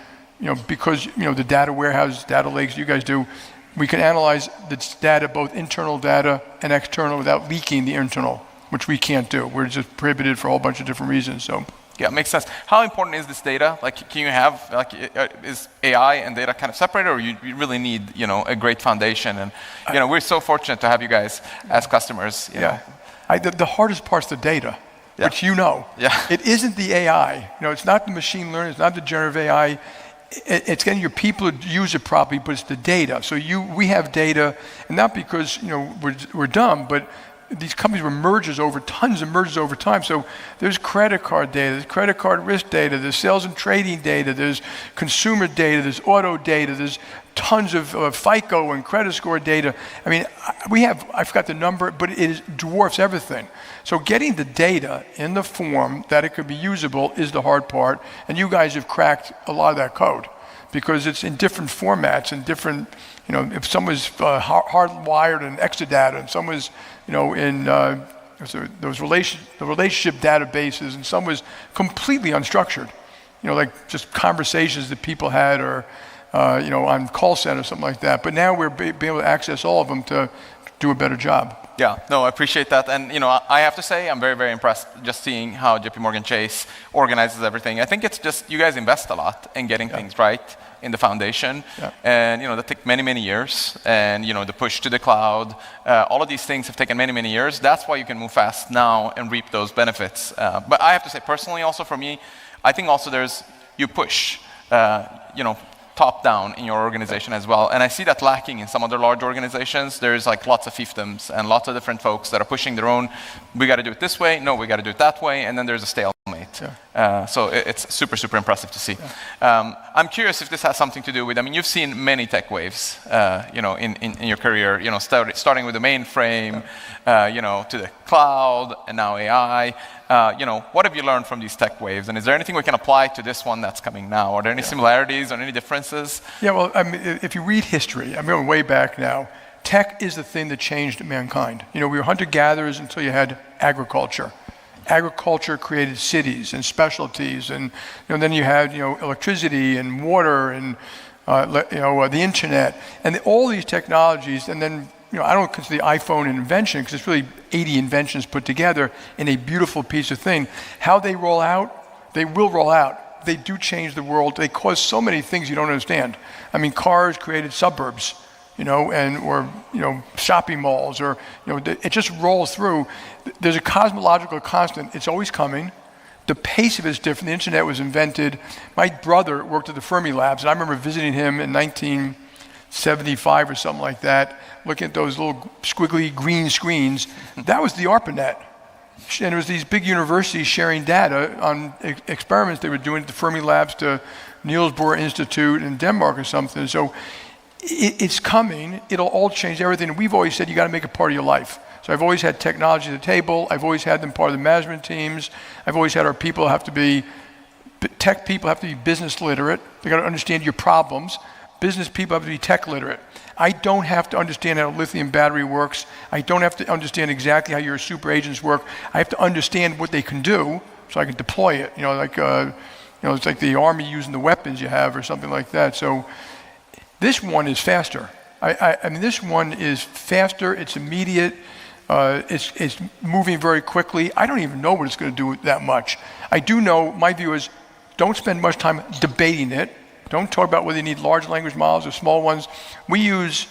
because the data warehouse, data lakes you guys do, we can analyze the data, both internal data and external, without leaking the internal, which we can't do. We're just prohibited for a whole bunch of different reasons. So. Yeah, it makes sense. How important is this data? Can you have, is AI and data kind of separated, or you really need, a great foundation? And, we're so fortunate to have you guys as customers. You know. The hardest part's the data, which Yeah. It isn't the AI. It's not the machine learning, it's not the generative AI. It's getting your people to use it properly, but it's the data. So we have data, and not because we're dumb, but these companies were tons of mergers over time. So there's credit card data, there's credit card risk data, there's sales and trading data, there's consumer data, there's auto data, there's tons of FICO and credit score data. I mean, I forgot the number, but it dwarfs everything. So getting the data in the form that it could be usable is the hard part, and you guys have cracked a lot of that code, because it's in different formats and different, if some was hardwired in Exadata, and some was, in those relationship databases, and some was completely unstructured, like just conversations that people had, or on call center, something like that. But now we're being able to access all of them to do a better job. Yeah, no, I appreciate that. And, I have to say, I'm very, very impressed just seeing how JP Morgan Chase organizes everything. I think it's just, you guys invest a lot in getting things right in the foundation. Yeah. And, that took many, many years. And, the push to the cloud, all of these things have taken many, many years. That's why you can move fast now and reap those benefits. But I have to say, personally, also for me, I think also you push, top down in your organization as well. And I see that lacking in some other large organizations. There's lots of fiefdoms and lots of different folks that are pushing their own, we got to do it this way, no, we got to do it that way, and then there's a stalemate. point. So it's super, super impressive to see. I'm curious if this has something to do with, I mean, you've seen many tech waves, in your career, starting with the mainframe, to the cloud, and now AI. What have you learned from these tech waves? And is there anything we can apply to this one that's coming now? Are there any similarities or any differences? Yeah, well, I mean, if you read history, I'm going way back now, tech is the thing that changed mankind. We were hunter-gatherers until you had agriculture. Agriculture created cities and specialties, and then you had electricity and water and the internet and all these technologies. And then I don't consider the iPhone an invention because it's really 80 inventions put together in a beautiful piece of thing. How they roll out, they will roll out. They do change the world. They cause so many things you don't understand. I mean, cars created suburbs. Or shopping malls, or it just rolls through. There's a cosmological constant. It's always coming. The pace of it is different. The internet was invented. My brother worked at the Fermi Labs, and I remember visiting him in 1975 or something like that, looking at those little squiggly green screens. That was the ARPANET. And it was these big universities sharing data on experiments they were doing at the Fermi Labs to Niels Bohr Institute in Denmark or something. So it's coming. It'll all change everything. And we've always said you got to make it part of your life. So I've always had technology at the table. I've always had them part of the management teams. I've always had our people have to be, tech people have to be business literate. They got to understand your problems. Business people have to be tech literate. I don't have to understand how a lithium battery works. I don't have to understand exactly how your super agents work. I have to understand what they can do so I can deploy it. It's like the army using the weapons you have or something like that. So this one is faster. I mean, this one is faster. It's immediate. It's moving very quickly. I don't even know what it's going to do that much. I do know, my view is, don't spend much time debating it. Don't talk about whether you need large language models or small ones. We use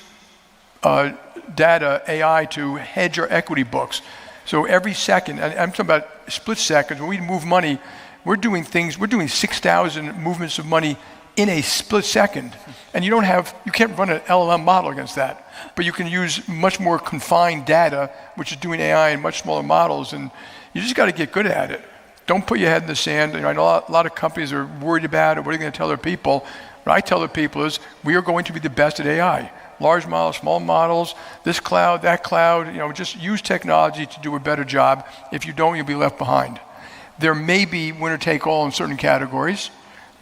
data, AI, to hedge our equity books. So every second, and I'm talking about split seconds, when we move money, we're doing 6,000 movements of money in a split second. And you can't run an LLM model against that. But you can use much more confined data, which is doing AI in much smaller models, and you just got to get good at it. Don't put your head in the sand. I know a lot of companies are worried about it. What are you going to tell their people? What I tell the people is, we are going to be the best at AI. Large models, small models, this cloud, that cloud, just use technology to do a better job. If you don't, you'll be left behind. There may be winner take all in certain categories.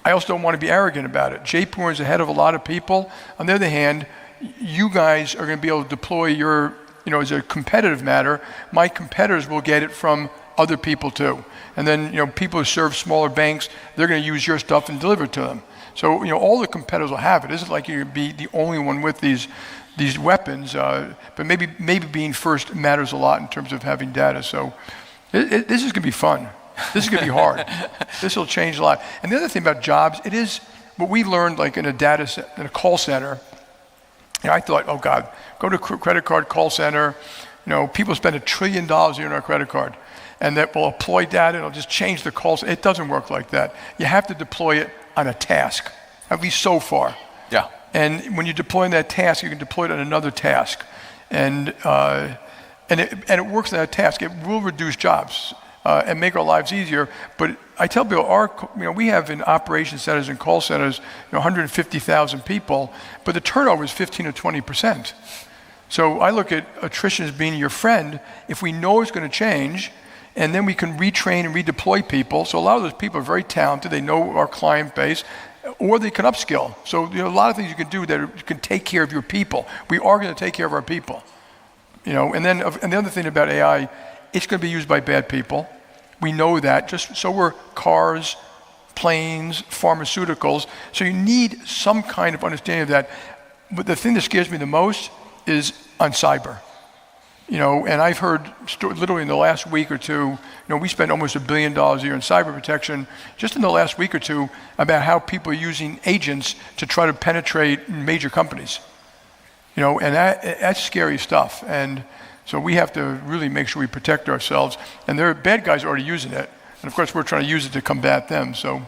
I also don't want to be arrogant about it. JP Morgan's ahead of a lot of people. On the other hand, you guys are going to be able to deploy your, as a competitive matter, my competitors will get it from other people too. And then, people who serve smaller banks, they're going to use your stuff and deliver it to them. So, all the competitors will have it. It isn't like you're going to be the only one with these weapons, but maybe being first matters a lot in terms of having data. So this is going to be fun. This is going to be hard. This will change a lot. And the other thing about jobs, it is what we learned, like in a call center. I thought, oh God, go to a credit card call center. People spend $1 trillion a year on our credit card, and that will deploy data. It'll just change the calls. It doesn't work like that. You have to deploy it on a task, at least so far. Yeah. And when you're deploying that task, you can deploy it on another task, and it works on that task. It will reduce jobs. And make our lives easier. But I tell people, we have in operation centers and call centers, 150,000 people, but the turnover is 15 or 20%. So I look at attrition as being your friend if we know it's going to change, and then we can retrain and redeploy people. So a lot of those people are very talented. They know our client base, or they can upskill. So a lot of things you can do that can take care of your people. We are going to take care of our people. And the other thing about AI, it's going to be used by bad people. We know that. Just so we're cars, planes, pharmaceuticals. So you need some kind of understanding of that. But the thing that scares me the most is on cyber. And I've heard literally in the last week or two, we spend almost $1 billion a year in cyber protection just in the last week or two about how people are using agents to try to penetrate major companies. And that's scary stuff. And so we have to really make sure we protect ourselves. And there are bad guys already using it. And of course, we're trying to use it to combat them. So,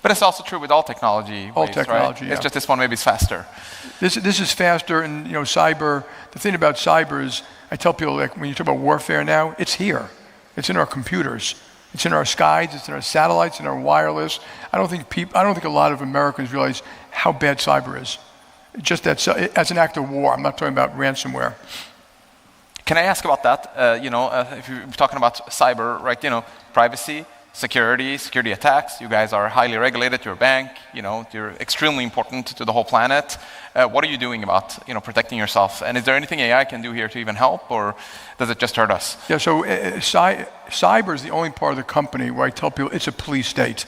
but it's also true with all technology. All technology, right? yeah. It's just this one maybe is faster. This is faster, and cyber. The thing about cyber is, I tell people, like when you talk about warfare now, it's here. It's in our computers. It's in our skies, it's in our satellites, in our wireless. I don't think a lot of Americans realize how bad cyber is. Just that, as an act of war. I'm not talking about ransomware. Can I ask about that? If you're talking about cyber, right? Privacy, security attacks. You guys are highly regulated. You're a bank. You're extremely important to the whole planet. What are you doing about protecting yourself? And is there anything AI can do here to even help, or does it just hurt us? Yeah. So cyber is the only part of the company where I tell people it's a police state.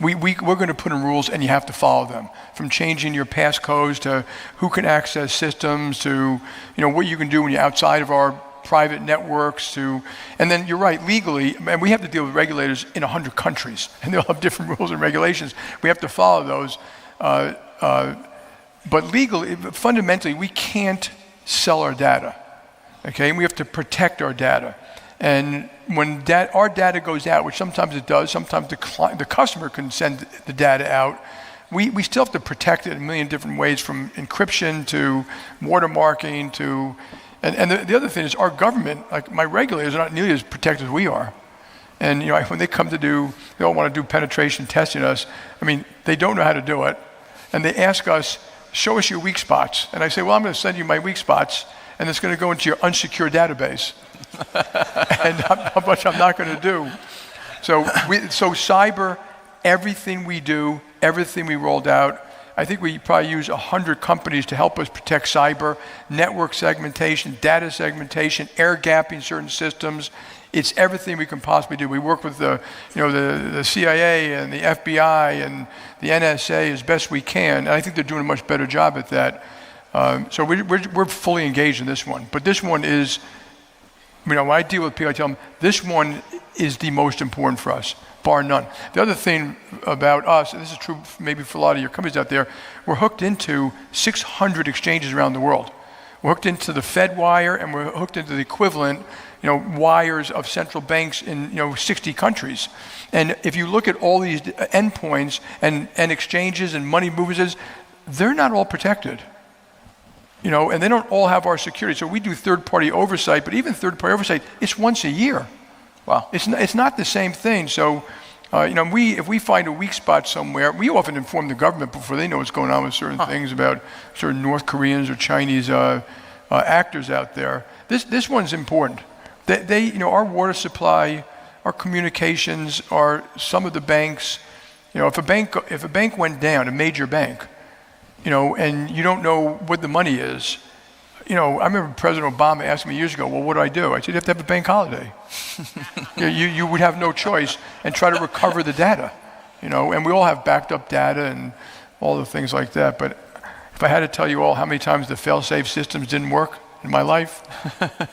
We're going to put in rules, and you have to follow them. From changing your passcodes to who can access systems to what you can do when you're outside of our private networks and then you're right, legally, and we have to deal with regulators in 100 countries, and they'll have different rules and regulations. We have to follow those. But legally, fundamentally, we can't sell our data. Okay, and we have to protect our data. And when our data goes out, which sometimes it does, sometimes the customer can send the data out, we still have to protect it in a million different ways, from encryption to watermarking to, and the other thing is our government, like my regulators, are not nearly as protected as we are. And when they come to they all want to do penetration testing us. I mean, they don't know how to do it, and they ask us, show us your weak spots. And I say, well, I'm going to send you my weak spots, and it's going to go into your unsecured database. And how much I'm not going to do. So cyber, everything we do, everything we rolled out, I think we probably use 100 companies to help us protect cyber, network segmentation, data segmentation, air gapping certain systems. It's everything we can possibly do. We work with the CIA and the FBI and the NSA as best we can, and I think they're doing a much better job at that. So we're fully engaged in this one. But this one is, when I deal with people, I tell them, this one is the most important for us, bar none. The other thing about us, and this is true maybe for a lot of your companies out there, we're hooked into 600 exchanges around the world. We're hooked into the Fed wire, and we're hooked into the equivalent, wires of central banks in 60 countries. And if you look at all these endpoints and exchanges and money movements, they're not all protected. And they don't all have our security. So we do third-party oversight, but even third-party oversight, it's once a year. Wow. It's not the same thing. So, if we find a weak spot somewhere, we often inform the government before they know what's going on with certain things about certain North Koreans or Chinese actors out there. This one's important. Our water supply, our communications, some of the banks. If a bank went down, a major bank, and you don't know what the money is. I remember President Obama asked me years ago, well, what do I do? I said, you have to have a bank holiday. You would have no choice and try to recover the data. And we all have backed up data and all the things like that. But if I had to tell you all how many times the fail-safe systems didn't work in my life,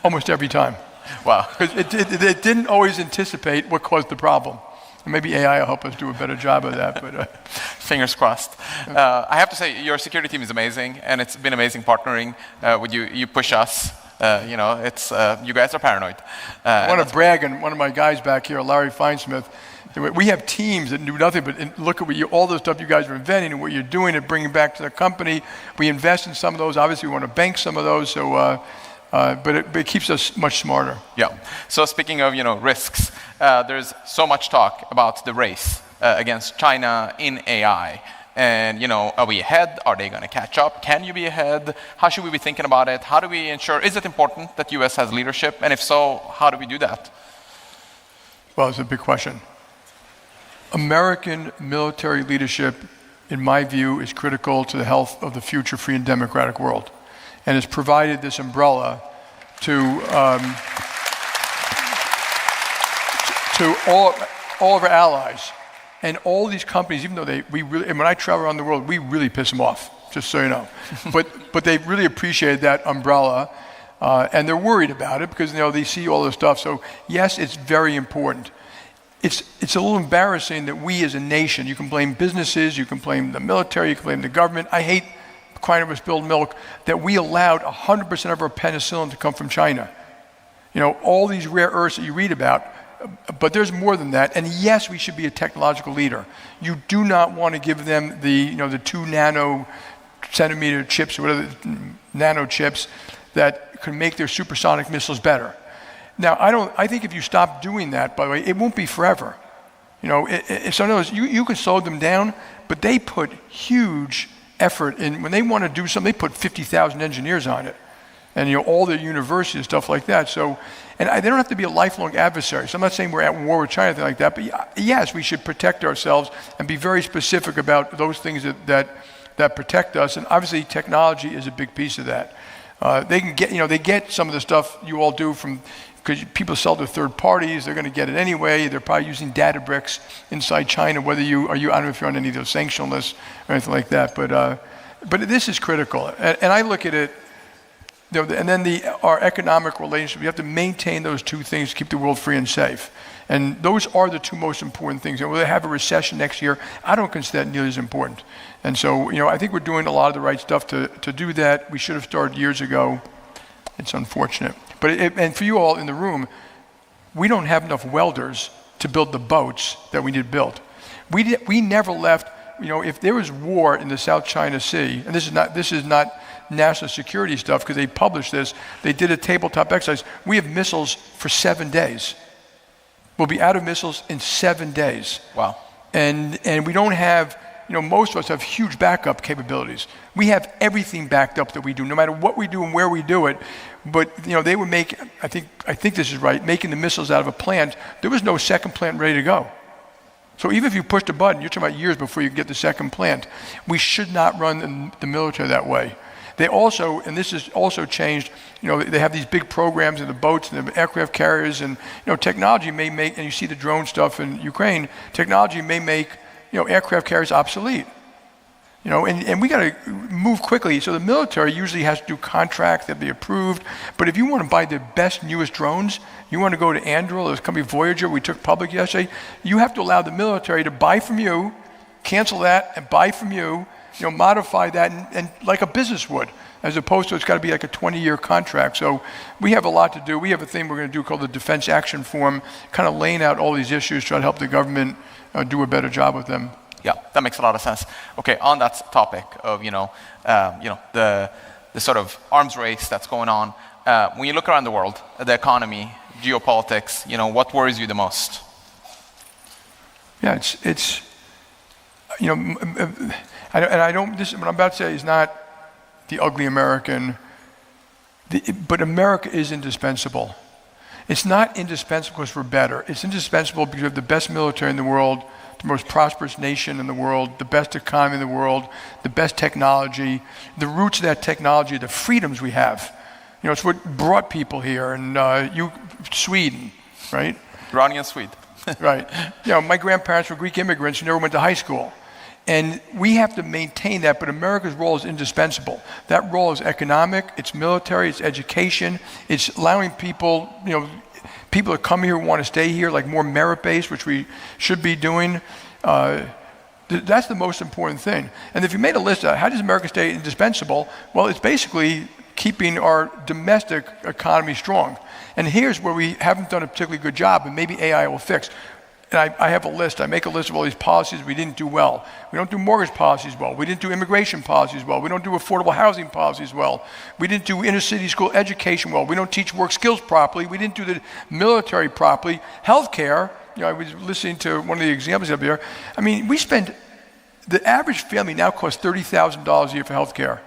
almost every time. Wow. Because it didn't always anticipate what caused the problem. And maybe AI will help us do a better job of that. But fingers crossed. I have to say, your security team is amazing, and it's been amazing partnering with you. You push us. It's you guys are paranoid. I want to brag on one of my guys back here, Larry Feinsmith. We have teams that do nothing but look at all the stuff you guys are inventing and what you're doing and bringing back to the company. We invest in some of those. Obviously, we want to bank some of those. So. But it keeps us much smarter. Yeah. So speaking of risks, there's so much talk about the race against China in AI. And are we ahead? Are they going to catch up? Can you be ahead? How should we be thinking about it? How do we ensure? Is it important that U.S. has leadership? And if so, how do we do that? Well, it's a big question. American military leadership, in my view, is critical to the health of the future free and democratic world. And has provided this umbrella to all of our allies. And all these companies, even though and when I travel around the world, we really piss them off, just so you know. but they really appreciate that umbrella, and they're worried about it because they see all this stuff. So yes, it's very important. It's a little embarrassing that we as a nation, you can blame businesses, you can blame the military, you can blame the government. I hate crying over spilled milk, that we allowed 100% of our penicillin to come from China. All these rare earths that you read about, but there's more than that. And yes, we should be a technological leader. You do not want to give them the 2 nanocentimeter chips or whatever, nano chips that can make their supersonic missiles better. Now, I think if you stop doing that, by the way, it won't be forever. So in other words, you can slow them down, but they put huge effort in. When they want to do something, they put 50,000 engineers on it. And all the universities and stuff like that. So, and they don't have to be a lifelong adversary. So I'm not saying we're at war with China or anything like that, but yes, we should protect ourselves and be very specific about those things that protect us. And obviously technology is a big piece of that. They can get, they get some of the stuff you all do from, because people sell to third parties, they're going to get it anyway. They're probably using data bricks inside China, I don't know if you're on any of those sanction lists or anything like that, but this is critical. And I look at it, and then our economic relationship, we have to maintain those two things to keep the world free and safe. And those are the two most important things. And will they have a recession next year? I don't consider that nearly as important. And so, I think we're doing a lot of the right stuff to do that. We should have started years ago. It's unfortunate. But and for you all in the room, we don't have enough welders to build the boats that we need built. We never left, if there was war in the South China Sea, and this is not national security stuff because they published this, they did a tabletop exercise. We have missiles for 7 days. We'll be out of missiles in 7 days. Wow. And we don't have, most of us have huge backup capabilities. We have everything backed up that we do, no matter what we do and where we do it. But they would make, I think this is right, making the missiles out of a plant. There was no second plant ready to go. So even if you pushed a button, you're talking about years before you get the second plant. We should not run the military that way. They also, and this has also changed, they have these big programs in the boats and the aircraft carriers, and technology may make, and you see the drone stuff in Ukraine, technology may make aircraft carriers obsolete. And we got to move quickly. So the military usually has to do contracts that be approved. But if you want to buy the best, newest drones, you want to go to Anduril, this company Voyager we took public yesterday, you have to allow the military to buy from you, cancel that, and buy from you, modify that, and like a business would, as opposed to it's got to be like a 20-year contract. So we have a lot to do. We have a thing we're going to do called the Defense Action Forum, kind of laying out all these issues, trying to help the government do a better job with them. Yeah, that makes a lot of sense. Okay, on that topic of the sort of arms race that's going on, when you look around the world, the economy, geopolitics, what worries you the most? Yeah, it's I don't. This what I'm about to say is not the ugly American, but America is indispensable. It's not indispensable because we're better. It's indispensable because we have the best military in the world, the most prosperous nation in the world, the best economy in the world, the best technology. The roots of that technology, the freedoms we have. It's what brought people here. And Sweden, right? Iranian Swede. Right. My grandparents were Greek immigrants who never went to high school. And we have to maintain that, but America's role is indispensable. That role is economic, it's military, it's education, it's allowing people, people that come here who want to stay here, like more merit-based, which we should be doing. That's the most important thing. And if you made a list of how does America stay indispensable, well, it's basically keeping our domestic economy strong. And here's where we haven't done a particularly good job, and maybe AI will fix. And I have a list. I make a list of all these policies we didn't do well. We don't do mortgage policies well. We didn't do immigration policies well. We don't do affordable housing policies well. We didn't do inner city school education well. We don't teach work skills properly. We didn't do the military properly. Healthcare, I was listening to one of the examples up here. I mean, the average family now costs $30,000 a year for healthcare.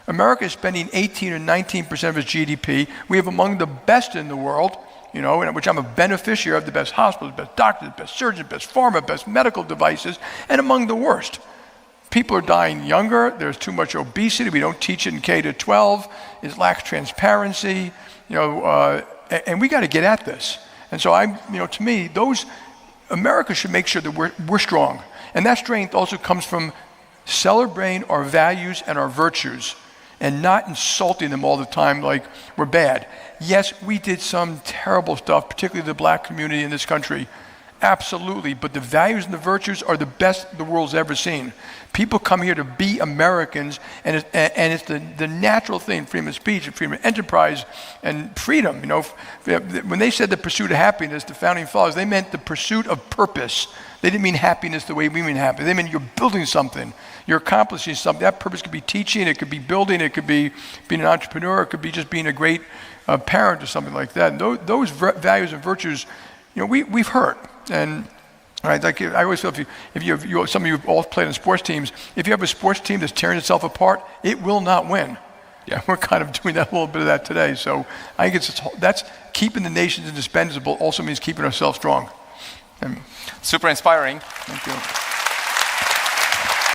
America is spending 18 or 19% of its GDP. We have among the best in the world. Which I'm a beneficiary of, the best hospitals, the best doctors, the best surgeons, the best pharma, best medical devices, and among the worst. People are dying younger. There's too much obesity. We don't teach it in K to 12. It lacks transparency. And we got to get at this. And so to me, America should make sure that we're strong. And that strength also comes from celebrating our values and our virtues, and not insulting them all the time like we're bad. Yes, we did some terrible stuff, particularly the black community in this country. Absolutely, but the values and the virtues are the best the world's ever seen. People come here to be Americans, and it's the natural thing, freedom of speech, and freedom of enterprise, and freedom. When they said the pursuit of happiness, the founding fathers, they meant the pursuit of purpose. They didn't mean happiness the way we mean happy. They meant you're building something. You're accomplishing something. That purpose could be teaching, it could be building, it could be being an entrepreneur, it could be just being a great a parent or something like that. And those values and virtues, we've hurt. And right, like I always feel if some of you all played in sports teams, if you have a sports team that's tearing itself apart, it will not win. Yeah, we're kind of doing that, a little bit of that today. So I think that's keeping the nations indispensable also means keeping ourselves strong. Super inspiring. Thank you.